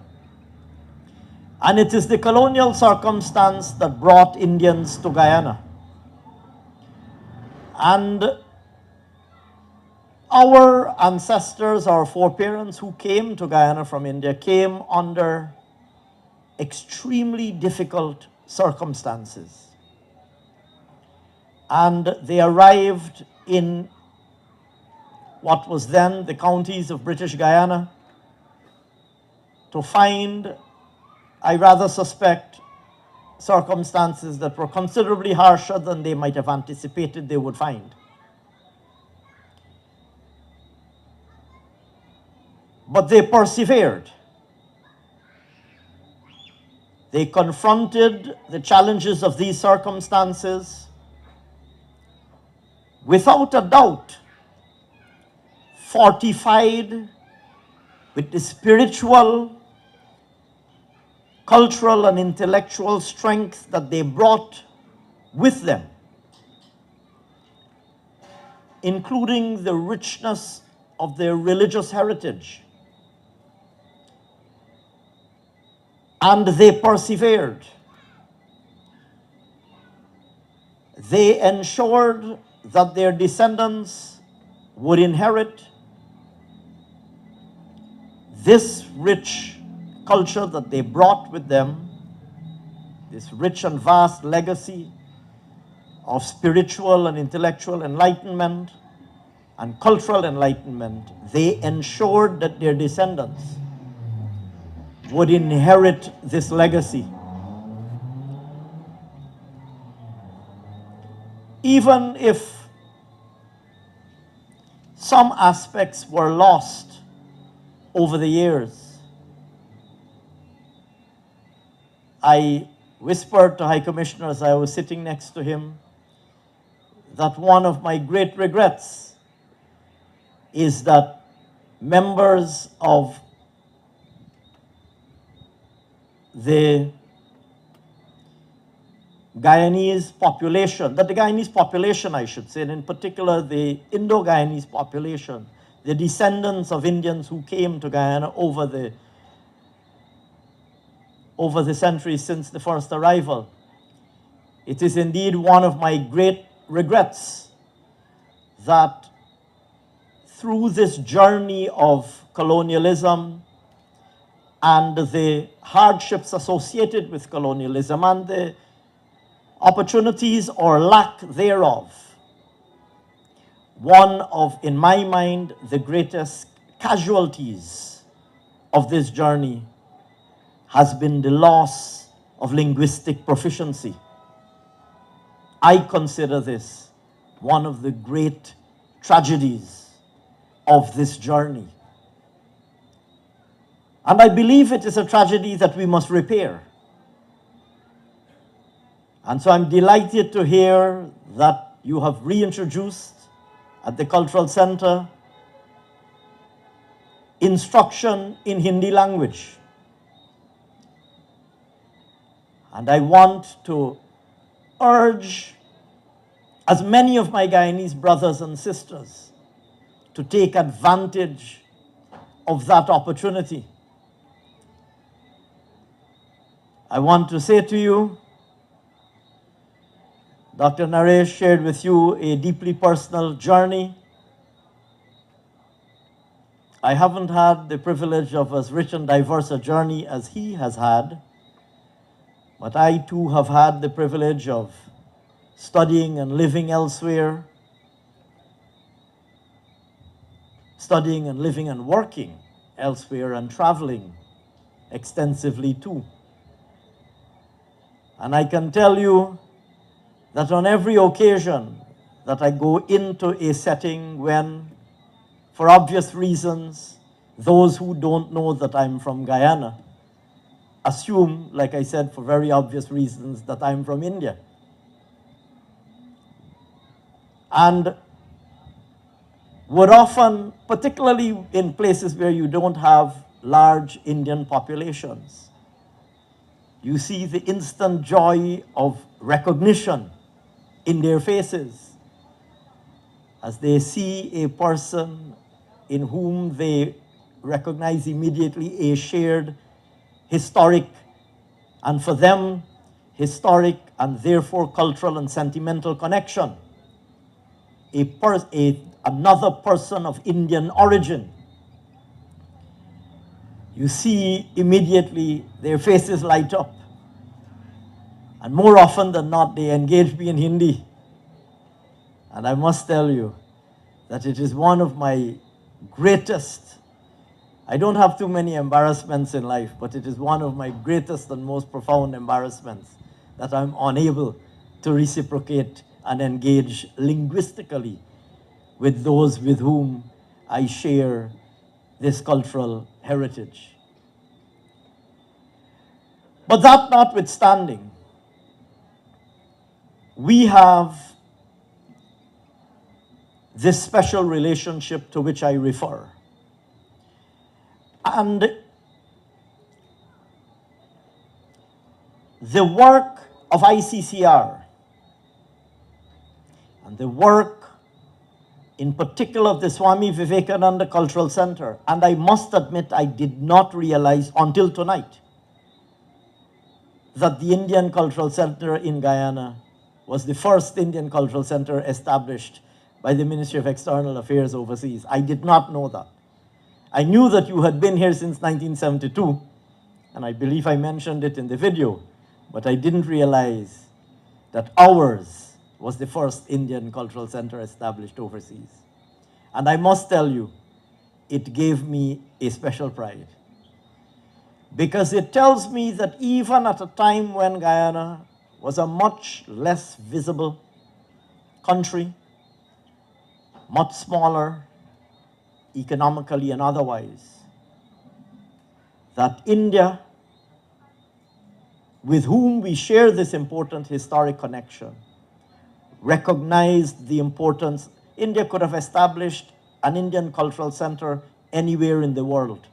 And it is the colonial circumstance that brought Indians to Guyana. And our ancestors, our foreparents who came to Guyana from India, came under extremely difficult circumstances. And they arrived in what was then the counties of British Guyana to find, I rather suspect, circumstances that were considerably harsher than they might have anticipated they would find. But they persevered. They confronted the challenges of these circumstances without a doubt, fortified with the spiritual, cultural, and intellectual strength that they brought with them, including the richness of their religious heritage. And they persevered. They ensured that their descendants would inherit this rich culture that they brought with them, this rich and vast legacy of spiritual and intellectual enlightenment and cultural enlightenment. They ensured that their descendants would inherit this legacy. Even if some aspects were lost over the years. I whispered to High Commissioner as I was sitting next to him that one of my great regrets is that members of the Guyanese population, I should say, and in particular the Indo-Guyanese population, the descendants of Indians who came to Guyana over the centuries since the first arrival. It is indeed one of my great regrets that through this journey of colonialism and the hardships associated with colonialism and the opportunities or lack thereof, one of, in my mind, the greatest casualties of this journey has been the loss of linguistic proficiency. I consider this one of the great tragedies of this journey. And I believe it is a tragedy that we must repair. And so I'm delighted to hear that you have reintroduced at the Cultural Center instruction in Hindi language. And I want to urge as many of my Guyanese brothers and sisters to take advantage of that opportunity. I want to say to you, Dr. Naresh shared with you a deeply personal journey. I haven't had the privilege of as rich and diverse a journey as he has had, but I too have had the privilege of studying and living elsewhere, studying and living and working elsewhere, and traveling extensively too. And I can tell you that on every occasion that I go into a setting when, for obvious reasons, those who don't know that I'm from Guyana assume, like I said, for very obvious reasons, that I'm from India. And would often, particularly in places where you don't have large Indian populations, you see the instant joy of recognition in their faces as they see a person in whom they recognize immediately a shared historic, and for them, historic and therefore cultural and sentimental connection. Another person of Indian origin. You see immediately their faces light up. And more often than not, they engage me in Hindi. And I must tell you that it is one of my greatest, I don't have too many embarrassments in life, but it is one of my greatest and most profound embarrassments that I'm unable to reciprocate and engage linguistically with those with whom I share this cultural heritage. But that notwithstanding, we have this special relationship to which I refer. And the work of ICCR and the work in particular of the Swami Vivekananda Cultural Center, and I must admit I did not realize until tonight that the Indian Cultural Center in Guyana was the first Indian Cultural Center established by the Ministry of External Affairs overseas. I did not know that. I knew that you had been here since 1972, and I believe I mentioned it in the video, but I didn't realize that ours was the first Indian Cultural Center established overseas. And I must tell you, it gave me a special pride, because it tells me that even at a time when Guyana was a much less visible country, much smaller, economically and otherwise, that India, with whom we share this important historic connection, recognized the importance. India could have established an Indian cultural center anywhere in the world.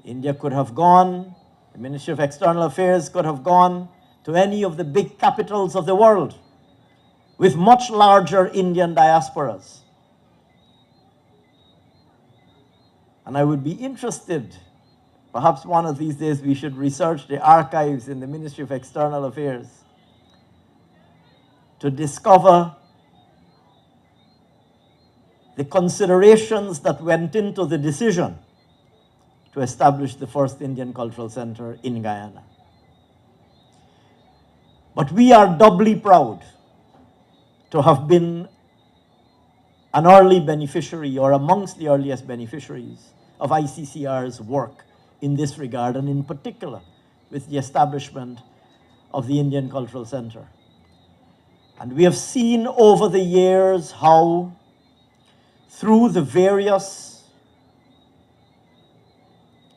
India could have gone, the Ministry of External Affairs could have gone to any of the big capitals of the world with much larger Indian diasporas. And I would be interested, perhaps one of these days we should research the archives in the Ministry of External Affairs to discover the considerations that went into the decision to establish the first Indian Cultural Center in Guyana. But we are doubly proud to have been an early beneficiary, or amongst the earliest beneficiaries, of ICCR's work in this regard, and in particular with the establishment of the Indian Cultural Center. And we have seen over the years how, through the various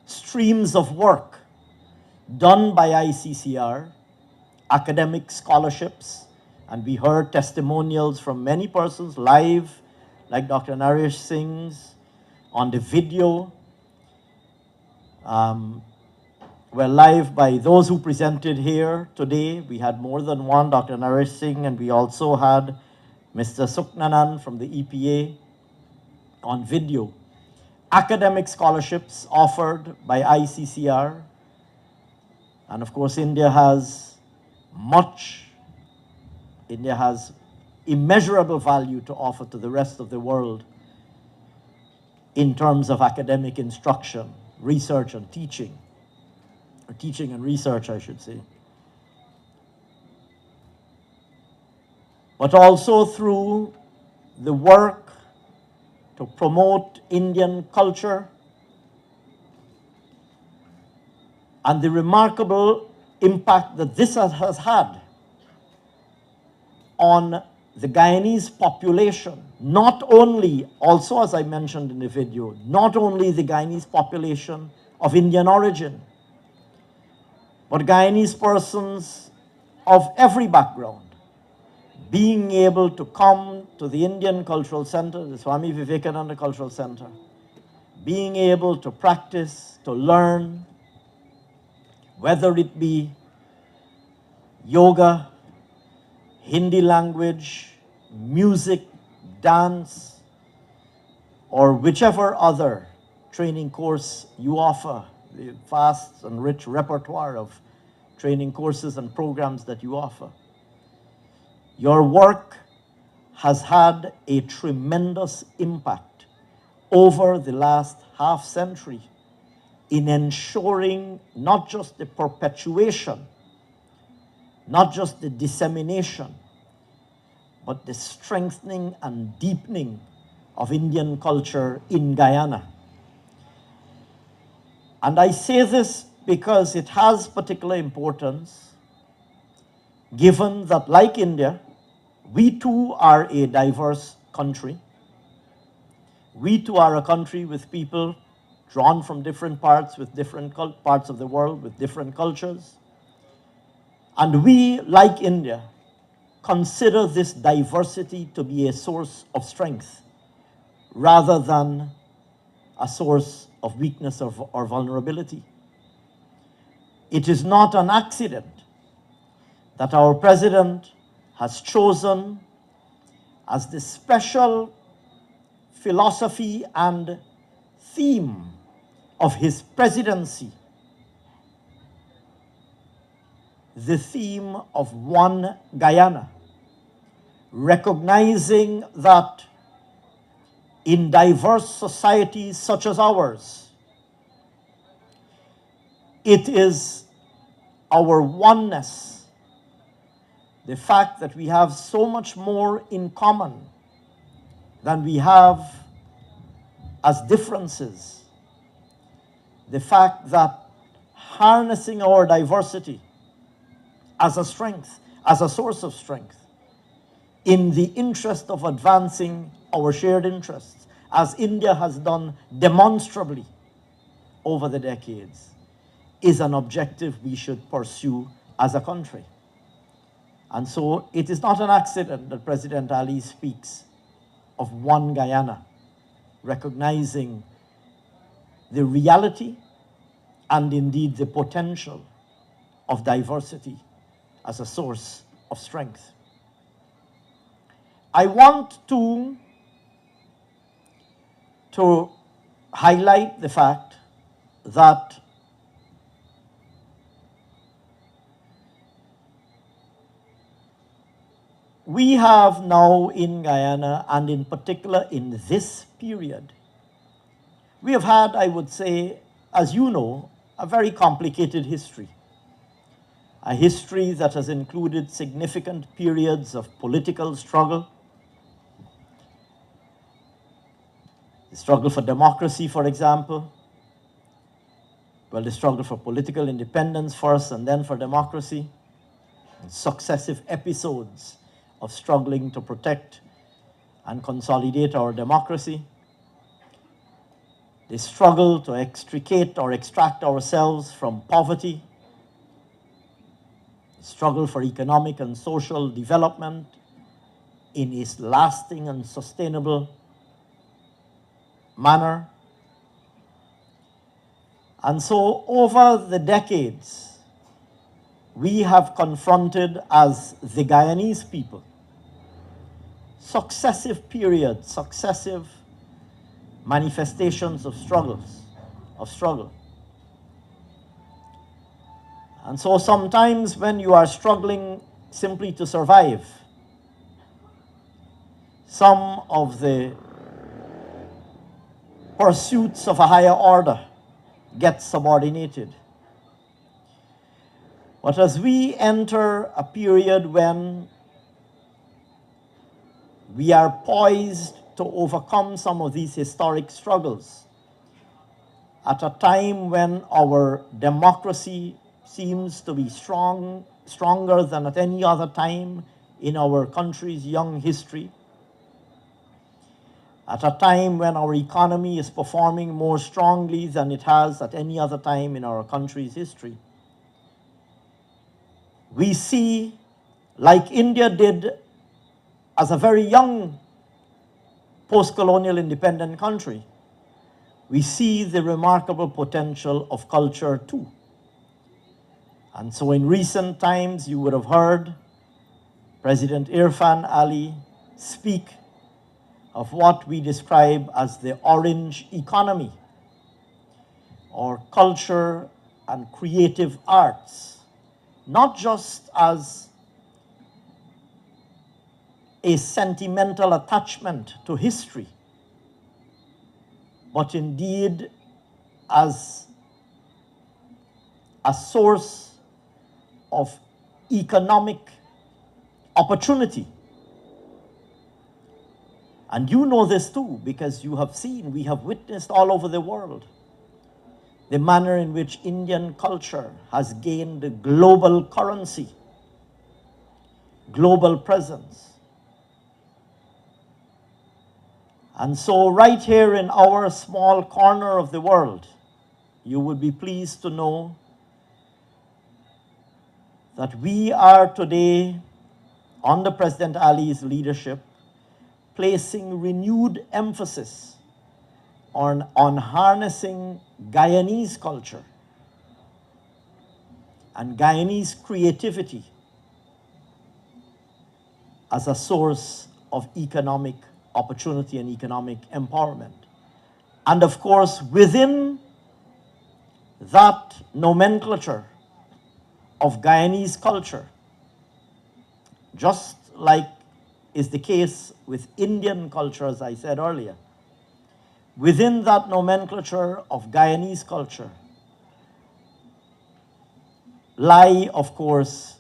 streams of work done by ICCR, academic scholarships, and we heard testimonials from many persons live, like Dr. Naresh Singh's, on the video, were live by those who presented here today. We had more than one, Dr. Naresh Singh, and we also had Mr. Suknanan from the EPA on video. Academic scholarships offered by ICCR. And of course, India has immeasurable value to offer to the rest of the world in terms of academic instruction, research and teaching, or teaching and research, I should say. But also through the work to promote Indian culture and the remarkable impact that this has had on the Guyanese population, not only, also as I mentioned in the video, not only the Guyanese population of Indian origin, but Guyanese persons of every background being able to come to the Indian Cultural Center, the Swami Vivekananda Cultural Center, being able to practice, to learn, whether it be yoga, Hindi language, music, dance, or whichever other training course you offer, the vast and rich repertoire of training courses and programs that you offer. Your work has had a tremendous impact over the last half century in ensuring not just the perpetuation, not just the dissemination, but the strengthening and deepening of Indian culture in Guyana. And I say this because it has particular importance, given that, like India, we too are a diverse country. We too are a country with people drawn from different parts, with different parts of the world, with different cultures. And we, like India, consider this diversity to be a source of strength rather than a source of weakness or vulnerability. It is not an accident that our president has chosen as the special philosophy and theme of his presidency the theme of One Guyana, recognizing that in diverse societies such as ours, it is our oneness, the fact that we have so much more in common than we have as differences, the fact that harnessing our diversity as a strength, as a source of strength, in the interest of advancing our shared interests as India has done demonstrably over the decades, is an objective we should pursue as a country. And so it is not an accident that President Ali speaks of one Guyana, recognizing the reality and indeed the potential of diversity as a source of strength. I want to highlight the fact that we have now in Guyana, and in particular in this period, we have had, I would say, as you know, a very complicated history. A history that has included significant periods of political struggle, the struggle for democracy, for example, well, the struggle for political independence first and then for democracy, and successive episodes of struggling to protect and consolidate our democracy, the struggle to extricate or extract ourselves from poverty, the struggle for economic and social development in a lasting and sustainable manner. And so over the decades, we have confronted as the Guyanese people successive periods, successive manifestations of struggle. And so sometimes when you are struggling simply to survive, some of the pursuits of a higher order get subordinated. But as we enter a period when we are poised to overcome some of these historic struggles, at a time when our democracy seems to be stronger than at any other time in our country's young history, at a time when our economy is performing more strongly than it has at any other time in our country's history, we see, like India did as a very young post-colonial independent country, we see the remarkable potential of culture too. And so in recent times, you would have heard President Irfan Ali speak of what we describe as the orange economy, or culture and creative arts, not just as a sentimental attachment to history, but indeed as a source of economic opportunity. And you know this too, because you have seen, we have witnessed all over the world, the manner in which Indian culture has gained a global currency, global presence. And so right here in our small corner of the world, you would be pleased to know that we are today, under President Ali's leadership, placing renewed emphasis on harnessing Guyanese culture and Guyanese creativity as a source of economic opportunity and economic empowerment. And of course, within that nomenclature of Guyanese culture, just like is the case with Indian culture, as I said earlier, within that nomenclature of Guyanese culture lie, of course,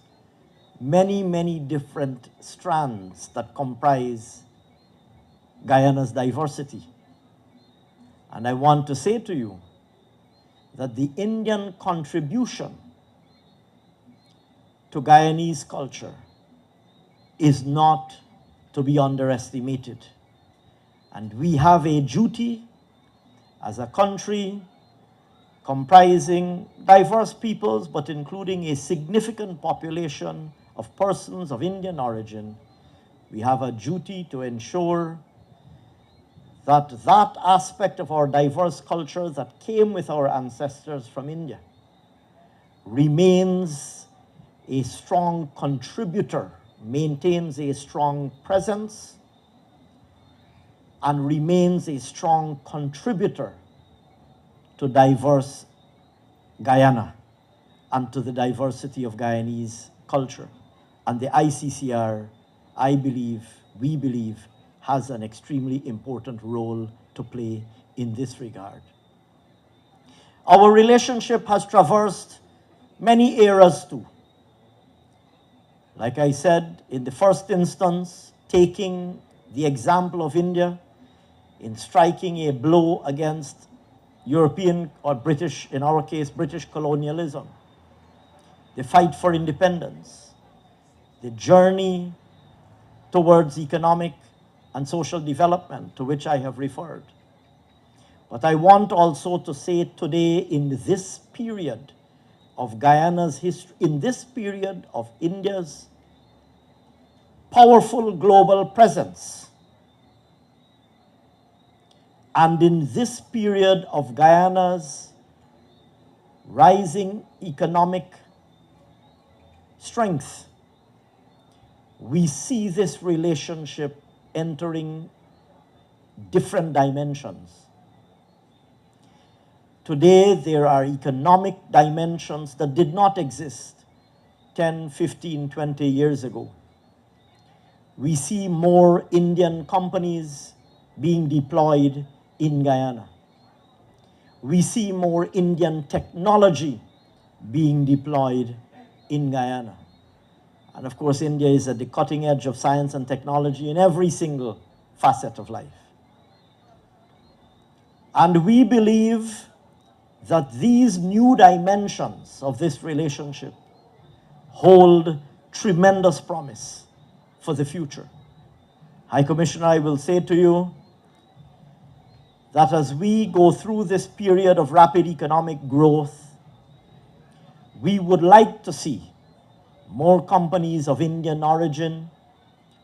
many, many different strands that comprise Guyana's diversity. And I want to say to you that the Indian contribution to Guyanese culture is not to be underestimated. And we have a duty as a country comprising diverse peoples, but including a significant population of persons of Indian origin. We have a duty to ensure that that aspect of our diverse culture that came with our ancestors from India remains a strong contributor, maintains a strong presence, and remains a strong contributor to diverse Guyana and to the diversity of Guyanese culture. And the ICCR, I believe, we believe, has an extremely important role to play in this regard. Our relationship has traversed many eras too. Like I said, in the first instance, taking the example of India in striking a blow against European or British, in our case, British colonialism, the fight for independence, the journey towards economic and social development to which I have referred. But I want also to say today, in this period of Guyana's history, in this period of India's powerful global presence, and in this period of Guyana's rising economic strength, we see this relationship entering different dimensions. Today, there are economic dimensions that did not exist 10, 15, 20 years ago. We see more Indian companies being deployed in Guyana. We see more Indian technology being deployed in Guyana. And of course, India is at the cutting edge of science and technology in every single facet of life. And we believe that these new dimensions of this relationship hold tremendous promise for the future. High Commissioner, I will say to you that as we go through this period of rapid economic growth, we would like to see more companies of Indian origin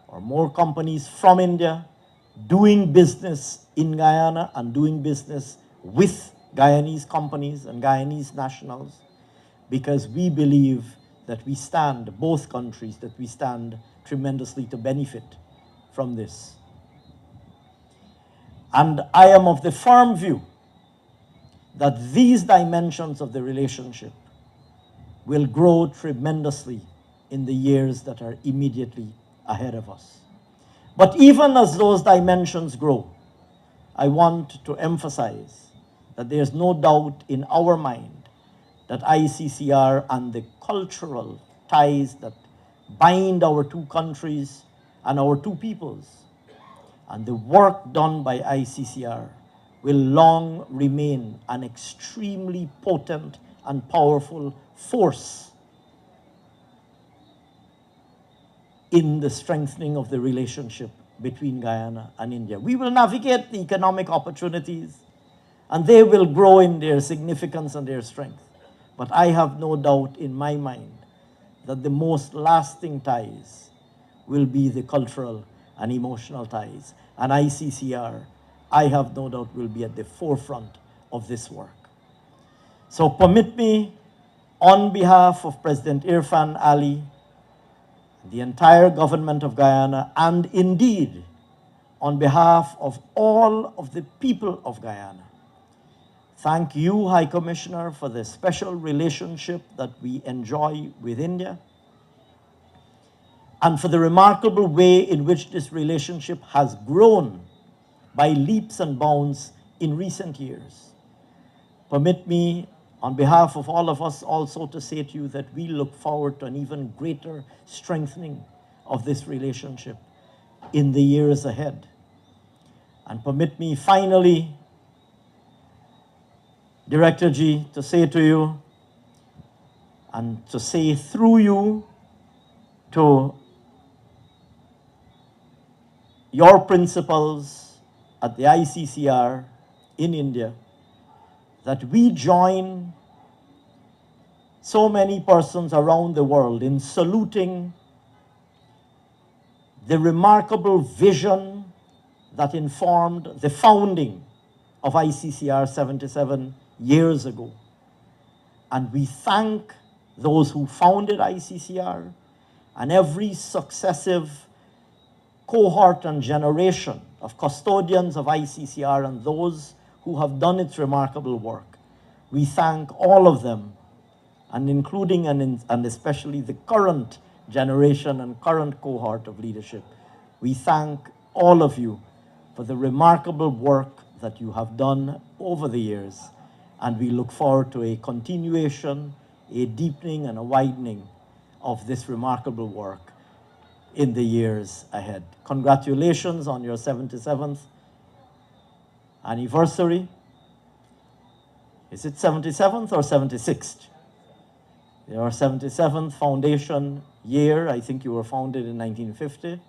or more companies from India doing business in Guyana and doing business with Guyanese companies and Guyanese nationals, because we believe that we stand, both countries, that we stand tremendously to benefit from this. And I am of the firm view that these dimensions of the relationship will grow tremendously in the years that are immediately ahead of us. But even as those dimensions grow, I want to emphasize that there's no doubt in our mind that ICCR and the cultural ties that bind our two countries and our two peoples, and the work done by ICCR will long remain an extremely potent and powerful force in the strengthening of the relationship between Guyana and India. We will navigate the economic opportunities, and they will grow in their significance and their strength. But I have no doubt in my mind that the most lasting ties will be the cultural and emotional ties. And ICCR, I have no doubt, will be at the forefront of this work. So permit me, on behalf of President Irfan Ali, the entire government of Guyana, and indeed on behalf of all of the people of Guyana, thank you, High Commissioner, for the special relationship that we enjoy with India, and for the remarkable way in which this relationship has grown by leaps and bounds in recent years. Permit me, on behalf of all of us, also to say to you that we look forward to an even greater strengthening of this relationship in the years ahead. And permit me finally, Director G, to say to you, and to say through you to your principals at the ICCR in India that we join so many persons around the world in saluting the remarkable vision that informed the founding of ICCR 77 years ago. And we thank those who founded ICCR and every successive cohort and generation of custodians of ICCR and those who have done its remarkable work. We thank all of them, and including and especially the current generation and current cohort of leadership. We thank all of you for the remarkable work that you have done over the years, and we look forward to a continuation, a deepening and a widening of this remarkable work in the years ahead. Congratulations on your 77th anniversary. Is it 77th or 76th? Your 77th foundation year. I think you were founded in 1950.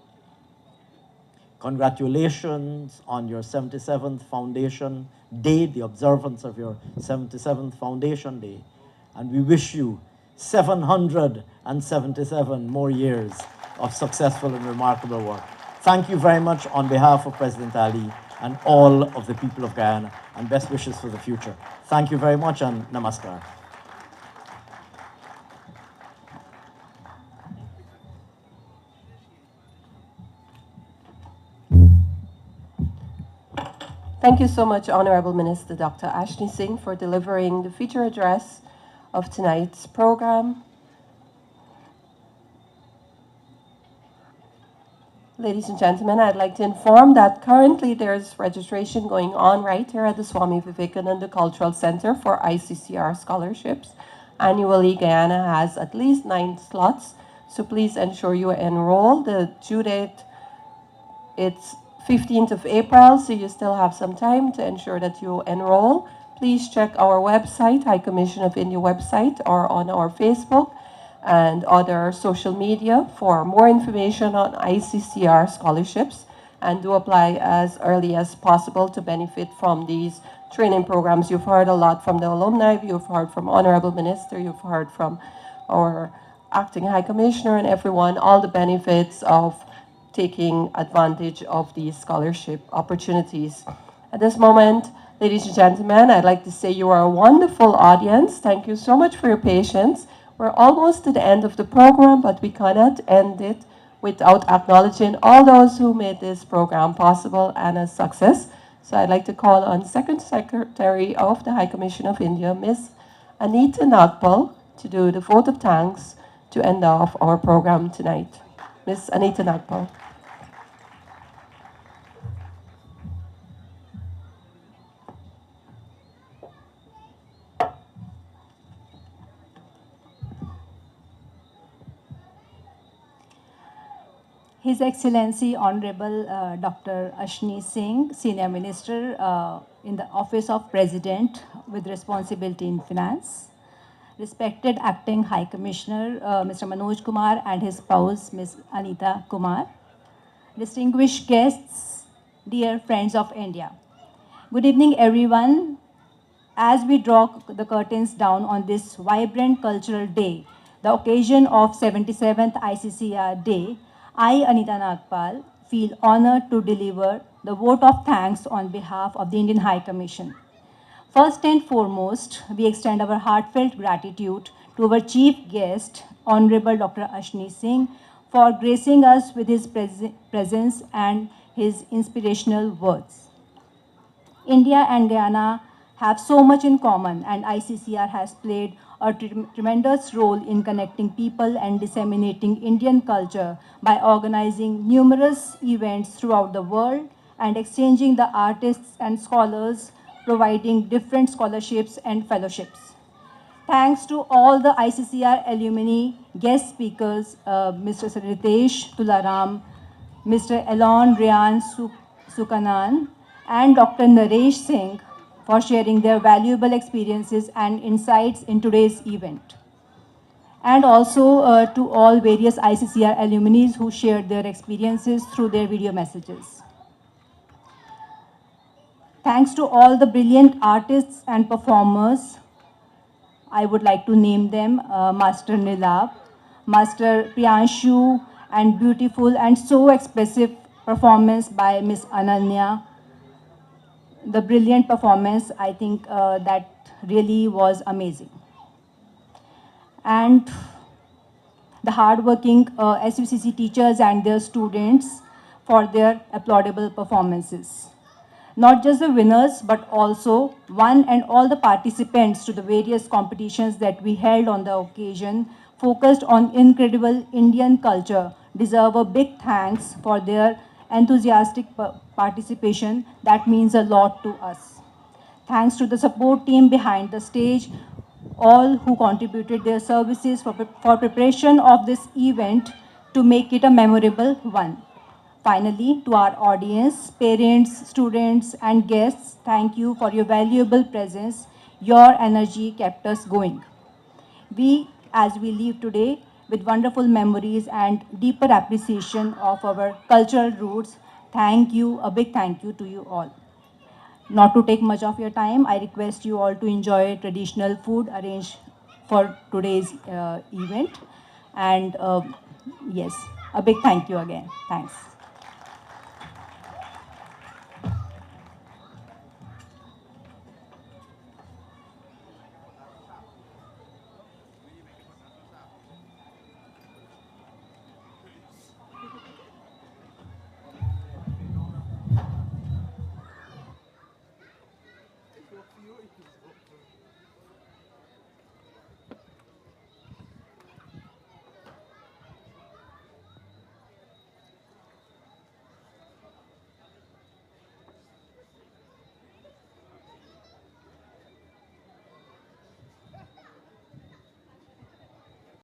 Congratulations on your 77th foundation day, the observance of your 77th foundation day. And we wish you 777 more years of successful and remarkable work. Thank you very much on behalf of President Ali and all of the people of Guyana, and best wishes for the future. Thank you very much, and namaskar. Thank you so much, Honorable Minister Dr. Ashni Singh, for delivering the feature address of tonight's program. Ladies and gentlemen, I'd like to inform that currently there's registration going on right here at the Swami Vivekananda Cultural Center for ICCR scholarships. Annually, Guyana has at least 9 slots, so please ensure you enroll. The due date, it's 15th of April, so you still have some time to ensure that you enroll. Please check our website, High Commission of India website, or on our Facebook and other social media for more information on ICCR scholarships, and do apply as early as possible to benefit from these training programs. You've heard a lot from the alumni, you've heard from Honorable Minister, you've heard from our Acting High Commissioner and everyone, all the benefits of taking advantage of these scholarship opportunities. At this moment, ladies and gentlemen, I'd like to say you are a wonderful audience. Thank you so much for your patience. We're almost to the end of the program, but we cannot end it without acknowledging all those who made this program possible and a success. So I'd like to call on Second Secretary of the High Commission of India, Ms. Anita Nagpal, to do the vote of thanks to end off our program tonight. Ms. Anita Nagpal. His Excellency Honorable Dr. Ashni Singh, Senior Minister in the Office of President with responsibility in finance. Respected Acting High Commissioner Mr. Manoj Kumar and his spouse Ms. Anita Kumar. Distinguished guests, dear friends of India. Good evening everyone. As we draw the curtains down on this vibrant cultural day, the occasion of 77th ICCR Day, I, Anita Nagpal, feel honored to deliver the vote of thanks on behalf of the Indian High Commission. First and foremost, we extend our heartfelt gratitude to our chief guest, Honorable Dr. Ashni Singh, for gracing us with his presence and his inspirational words. India and Guyana have so much in common, and ICCR has played a tremendous role in connecting people and disseminating Indian culture by organizing numerous events throughout the world and exchanging the artists and scholars, providing different scholarships and fellowships. Thanks to all the ICCR alumni, guest speakers, Mr. Ritesh Tularam, Mr. Elon Ryan Sukanan, and Dr. Naresh Singh for sharing their valuable experiences and insights in today's event. And also to all various ICCR alumni who shared their experiences through their video messages. Thanks to all the brilliant artists and performers. I would like to name them Master Nilab, Master Priyanshu, and beautiful and so expressive performance by Miss Ananya. The brilliant performance, I think that really was amazing. And the hardworking SUCC teachers and their students for their applaudable performances. Not just the winners, but also one and all the participants to the various competitions that we held on the occasion, focused on incredible Indian culture, deserve a big thanks for their enthusiastic participation. That means a lot to us. Thanks to the support team behind the stage, all who contributed their services for preparation of this event to make it a memorable one. Finally, to our audience, parents, students, and guests, thank you for your valuable presence. Your energy kept us going. As we leave today, with wonderful memories and deeper appreciation of our cultural roots, thank you, a big thank you to you all. Not to take much of your time, I request you all to enjoy traditional food arranged for today's event. And yes, a big thank you again. Thanks.